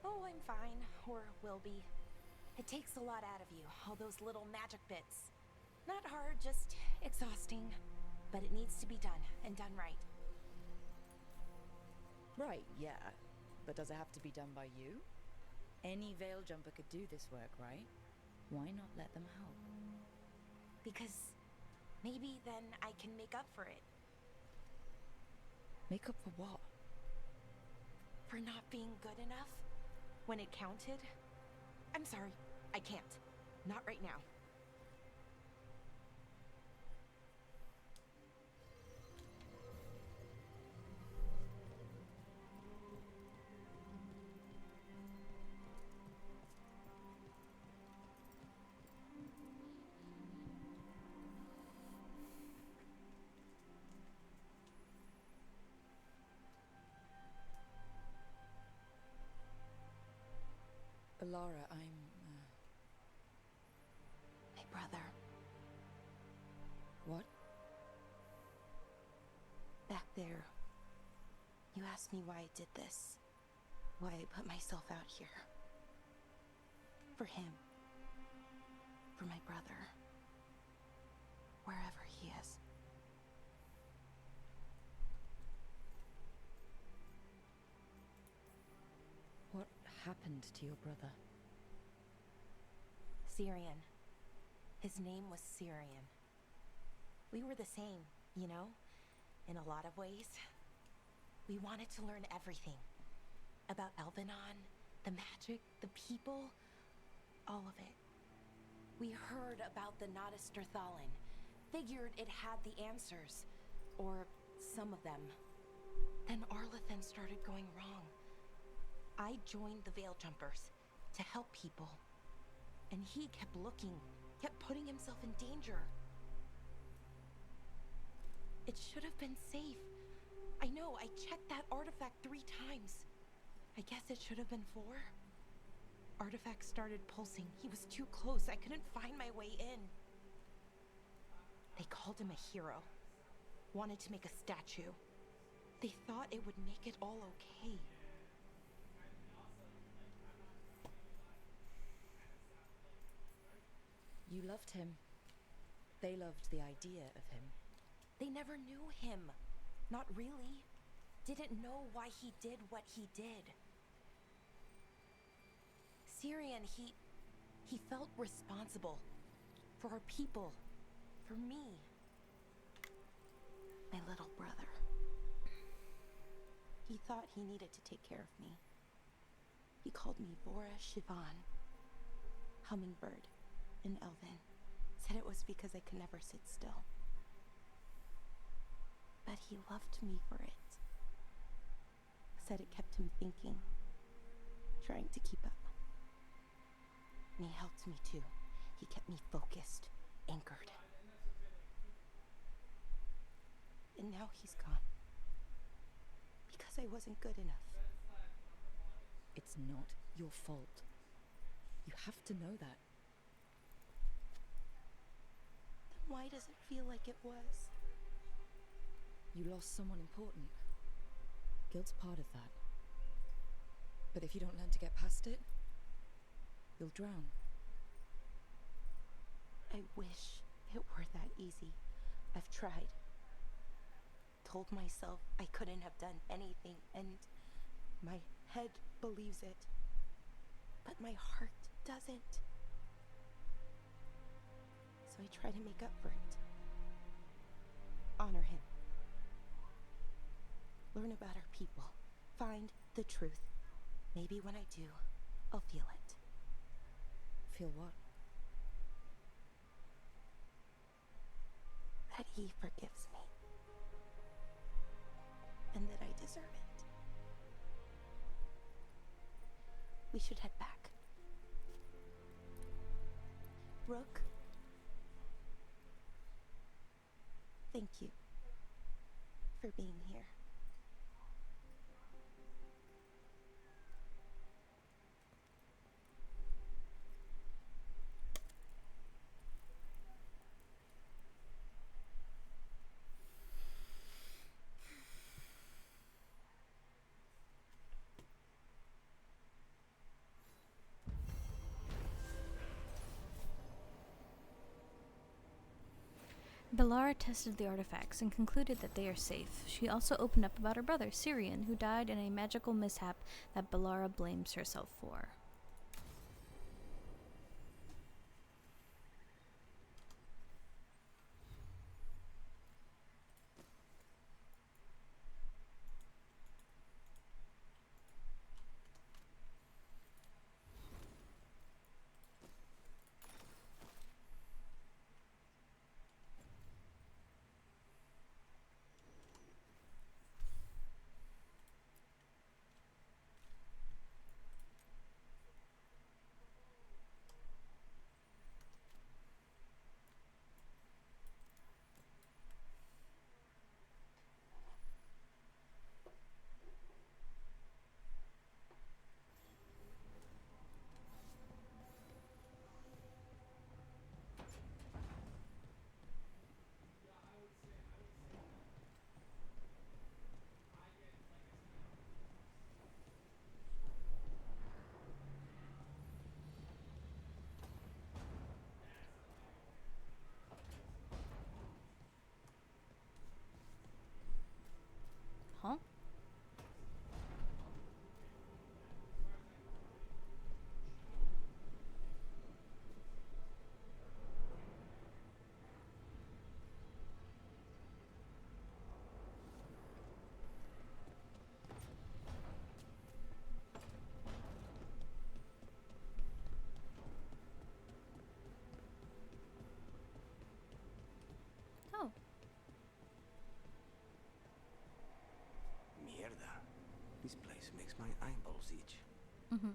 Oh, I'm fine. Or will be. It takes a lot out of you, all those little magic bits. Not hard, just exhausting. But it needs to be done, and done right. Right, yeah. But does it have to be done by you? Any veil jumper could do this work, right? Why not let them help? Because maybe then I can make up for it. Make up for what? For not being good enough when it counted. I'm sorry, I can't. Not right now. Alara, I'm, My brother. What? Back there, you asked me why I did this. Why I put myself out here. For him. For my brother. Wherever he is. What happened to your brother? Syrian. His name was Syrian. We were the same, you know? In a lot of ways. We wanted to learn everything. About Elvenon, the magic, the people, all of it. We heard about the Notisterthalin, figured it had the answers, or some of them. Then Arlathan started going wrong. I joined the Veil Jumpers to help people. And he kept looking, kept putting himself in danger. It should have been safe. I know, I checked that artifact 3 times. I guess it should have been 4. Artifact started pulsing. He was too close. I couldn't find my way in. They called him a hero. Wanted to make a statue. They thought it would make it all okay. You loved him. They loved the idea of him. They never knew him. Not really. Didn't know why he did what he did. Syrian, he felt responsible. For our people. For me. My little brother. He thought he needed to take care of me. He called me Vora Shivan. Hummingbird. In Elven. Said it was because I could never sit still. But he loved me for it. Said it kept him thinking. Trying to keep up. And he helped me too. He kept me focused. Anchored. And now he's gone. Because I wasn't good enough. It's not your fault. You have to know that. Then why does it feel like it was? You lost someone important. Guilt's part of that. But if you don't learn to get past it, you'll drown. I wish it were that easy. I've tried. Told myself I couldn't have done anything, and my head believes it. But my heart doesn't. So I try to make up for it. Honor him. Learn about our people. Find the truth. Maybe when I do, I'll feel it. Feel what? That he forgives me. And that I deserve it. We should head back. Rook. Thank you for being here. Pilara tested the artifacts and concluded that they are safe. She also opened up about her brother, Syrian, who died in a magical mishap that Pilara blames herself for. Huh? Oh. Mierda. This place makes my eyeballs itch. Mm-hmm.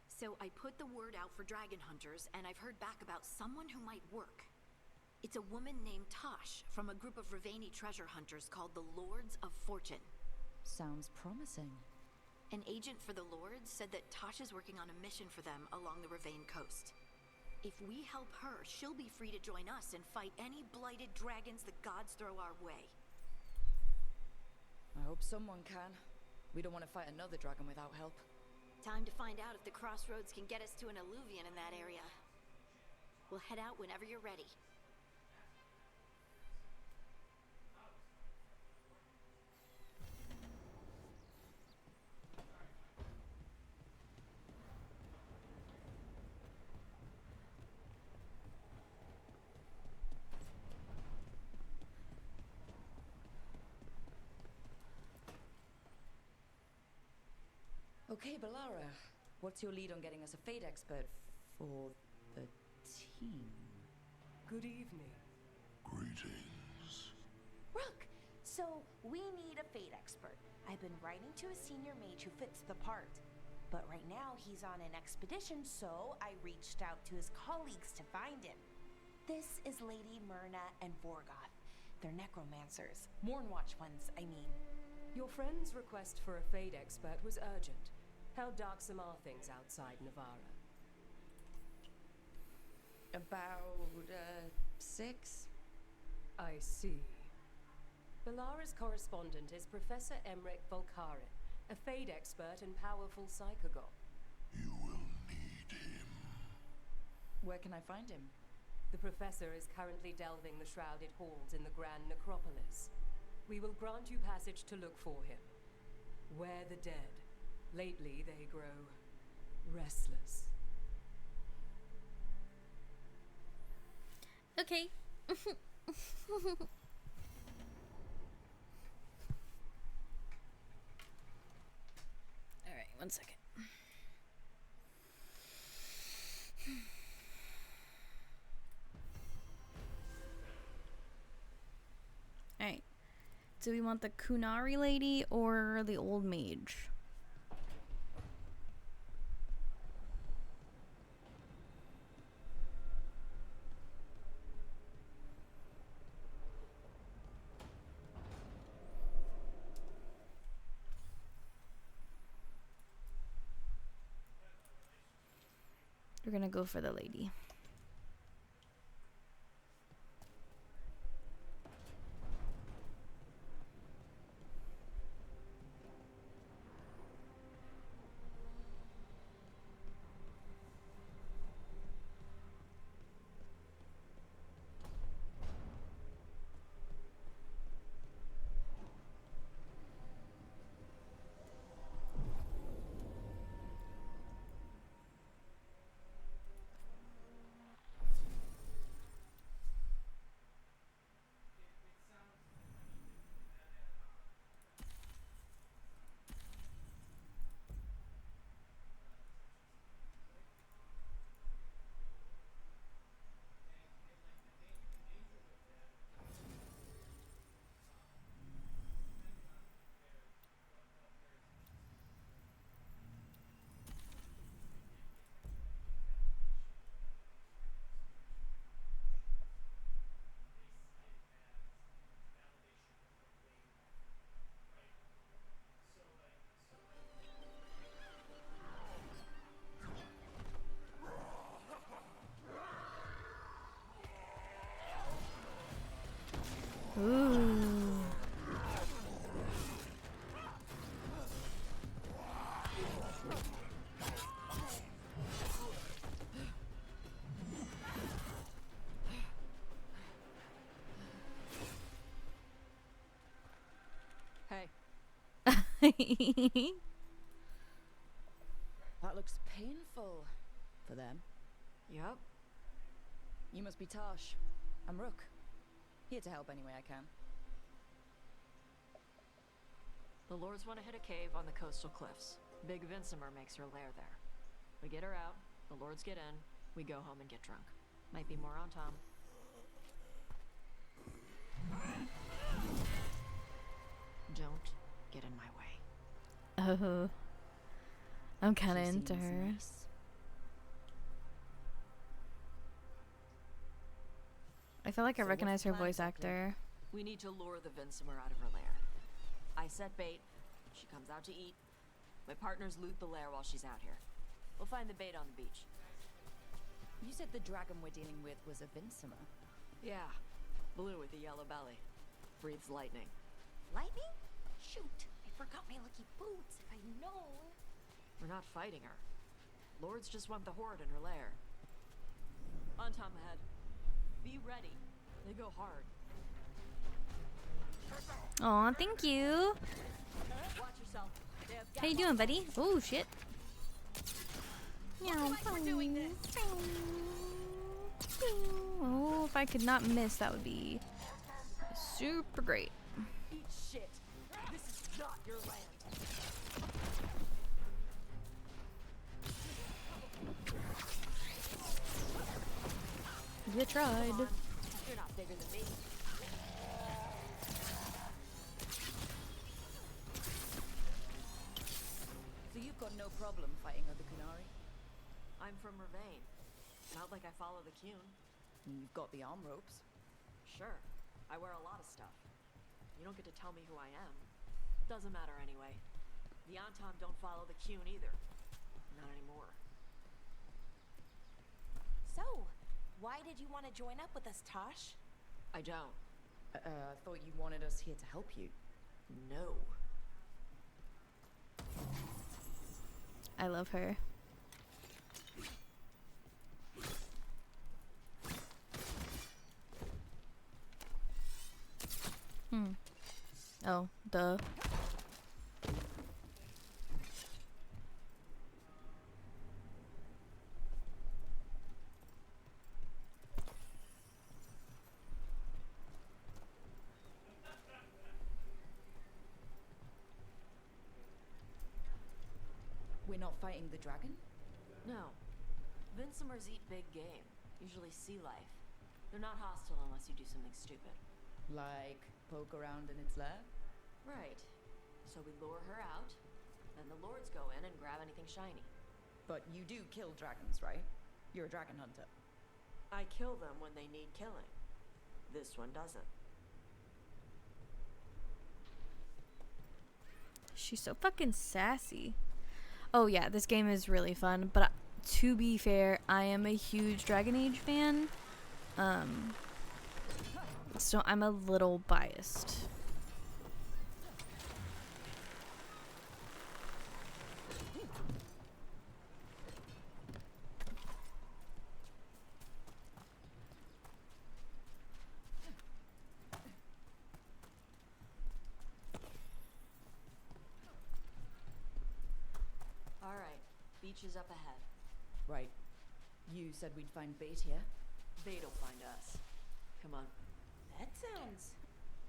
So I put the word out for dragon hunters, and I've heard back about someone who might work. It's a woman named Tosh from a group of Ravani treasure hunters called the Lords of Fortune. Sounds promising. An agent for the Lords said that Tosh is working on a mission for them along the Ravane coast. If we help her, she'll be free to join us and fight any blighted dragons the gods throw our way. I hope someone can. We don't want to fight another dragon without help. Time to find out if the crossroads can get us to an alluvion in that area. We'll head out whenever you're ready. Okay, Pilara, what's your lead on getting us a fate expert for the team? Good evening. Greetings. Rook! So, we need a fate expert. I've been writing to a senior mage who fits the part. But right now, he's on an expedition, so I reached out to his colleagues to find him. This is Lady Myrna and Vorgoth. They're necromancers. Mournwatch ones, I mean. Your friend's request for a fate expert was urgent. How darksome are things outside Navarra? About, 6? I see. Pilara's correspondent is Professor Emmerich Volkaren, a fate expert and powerful psychagogue. You will need him. Where can I find him? The professor is currently delving the shrouded halls in the Grand Necropolis. We will grant you passage to look for him. Where the dead. Lately, they grow restless. Okay. Alright, 1 second. Alright. Do we want the Kunari lady or the old mage? We're gonna go for the lady. Ooh. Hey. That looks painful for them. Yup. You must be Tosh. I'm Rook. Here to help any way I can. The Lords want to hit a cave on the coastal cliffs. Big Vincimer makes her lair there. We get her out, the Lords get in, we go home and get drunk. Might be more on Tom. Don't get in my way. Oh. I'm kind of She into seems her. nice. I feel like I So recognize what's the her plan voice exactly? actor. We need to lure the Vincimer out of her lair. I set bait, she comes out to eat. My partners loot the lair while she's out here. We'll find the bait on the beach. You said the dragon we're dealing with was a Vincimer. Yeah, blue with a yellow belly. Breathes lightning. Lightning? Shoot, I forgot my lucky boots. If I'd known. We're not fighting her. Lords just want the horde in her lair. On Tom ahead. Be ready. They go hard. Aw, thank you. Watch yourself. They have How you doing, buddy? Oh, shit. Oh, if I could not miss, that would be super great. Eat shit. This is not your land. You tried. You're not bigger than me. So you've got no problem fighting other Kunari? I'm from Ravane. Not like I follow the Qun. You've got the arm ropes. Sure. I wear a lot of stuff. You don't get to tell me who I am. Doesn't matter anyway. The Antam don't follow the Qun either. Not anymore. So, why did you want to join up with us, Tosh? I don't. I thought you wanted us here to help you. No. I love her. Oh, duh. We're not fighting the dragon? No. Vincimers eat big game. Usually sea life. They're not hostile unless you do something stupid. Like poke around in its lair? Right. So we lure her out, then the Lords go in and grab anything shiny. But you do kill dragons, right? You're a dragon hunter. I kill them when they need killing. This one doesn't. She's so fucking sassy. Oh yeah, this game is really fun, but to be fair, I am a huge DragonAge fan. So I'm a little biased. All right, beach is up ahead. Right. You said we'd find bait here? Bait'll find us. Come on. That sounds...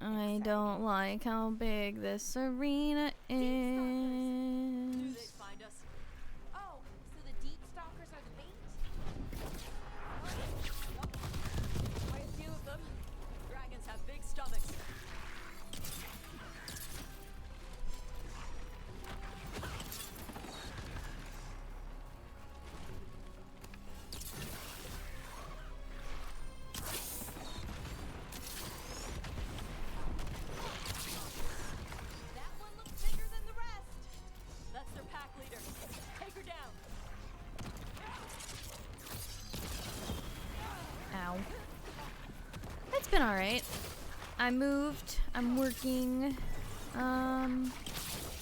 I don't like how big this arena Do they is. find us? Oh, so the deep stalkers are the bait? Quite a few of them. Dragons have big stomachs. That one looks bigger than the rest. That's their pack leader. Take her down. Ow. It's been alright. I moved. I'm working.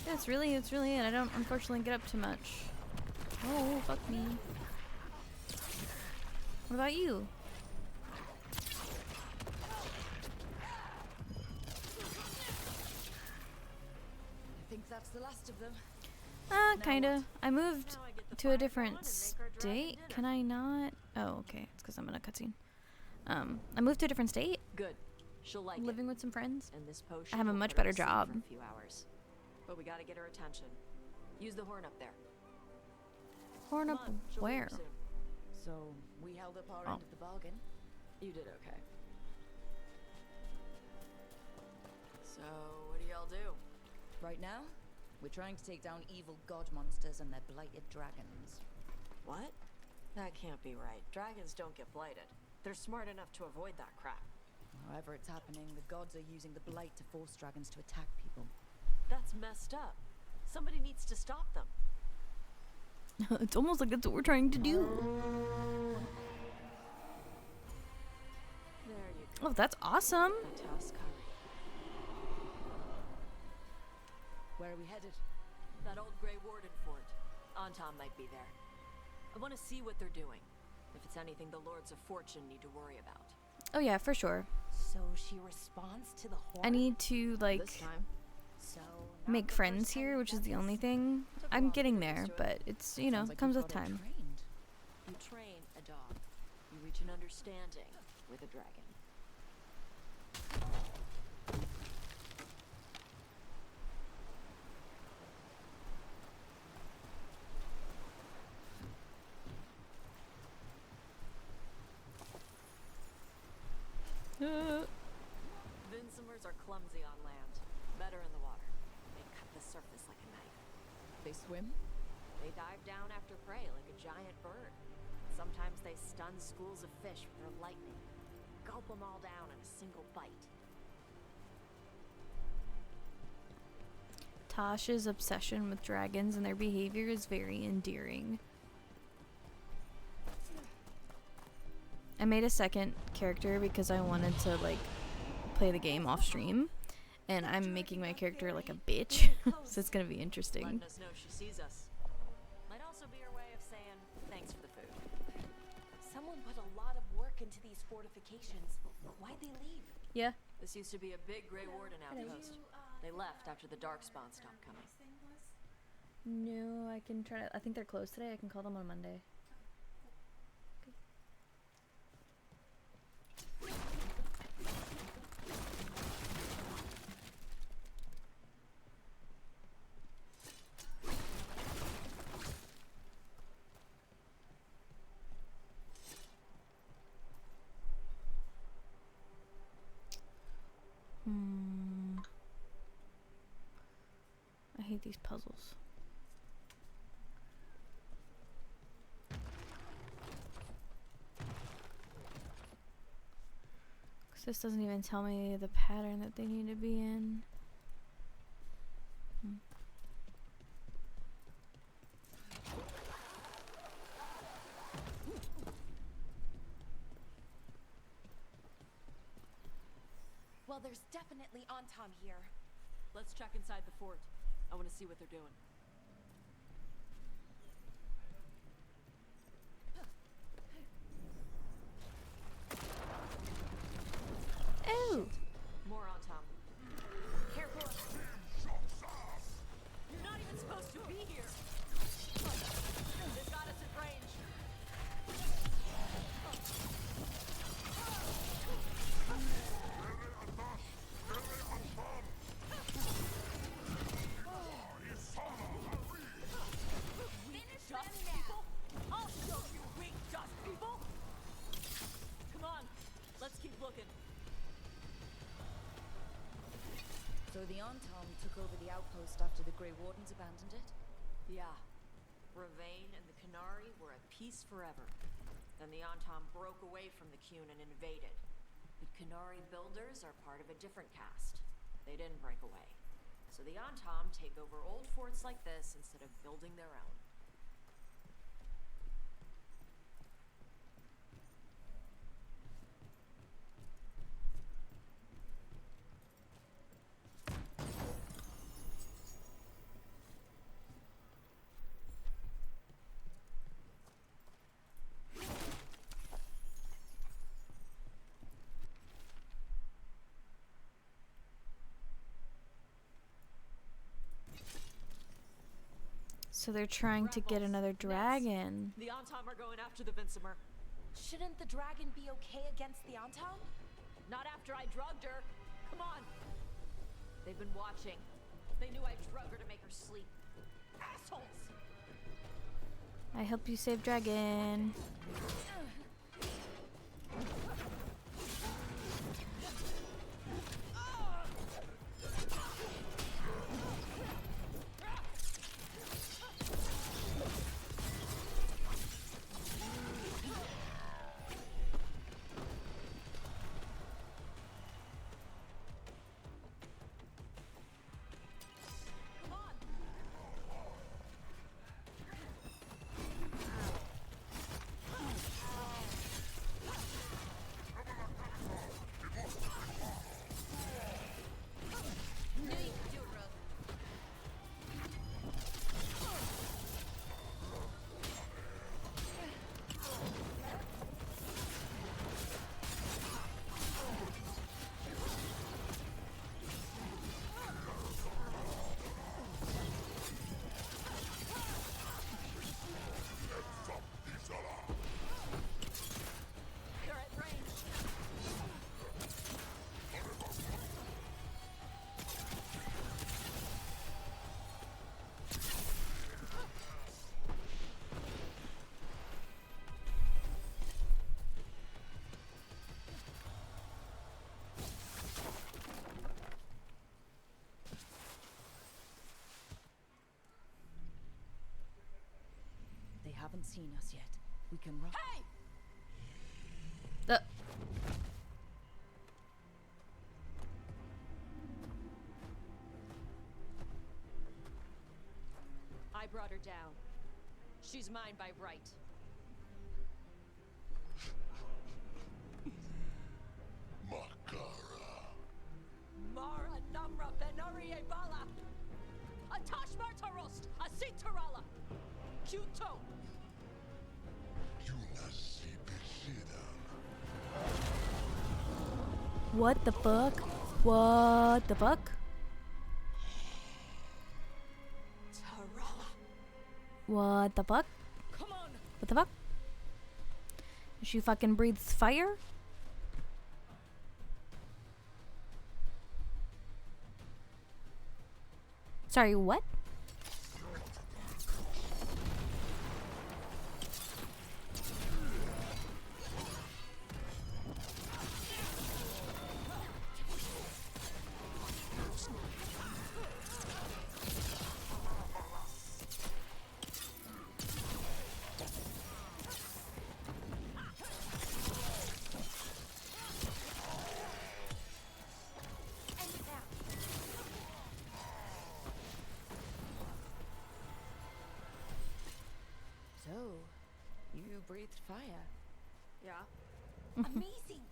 That's really it. I don't unfortunately get up too much. Oh, fuck me. What about you? I think that's the last of them. Kinda. I moved to a different state. Can I not? Oh, okay. It's because I'm in a cutscene. I moved to a different state. Good. She'll like living with some friends. And this potion I have a will much put her better to sleep job. for a few hours. But we gotta get her attention. Use the horn up there. Horn Come up on, she'll be here where? soon. So, we held up our Oh. end of the bargain. You did okay. So, what do y'all do? Right now, we're trying to take down evil god monsters and their blighted dragons. What? That can't be right. Dragons don't get blighted. They're smart enough to avoid that crap. However it's happening, the gods are using the blight to force dragons to attack people. That's messed up. Somebody needs to stop them. It's almost like that's what we're trying to do. There you go. Oh, that's awesome. Where are we headed? That old Grey Warden fort. Anton might be there. I want to see what they're doing. If it's anything the Lords of Fortune need to worry about. Oh yeah, for sure. So she responds to the horn? I need to like This time. So make friends here, which is the only thing. I'm getting there, but it's, you know, comes with time. You train a dog. You reach an understanding with a dragon. Vincimers are clumsy on land, better in the water. They cut the surface like a knife. They swim? They dive down after prey like a giant bird. Sometimes they stun schools of fish with their lightning. Gulp them all down in a single bite. Tasha's obsession with dragons and their behavior is very endearing. I made a second character because I wanted to like play the game off stream, and I'm making my character like a bitch, so it's gonna be interesting. Letting us know she sees us. Might also be her way of saying thanks for the food. Someone put a lot of work into these fortifications. Why'd they leave? Yeah. This used to be a big Grey Warden outpost. They left after the Darkspawn stopped coming. No, I can try to. I think they're closed today. I can call them on Monday. I hate these puzzles. Because this doesn't even tell me the pattern that they need to be in. Well, there's definitely Anton here. Let's check inside the fort. I want to see what they're doing. Oh! More on Tom. Careful. You're not even supposed to be here. They've got us at range. Dust people? I'll show you weak dust people. Come on, let's keep looking. So the Antom took over the outpost after the Grey Wardens abandoned it? Yeah. Ravain and the Canary were at peace forever. Then the Antom broke away from the Qun and invaded. The Canary builders are part of a different caste. They didn't break away. So the Antom take over old forts like this instead of building their own. So they're trying to get another dragon. The Antam are going after the Vinsimer. Shouldn't the dragon be okay against the Antam? Not after I drugged her. Come on. They've been watching. They knew I drugged her to make her sleep. Assholes! I help you save dragon. They haven't seen us yet. We can run. Hey! I brought her down. She's mine by right. Mara Namra Benori Ebala! Atash Martarost! Asitarala! Kyuto! What the fuck? What the fuck? What the fuck? Come on! What the fuck? She fucking breathes fire? Sorry, what? So, you breathed fire. Yeah. Amazing!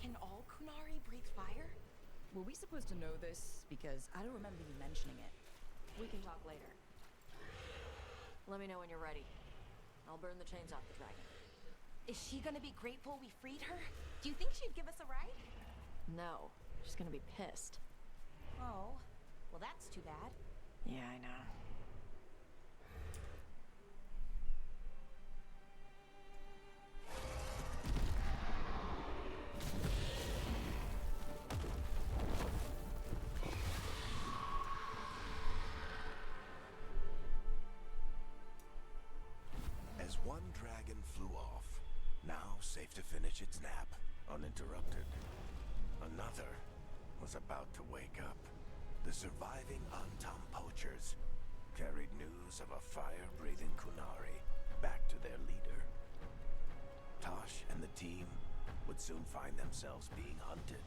Can all Kunari breathe fire? Were we supposed to know this? Because I don't remember you mentioning it. We can talk later. Let me know when you're ready. I'll burn the chains off the dragon. Is she gonna be grateful we freed her? Do you think she'd give us a ride? No. She's gonna be pissed. Oh, well that's too bad. Yeah, I know. As one dragon flew off, now safe to finish its nap, uninterrupted, another was about to wake up. The surviving Antam poachers carried news of a fire-breathing Kunari back to their leader. Tosh and the team would soon find themselves being hunted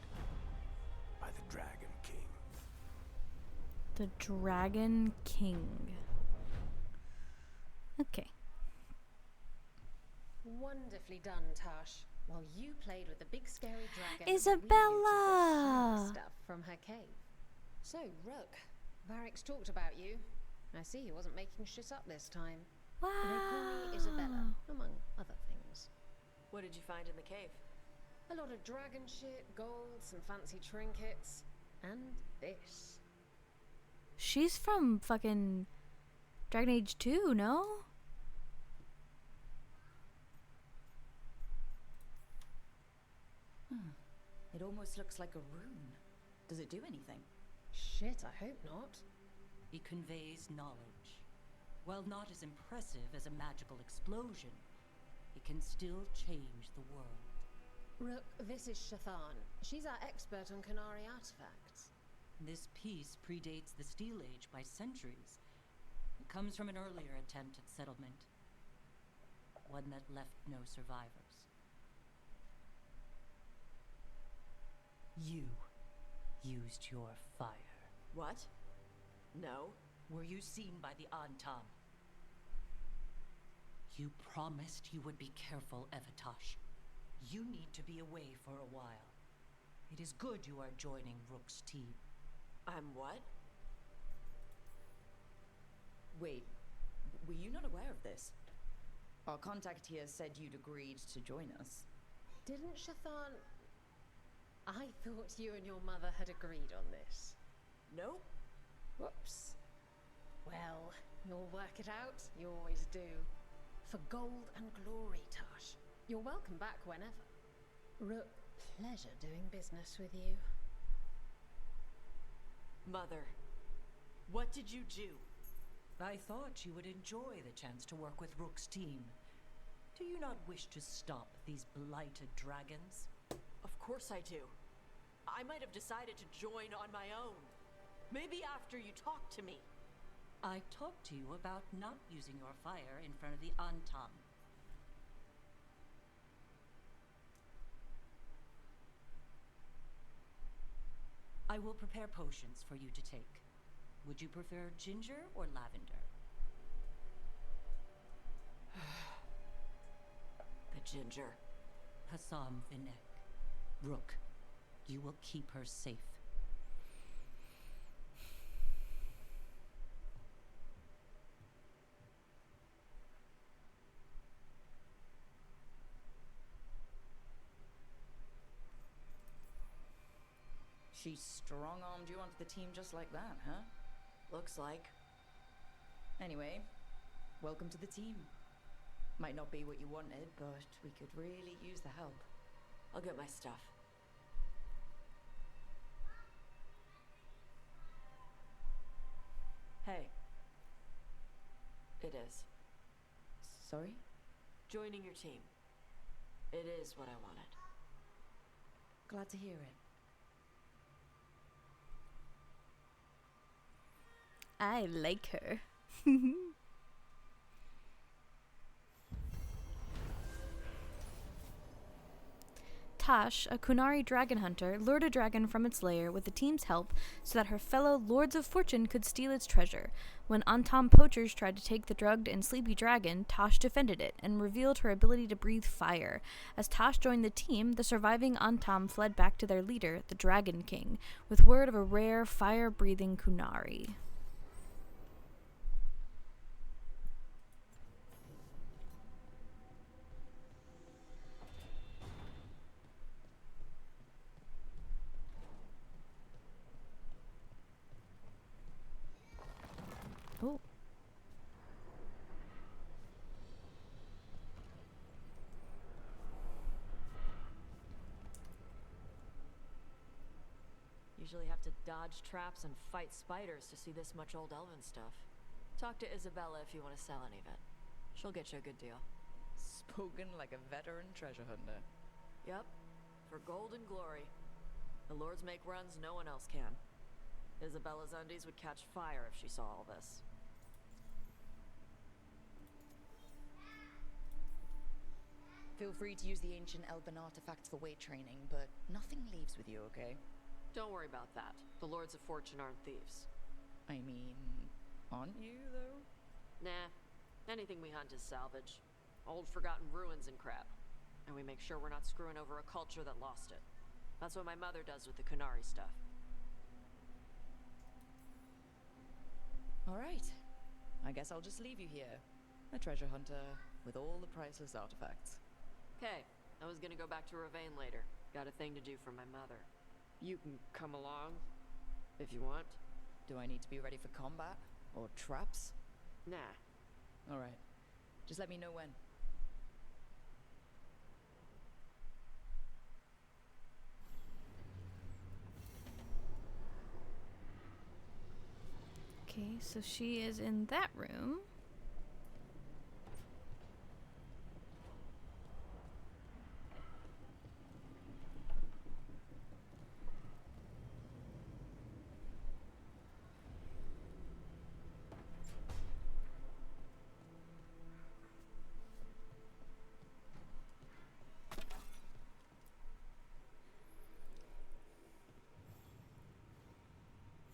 by the Dragon King. The Dragon King. Okay. Wonderfully done, Tash. While you played with the big scary dragon, Isabella! we used to fetch stuff from her cave. So, Rook, Varric's talked about you. I see he wasn't making shit up this time. Wow. They call me Isabella, among other things. What did you find in the cave? A lot of dragon shit, gold, some fancy trinkets, and this. She's from fucking Dragon Age 2, no? It almost looks like a rune. Does it do anything? Shit, I hope not. It conveys knowledge. While not as impressive as a magical explosion, it can still change the world. Rook, this is Shathan. She's our expert on Qunari artifacts. This piece predates the Steel Age by centuries. It comes from an earlier attempt at settlement. One that left no survivors. You used your fire. What? No. Were you seen by the Antam? You promised you would be careful, Evatosh. You need to be away for a while. It is good you are joining Rook's team. I'm what? Wait, were you not aware of this? Our contact here said you'd agreed to join us. Didn't Shathan... I thought you and your mother had agreed on this. Nope. Whoops. Well, you'll work it out. You always do. For gold and glory, Tosh. You're welcome back whenever. Rook, pleasure doing business with you. Mother, what did you do? I thought you would enjoy the chance to work with Rook's team. Do you not wish to stop these blighted dragons? Of course I do. I might have decided to join on my own. Maybe after you talked to me. I talked to you about not using your fire in front of the Antam. I will prepare potions for you to take. Would you prefer ginger or lavender? The ginger. Hassam Vinek. Rook, you will keep her safe. She strong-armed you onto the team just like that, huh? Looks like. Anyway, welcome to the team. Might not be what you wanted, but we could really use the help. I'll get my stuff. Hey. It is. Sorry? Joining your team. It is what I wanted. Glad to hear it. I like her. Tash, a Qunari dragon hunter, lured a dragon from its lair with the team's help so that her fellow Lords of Fortune could steal its treasure. When Antam poachers tried to take the drugged and sleepy dragon, Tash defended it and revealed her ability to breathe fire. As Tash joined the team, the surviving Antam fled back to their leader, the Dragon King, with word of a rare fire-breathing Qunari. Oh. Usually have to dodge traps and fight spiders to see this much old elven stuff. Talk to Isabella if you want to sell any of it. She'll get you a good deal. Spoken like a veteran treasure hunter. Yep. For gold and glory. The lords make runs no one else can. Isabella's undies would catch fire if she saw all this. Feel free to use the ancient elven artifacts for weight training, but nothing leaves with you, okay? Don't worry about that. The Lords of Fortune aren't thieves. I mean, aren't you, though? Nah. Anything we hunt is salvage. Old forgotten ruins and crap. And we make sure we're not screwing over a culture that lost it. That's what my mother does with the Qunari stuff. Alright. I guess I'll just leave you here. A treasure hunter with all the priceless artifacts. Okay, I was gonna go back to Ravane later. Got a thing to do for my mother. You can come along, if you want. Do I need to be ready for combat? Or traps? Nah. Alright. Just let me know when. Okay, so she is in that room.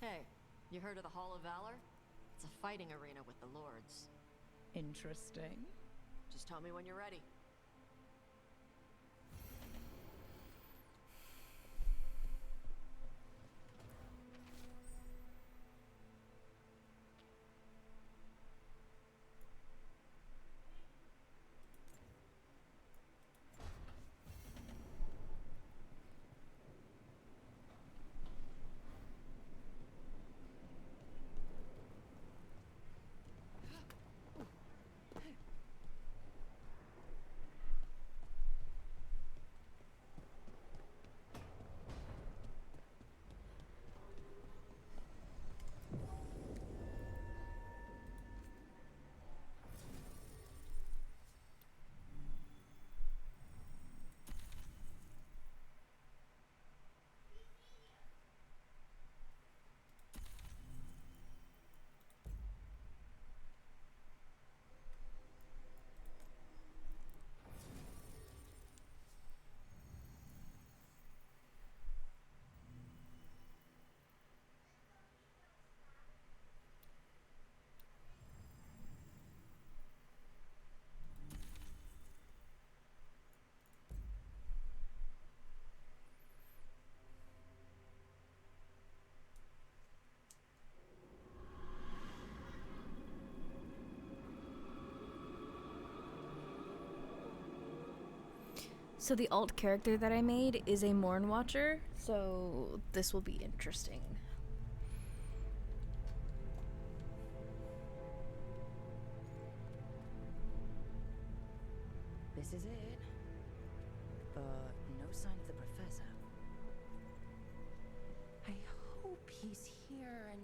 Hey, you heard of the Hall of Valor? It's a fighting arena with the lords. Interesting. Just tell me when you're ready. So the alt character that I made is a Morn Watcher, so this will be interesting. This is it. But no sign of the professor. I hope he's here and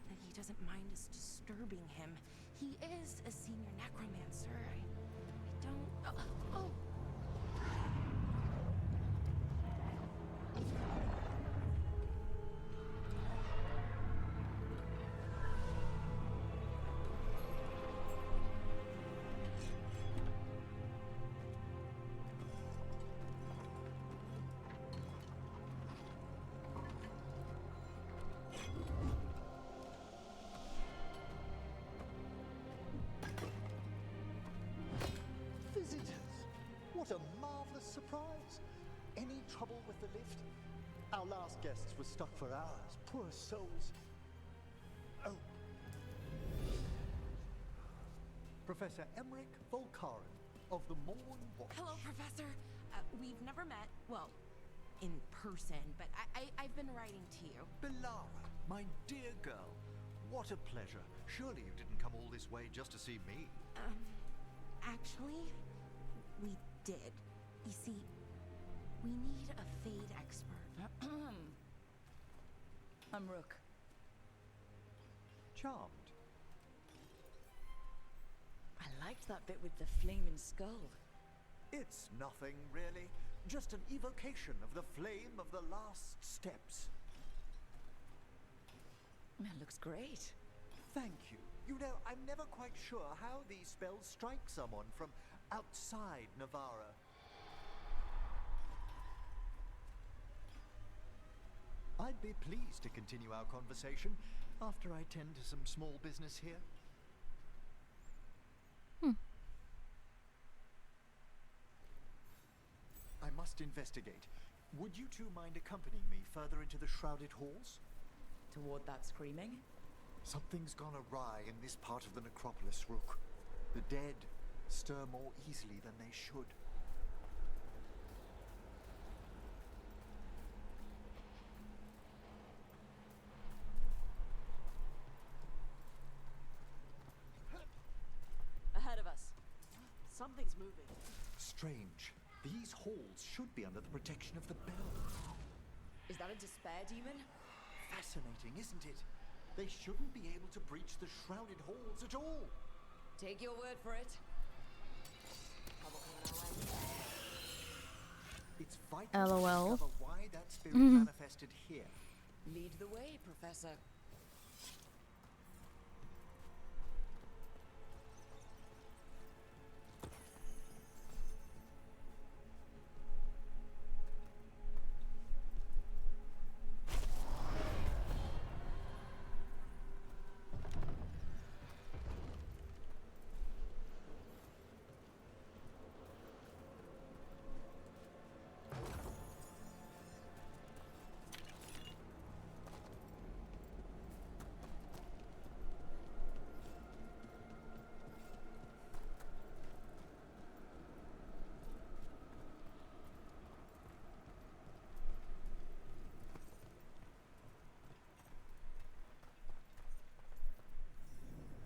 that he doesn't mind us disturbing him. He is a senior necromancer. I don't... Oh! Visitors! What a marvelous surprise! Any trouble with the lift? Our last guests were stuck for hours. Poor souls. Oh. Professor Emmerich Volkaren of the Morn Watch. Hello, Professor. We've never met, well, in person, but I've been writing to you. Belara, my dear girl. What a pleasure. Surely you didn't come all this way just to see me. Actually, we did. You see, we need a Fade expert. I'm Rook. Charmed. I liked that bit with the flaming skull. It's nothing, really. Just an evocation of the flame of the last steps. That looks great. Thank you. You know, I'm never quite sure how these spells strike someone from outside Navarra. I'd be pleased to continue our conversation after I tend to some small business here. I must investigate. Would you two mind accompanying me further into the shrouded halls? Toward that screaming? Something's gone awry in this part of the necropolis, Rook. The dead stir more easily than they should. Something's moving. Strange. These halls should be under the protection of the bell. Is that a despair demon? Fascinating, isn't it? They shouldn't be able to breach the shrouded halls at all. Take your word for it. It's vital to LOL. discover why that spirit manifested here. Lead the way, Professor.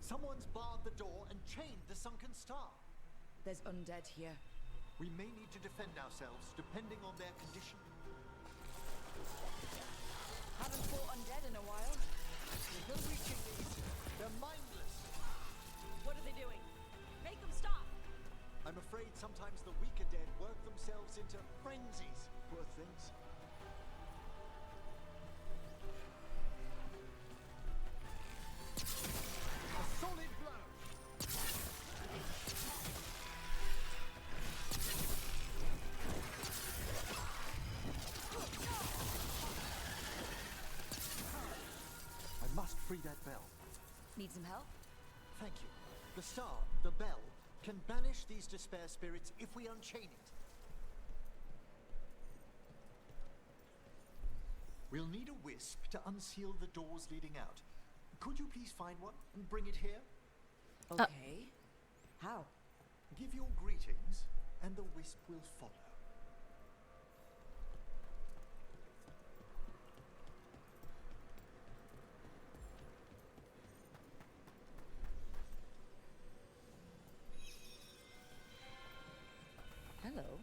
Someone's barred the door and chained the sunken star. There's undead here. We may need to defend ourselves, depending on their condition. Haven't fought undead in a while. There's no reaching these. They're mindless. What are they doing? Make them stop! I'm afraid sometimes the weaker dead work themselves into frenzies. Poor things. A solid blow. I must free that bell. Need some help? Thank you. The star, the bell, can banish these despair spirits if we unchain it. We'll need a wisp to unseal the doors leading out. Could you please find one and bring it here? Okay. How? Give your greetings, and the wisp will follow. Hello.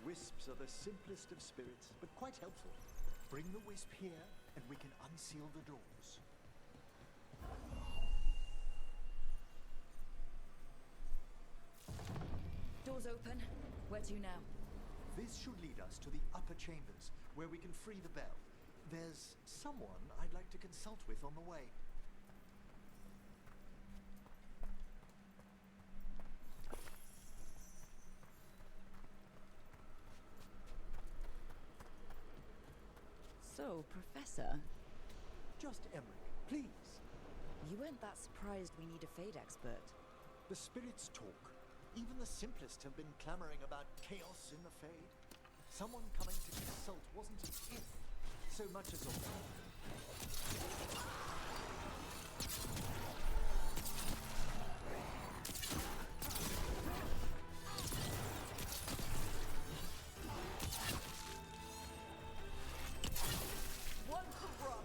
Wisps are the simplest of spirits, but quite helpful. Bring the wisp here, and we can unseal the doors. Doors open. Where to now? This should lead us to the upper chambers, where we can free the bell. There's someone I'd like to consult with on the way. So, Professor? Just Emmerich, please. You weren't that surprised we need a Fade expert. The spirits talk. Even the simplest have been clamoring about chaos in the Fade. Someone coming to consult wasn't an if, so much as a when. One for Rock.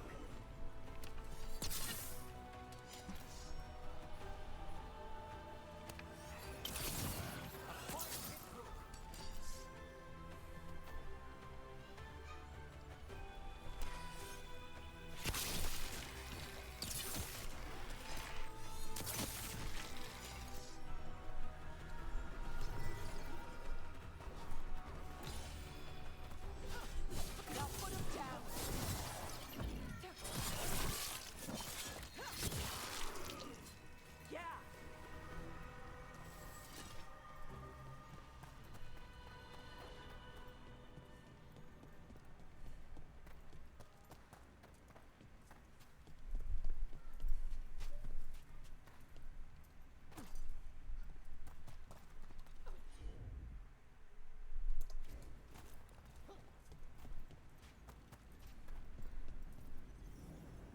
Now put him down. Yeah.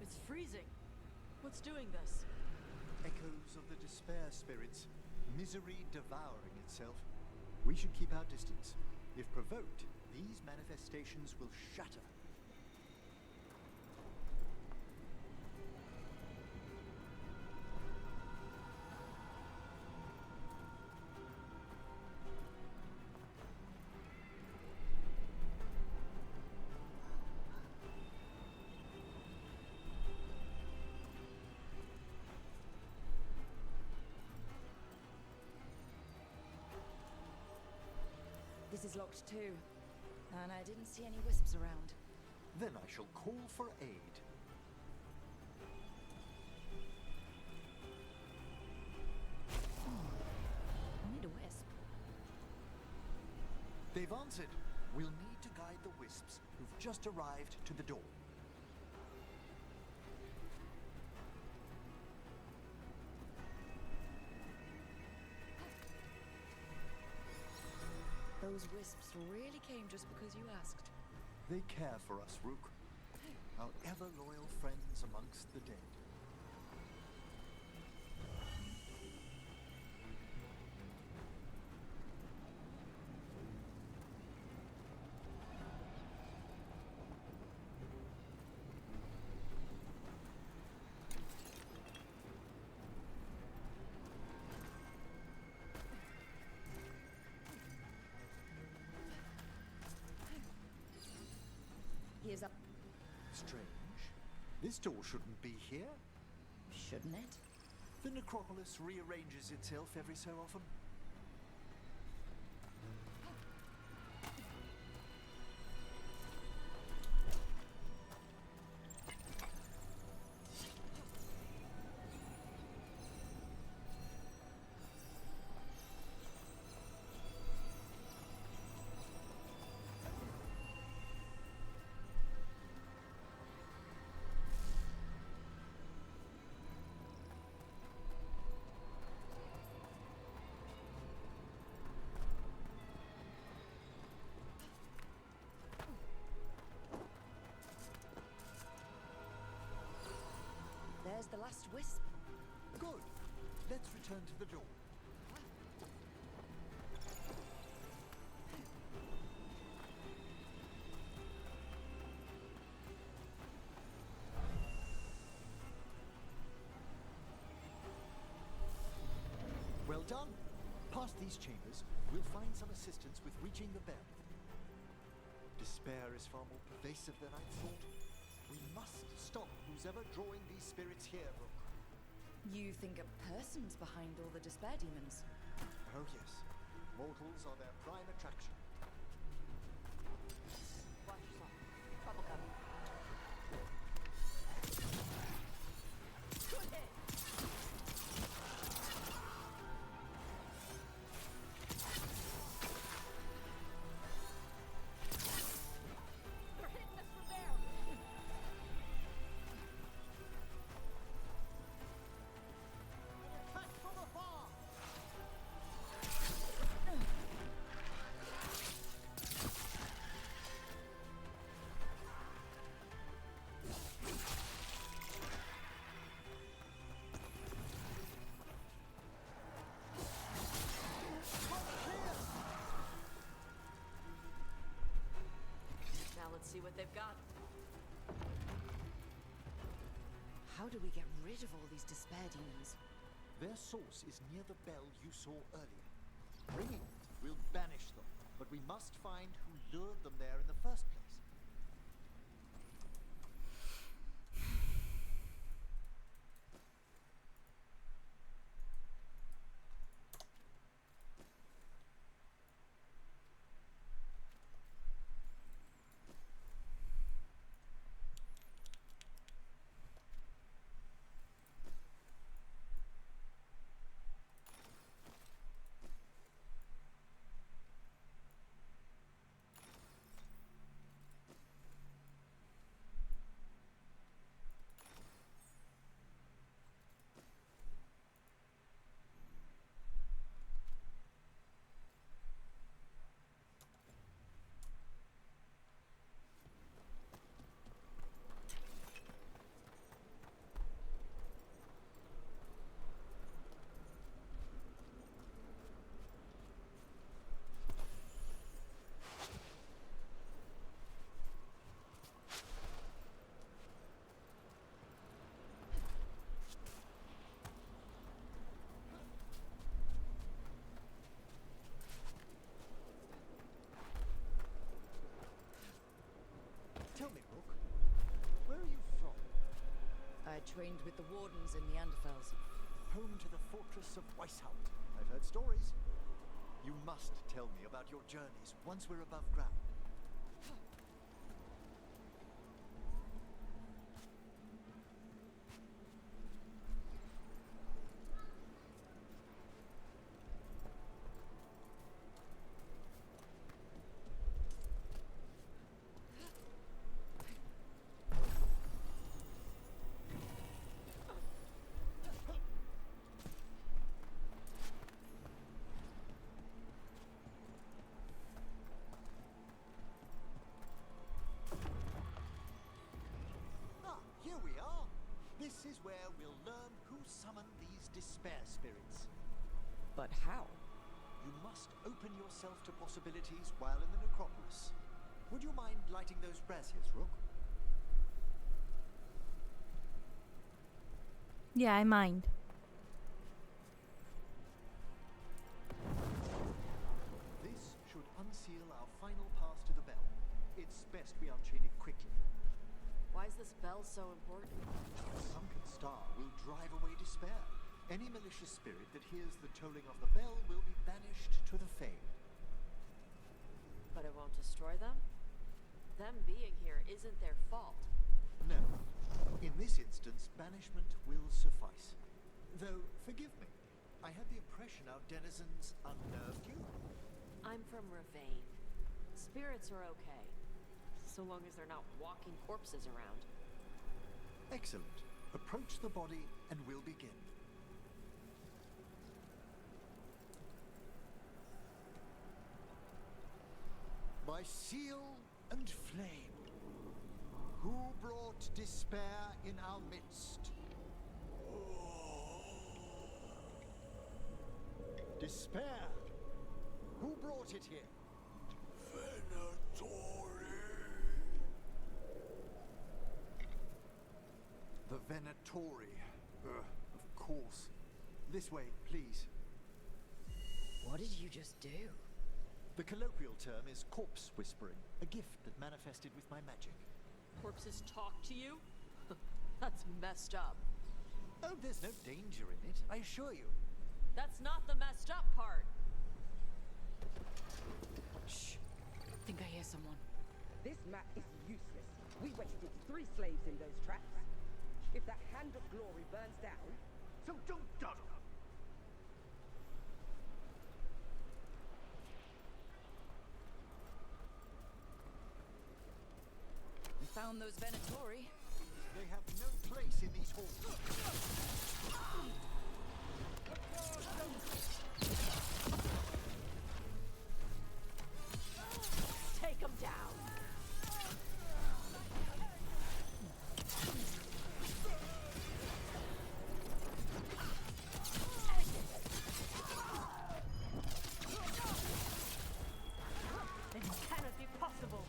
It's freezing. What's doing this? Echoes of the despair spirits, misery devouring itself. We should keep our distance. If provoked, these manifestations will shatter. is locked too. And I didn't see any wisps around. Then I shall call for aid. I need a wisp. They've answered. We'll need to guide the wisps who've just arrived to the door. Those wisps really came just because you asked. They care for us, Rook. Our ever-loyal friends amongst the dead. Here's up. Strange. This door shouldn't be here. Shouldn't it? The necropolis rearranges itself every so often. There's the last wisp. Good. Let's return to the door. Well done. Past these chambers, we'll find some assistance with reaching the bell. Despair is far more pervasive than I thought. We must stop who's ever drawing these spirits here, Rook. You think a person's behind all the despair demons? Oh yes. Mortals are their prime attraction. Watch yourself. Trouble coming. Good hit. They're hitting us from there. Attack from afar! Now let's see what they've got. How do we get rid of all these despair demons? Their source is near the bell you saw earlier. Bringing it will banish them, but we must find who lured them there in the first place. Tell me, Rook, where are you from? I trained with the wardens in Neanderthals. Home to the fortress of Weishaupt. I've heard stories. You must tell me about your journeys once we're above ground. Here we are. This is where we'll learn who summoned these despair spirits. But how? You must open yourself to possibilities while in the necropolis. Would you mind lighting those braziers, Rook? Yeah, I mind. This should unseal our final pass to the bell. It's best we unchain it quickly. Why is this bell so important? The sunken star will drive away despair. Any malicious spirit that hears the tolling of the bell will be banished to the Fade. But it won't destroy them? Them being here isn't their fault. No. In this instance, banishment will suffice. Though, forgive me, I had the impression our denizens unnerved you. I'm from Ravain. Spirits are okay, so long as they're not walking corpses around. Excellent. Approach the body and we'll begin. By seal and flame, who brought despair in our midst? Despair! Who brought it here? The Venatori. Of course. This way, please. What did you just do? The colloquial term is corpse whispering, a gift that manifested with my magic. Corpses talk to you? That's messed up. Oh, there's no danger in it, I assure you. That's not the messed up part. Shh. Think I hear someone. This map is useless. We wasted 3 slaves in those traps. If that Hand of Glory burns down, so don't dawdle. We found those Venatori. They have no place in these halls. Take them down. It cannot be possible.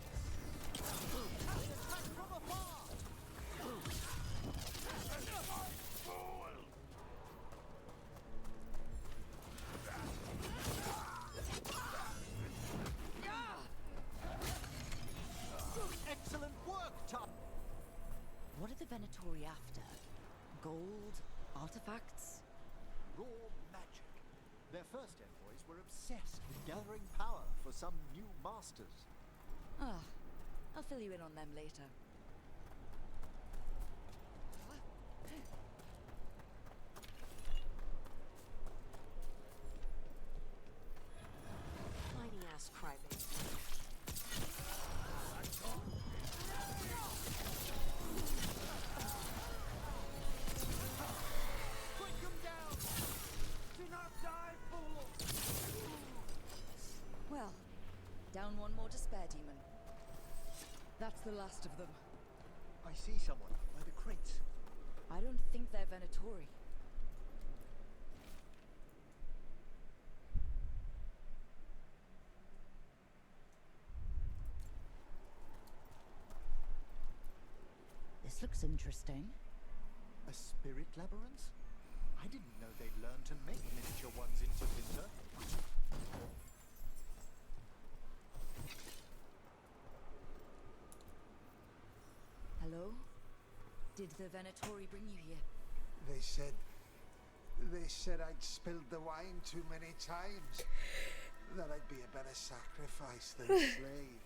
Excellent work, Tom. What are the Venatori after? Gold? Artifacts? Raw magic. Their first envoys were obsessed with gathering power for some new masters. Ah, I'll fill you in on them later. Tiny ass crybaby. Break them down! Do not die, fool! Well, down one more despair demon. That's the last of them. I see someone by the crates. I don't think they're Venatori. This looks interesting. A spirit labyrinth? I didn't know they'd learned to make miniature ones in Winter. Hello? Did the Venatori bring you here? They said I'd spilled the wine too many times. that I'd be a better sacrifice than slave.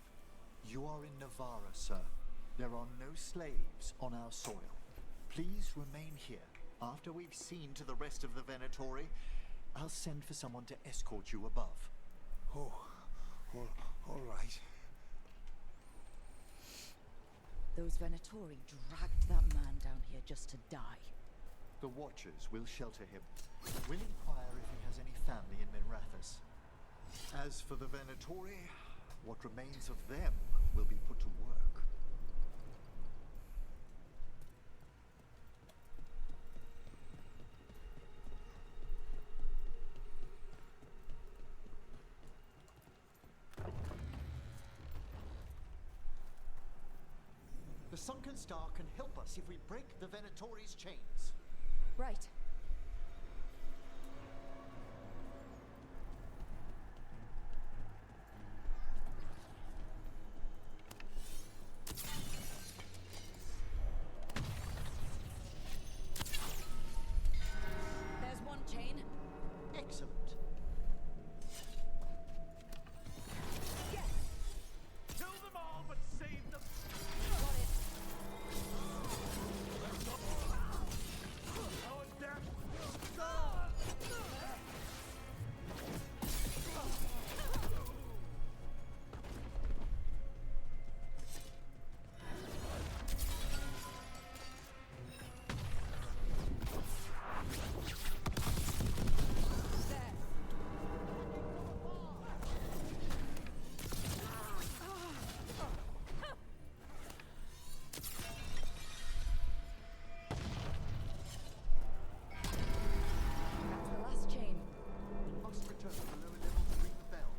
You are in Navarra, sir. There are no slaves on our soil. Please remain here. After we've seen to the rest of the Venatori, I'll send for someone to escort you above. Oh, all right. Those Venatori dragged that man down here just to die. The Watchers will shelter him. We'll inquire if he has any family in Minrathous. As for the Venatori, what remains of them will be put to work. The Sunken Star can help us if we break the Venatori's chains. Right. There's one chain. Excellent. Yes. Kill them all, but save them. Got it. Our death. That's the last chain. Must return to the lower level to ring the bell.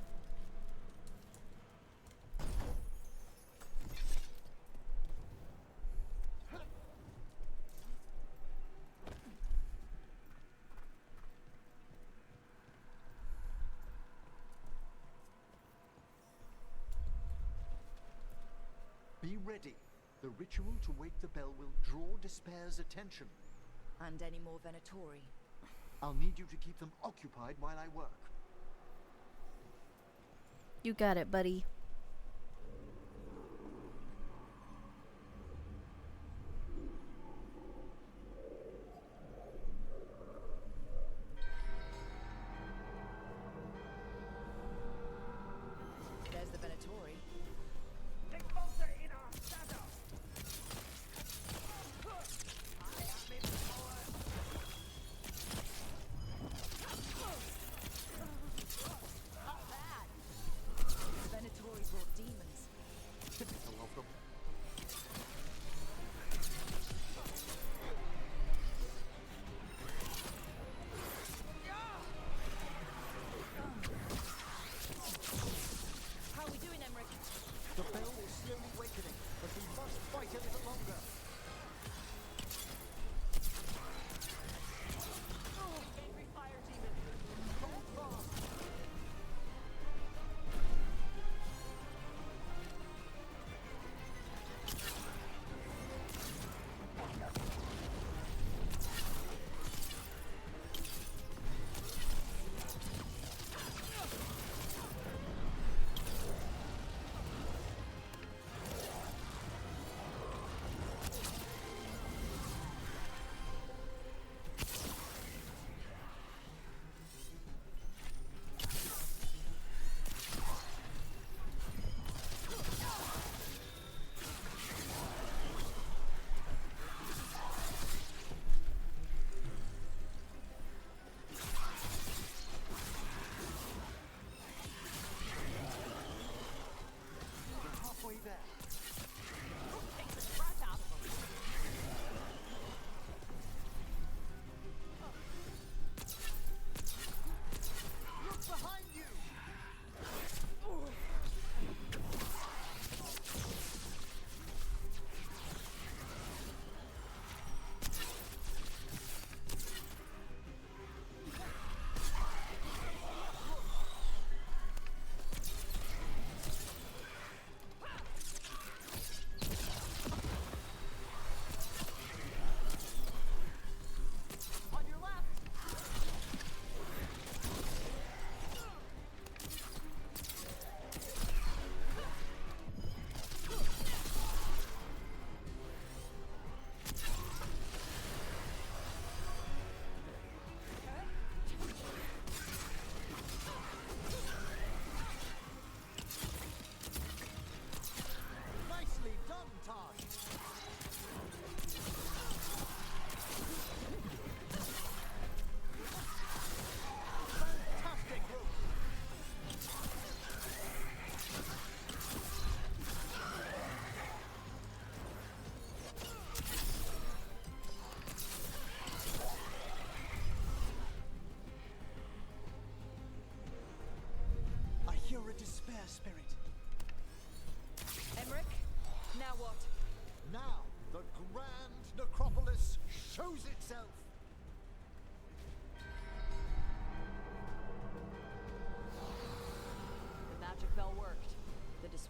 Be ready. The ritual to wake the bell will draw Despair's attention. And any more Venatori? I'll need you to keep them occupied while I work. You got it, buddy. There's the Venatori. Take Volta in our shadow. I am in power. The Venatori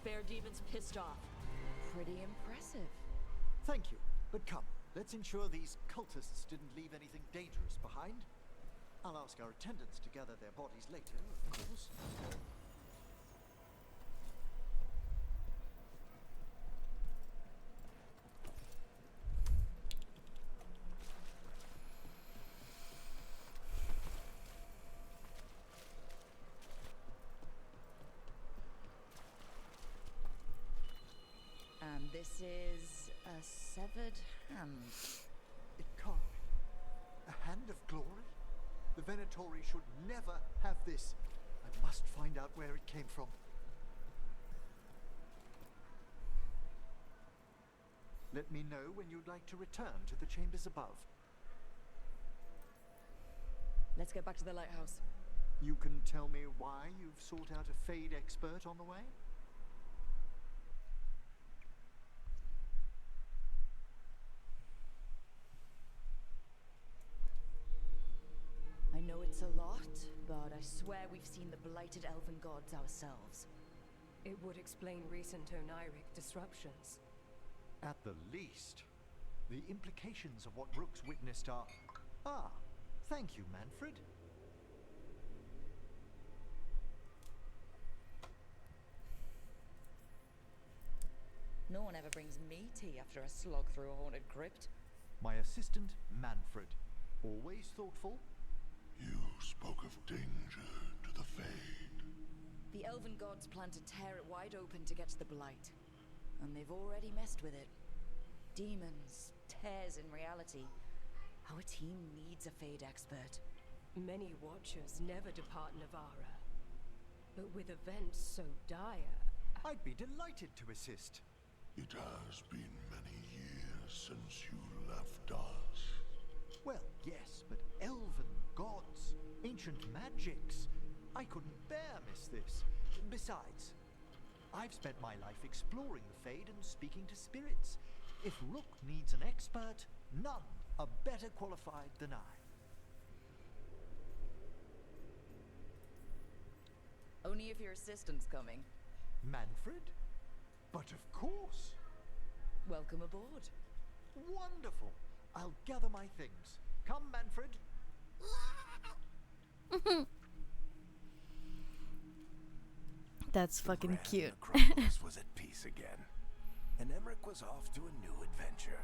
bear demons pissed off. Pretty impressive. Thank you, but come, let's ensure these cultists didn't leave anything dangerous behind. I'll ask our attendants to gather their bodies later, of course. And this is a severed hand. It can't be. A hand of glory? The Venatori should never have this. I must find out where it came from. Let me know when you'd like to return to the chambers above. Let's get back to the lighthouse. You can tell me why you've sought out a Fade expert on the way? I know it's a lot, but I swear we've seen the blighted elven gods ourselves. It would explain recent Oniric disruptions. At the least. The implications of what Rook's witnessed are... Ah, thank you, Manfred. No one ever brings me tea after a slog through a haunted crypt. My assistant, Manfred. Always thoughtful. You spoke of danger to the Fade. The elven gods plan to tear it wide open to get to the blight. And they've already messed with it. Demons, tears in reality. Our team needs a Fade expert. Many Watchers never depart Navara. But with events so dire... I'd be delighted to assist. It has been many years since you left us. Well, yes, but elven gods, ancient magics. I couldn't bear miss this. Besides, I've spent my life exploring the Fade and speaking to spirits. If Rook needs an expert, none are better qualified than I. Only if your assistant's coming. Manfred? But of course. Welcome aboard. Wonderful. I'll gather my things. Come, Manfred. That's fucking cute. Necropolis was at peace again, and Emmerich was off to a new adventure.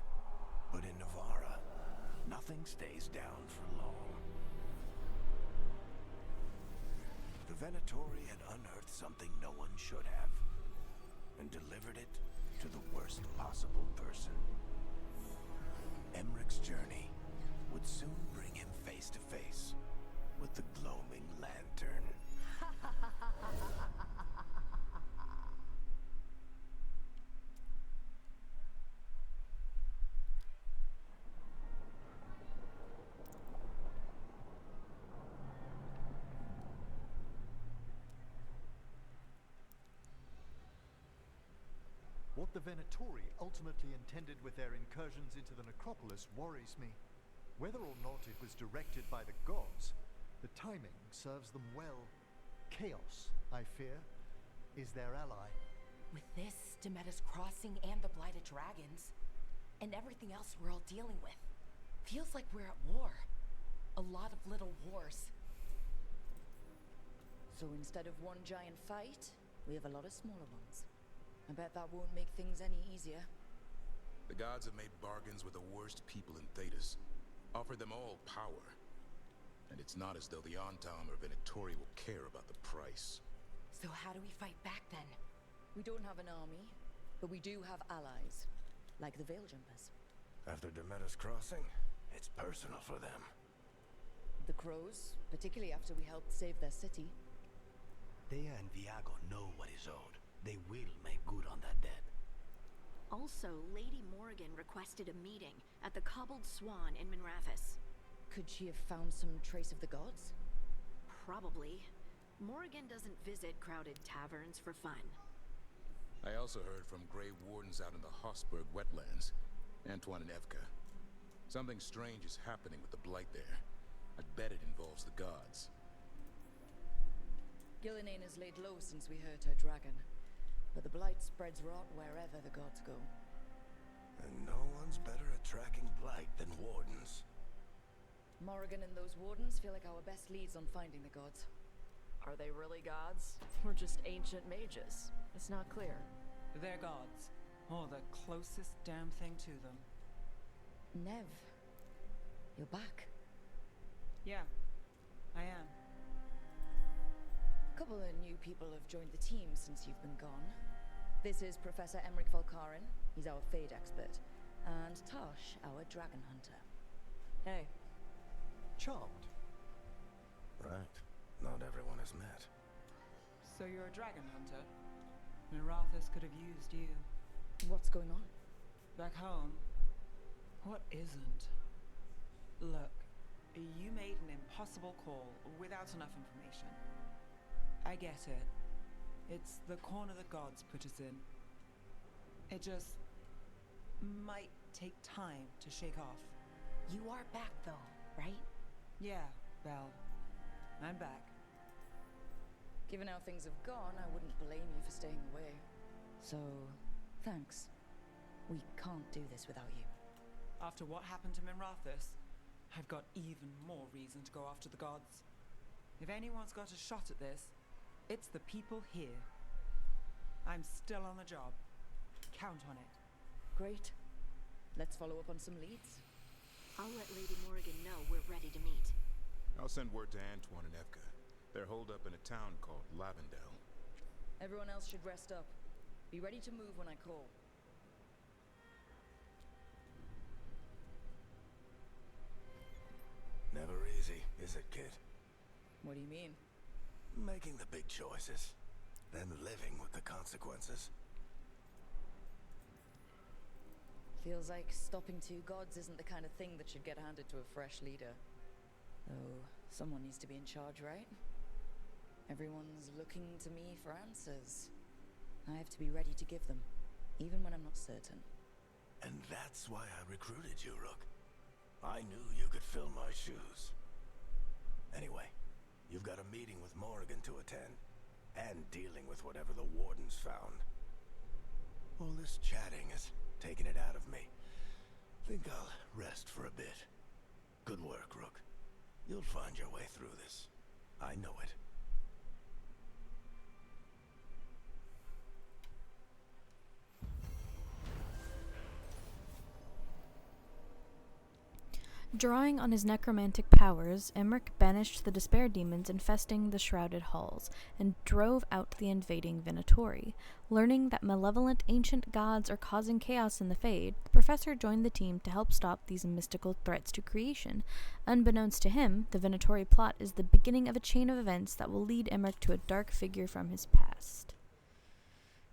But in Navara, nothing stays down for long. The Venatori had unearthed something no one should have, and delivered it to the worst possible person. Emmerich's journey would soon bring him face to face with the gloaming lantern. What the Venatori ultimately intended with their incursions into the necropolis worries me. Whether or not it was directed by the gods, the timing serves them well. Chaos, I fear, is their ally. With this, Demeter's Crossing and the Blighted Dragons, and everything else we're all dealing with, feels like we're at war. A lot of little wars. So instead of one giant fight, we have a lot of smaller ones. I bet that won't make things any easier. The gods have made bargains with the worst people in Thedas, offered them all power. And it's not as though the Antam or Venatori will care about the price. So how do we fight back then? We don't have an army, but we do have allies, like the Veiljumpers. After Demeter's Crossing, it's personal for them. The Crows, particularly after we helped save their city. Thea and Viago know what is owed. They will make good on that debt. Also, Lady Morrigan requested a meeting at the Cobbled Swan in Minrathous. Could she have found some trace of the gods? Probably. Morrigan doesn't visit crowded taverns for fun. I also heard from Grey Wardens out in the Hossberg wetlands, Antoine and Evka. Something strange is happening with the Blight there. I'd bet it involves the gods. Gillenane has laid low since we hurt her dragon. But the blight spreads rot wherever the gods go. And no one's better at tracking blight than wardens. Morrigan and those wardens feel like our best leads on finding the gods. Are they really gods? Or just ancient mages? It's not clear. They're gods. Or the closest damn thing to them. Nev, you're back. Yeah, I am. A couple of new people have joined the team since you've been gone. This is Professor Emmerich Volkaren. He's our Fade expert. And Tosh, our dragon hunter. Hey. Charmed. Right. Not everyone has met. So you're a dragon hunter? Mirathus could have used you. What's going on? Back home? What isn't? Look, you made an impossible call without enough information. I get it. It's the corner the gods put us in. It just might take time to shake off. You are back though, right? Yeah, Belle. I'm back. Given how things have gone, I wouldn't blame you for staying away. So, thanks. We can't do this without you. After what happened to Mirathus, I've got even more reason to go after the gods. If anyone's got a shot at this, it's the people here. I'm still on the job. Count on it. Great. Let's follow up on some leads. I'll let Lady Morrigan know we're ready to meet. I'll send word to Antoine and Evka. They're holed up in a town called Lavendale. Everyone else should rest up. Be ready to move when I call. Never easy, is it, kid? What do you mean? Making the big choices, then living with the consequences. Feels like stopping two gods isn't the kind of thing that should get handed to a fresh leader. Though, someone needs to be in charge, right? Everyone's looking to me for answers. I have to be ready to give them, even when I'm not certain. And that's why I recruited you, Rook. I knew you could fill my shoes. Anyway, you've got a meeting with Morrigan to attend, and dealing with whatever the wardens found. All this chatting has taken it out of me. Think I'll rest for a bit. Good work, Rook. You'll find your way through this. I know it. Drawing on his necromantic powers, Emmerich banished the despair demons infesting the shrouded halls, and drove out the invading Venatori. Learning that malevolent ancient gods are causing chaos in the Fade, the professor joined the team to help stop these mystical threats to creation. Unbeknownst to him, the Venatori plot is the beginning of a chain of events that will lead Emmerich to a dark figure from his past.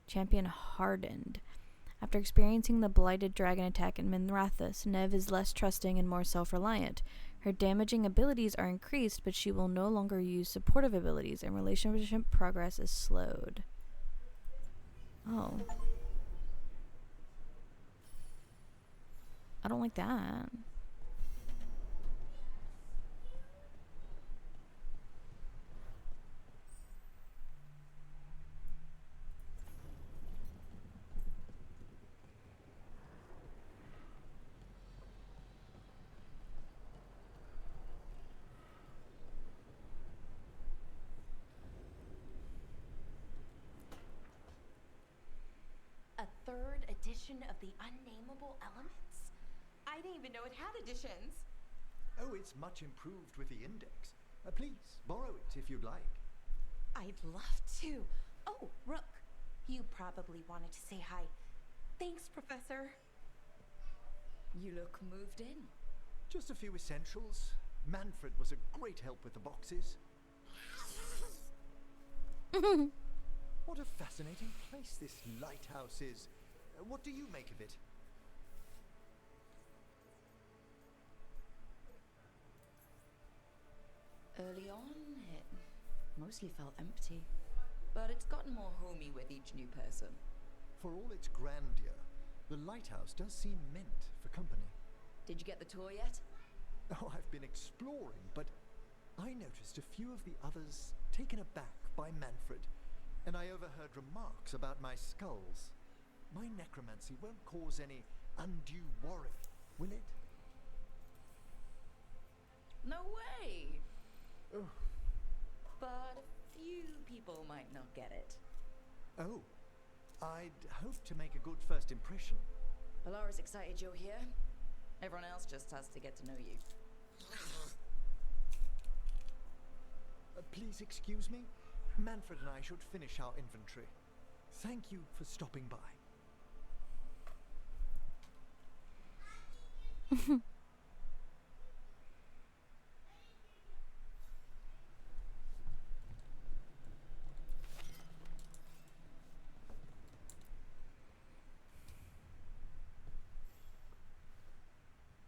Champion hardened. After experiencing the blighted dragon attack in Mirathus, Nev is less trusting and more self-reliant. Her damaging abilities are increased, but she will no longer use supportive abilities, and relationship progress is slowed. Oh. I don't like that. A third edition of the Unnameable Elements? I didn't even know it had editions. Oh, it's much improved with the index. Please, borrow it if you'd like. I'd love to. Oh, Rook, you probably wanted to say hi. Thanks, Professor. You look moved in. Just a few essentials. Manfred was a great help with the boxes. What a fascinating place this lighthouse is. What do you make of it? Early on, it mostly felt empty. But it's gotten more homey with each new person. For all its grandeur, the lighthouse does seem meant for company. Did you get the tour yet? Oh, I've been exploring, but I noticed a few of the others taken aback by Manfred. and I overheard remarks about my skulls. My necromancy won't cause any undue worry, will it? No way! But a few people might not get it. Oh, I'd hoped to make a good first impression. Polara's excited you're here. Everyone else just has to get to know you. Please excuse me. Manfred and I should finish our inventory. Thank you for stopping by.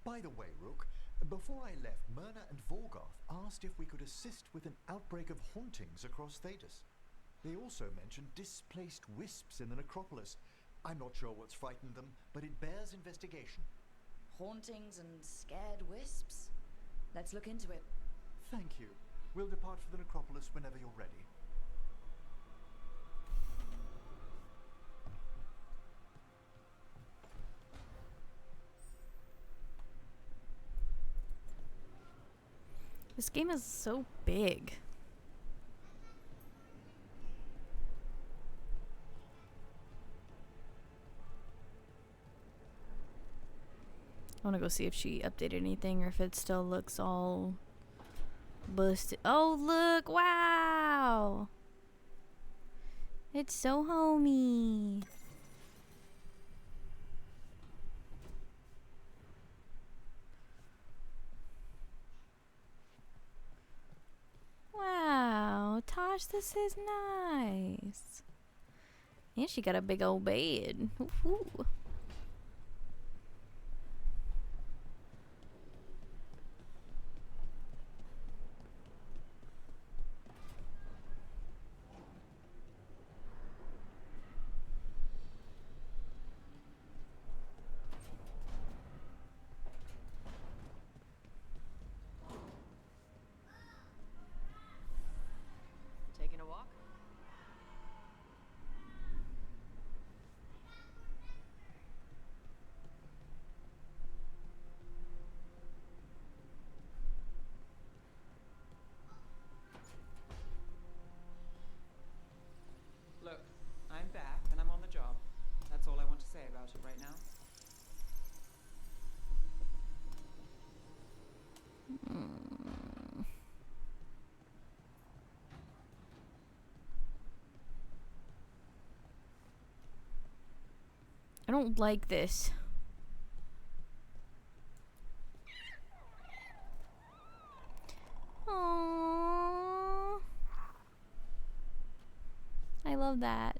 By the way, Rook, before I left, Myrna and Veilguard asked if we could assist with an outbreak of hauntings across Thedas. They also mentioned displaced wisps in the necropolis. I'm not sure what's frightened them, but it bears investigation. Hauntings and scared wisps? Let's look into it. Thank you. We'll depart for the necropolis whenever you're ready. This game is so big. I want to go see if she updated anything or if it still looks all busted. Oh, look. Wow. It's so homey. Wow. Tosh, this is nice. And she got a big old bed. Ooh. Taking a walk? Look, I'm back and I'm on the job. That's all I want to say about it right now. I don't like this. Aww. I love that.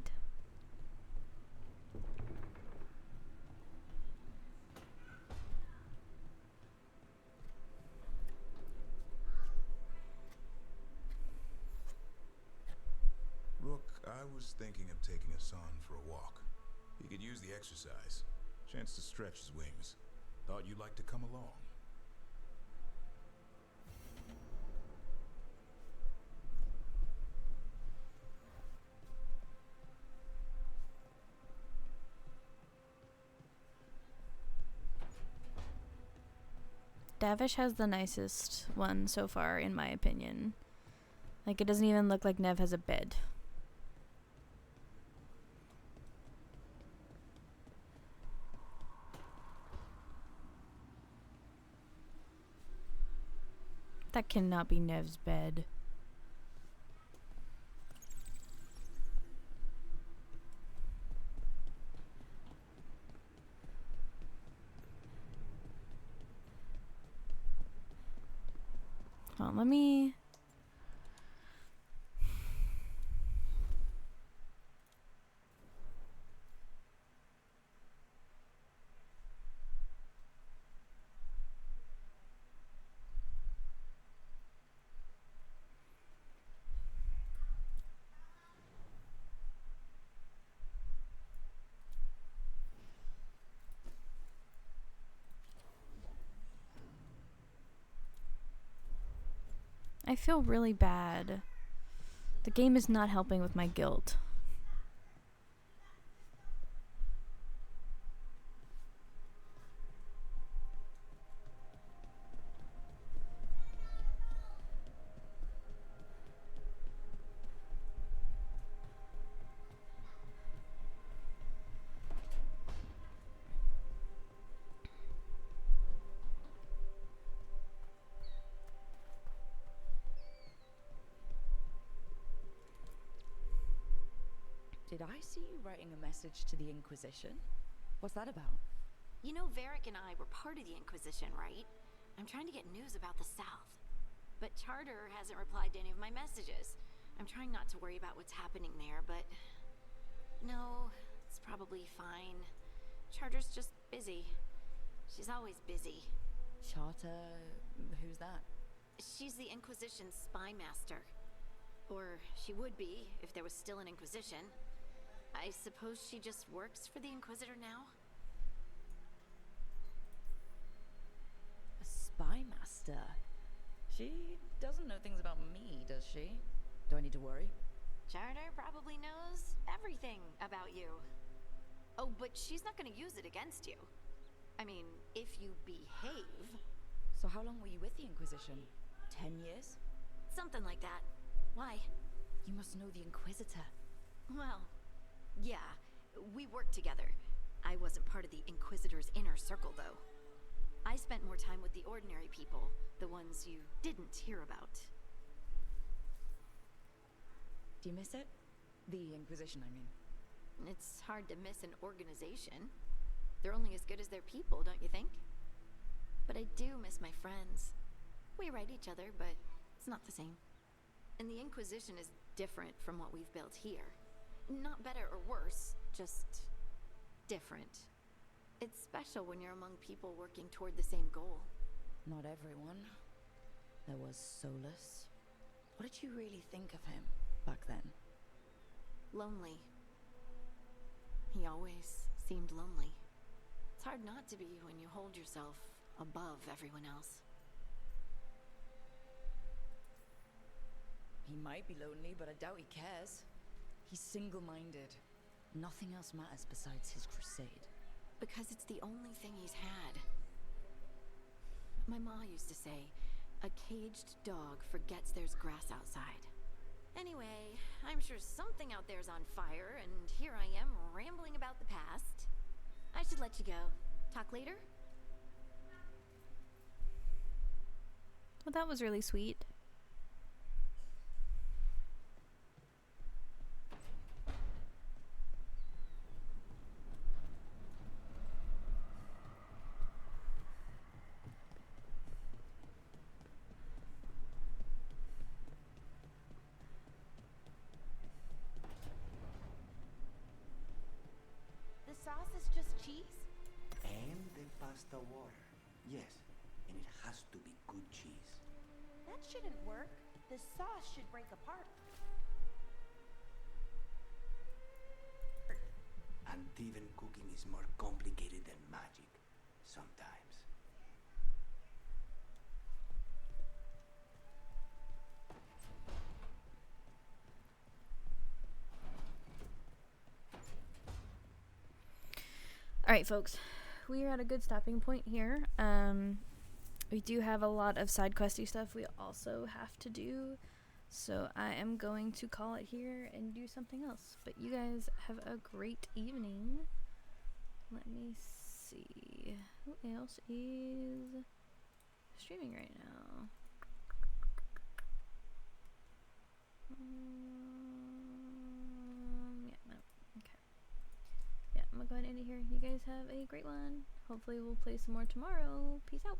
Rook, I was thinking of taking Hassan for a walk. He could use the exercise. Chance to stretch his wings. Thought you'd like to come along. Davish has the nicest one so far, in my opinion. Like, it doesn't even look like Nev has a bed. That cannot be Nev's bed. Hold on, let me... I feel really bad The game is not helping with my guilt. Did I see you writing a message to the Inquisition? What's that about? You know, Varric and I were part of the Inquisition, right? I'm trying to get news about the South. But Charter hasn't replied to any of my messages. I'm trying not to worry about what's happening there, but... No, it's probably fine. Charter's just busy. She's always busy. Charter... who's that? She's the Inquisition's spy master. Or she would be, if there was still an Inquisition. I suppose she just works for the Inquisitor now? A spy master? She doesn't know things about me, does she? Do I need to worry? Charter probably knows everything about you. Oh, but she's not gonna use it against you. I mean, if you behave. So how long were you with the Inquisition? 10 years? Something like that. Why? You must know the Inquisitor. Well, yeah, we worked together. I wasn't part of the Inquisitor's inner circle, though. I spent more time with the ordinary people, the ones you didn't hear about. Do you miss it? The Inquisition, I mean. It's hard to miss an organization. They're only as good as their people, don't you think? But I do miss my friends. We write each other, but it's not the same. And the Inquisition is different from what we've built here. Not better or worse, just different. It's special when you're among people working toward the same goal. Not everyone. There was Solus. What did you really think of him back then? Lonely. He always seemed lonely. It's hard not to be when you hold yourself above everyone else. He might be lonely, but I doubt he cares. He's single-minded. Nothing else matters besides his crusade. Because it's the only thing he's had. My ma used to say, a caged dog forgets there's grass outside. Anyway, I'm sure something out there's on fire, and here I am rambling about the past. I should let you go. Talk later? Well, that was really sweet. The sauce is just cheese? And the pasta water. Yes, and it has to be good cheese. That shouldn't work. The sauce should break apart. Antivan cooking is more complicated than magic, sometimes. Alright, folks. We are at a good stopping point here. We do have a lot of side questy stuff we also have to do. So I am going to call it here and do something else. But you guys have a great evening. Let me see. Who else is streaming right now? Yeah, no. Okay. Yeah, I'm gonna go ahead and end it here. You guys have a great one. Hopefully we'll play some more tomorrow. Peace out.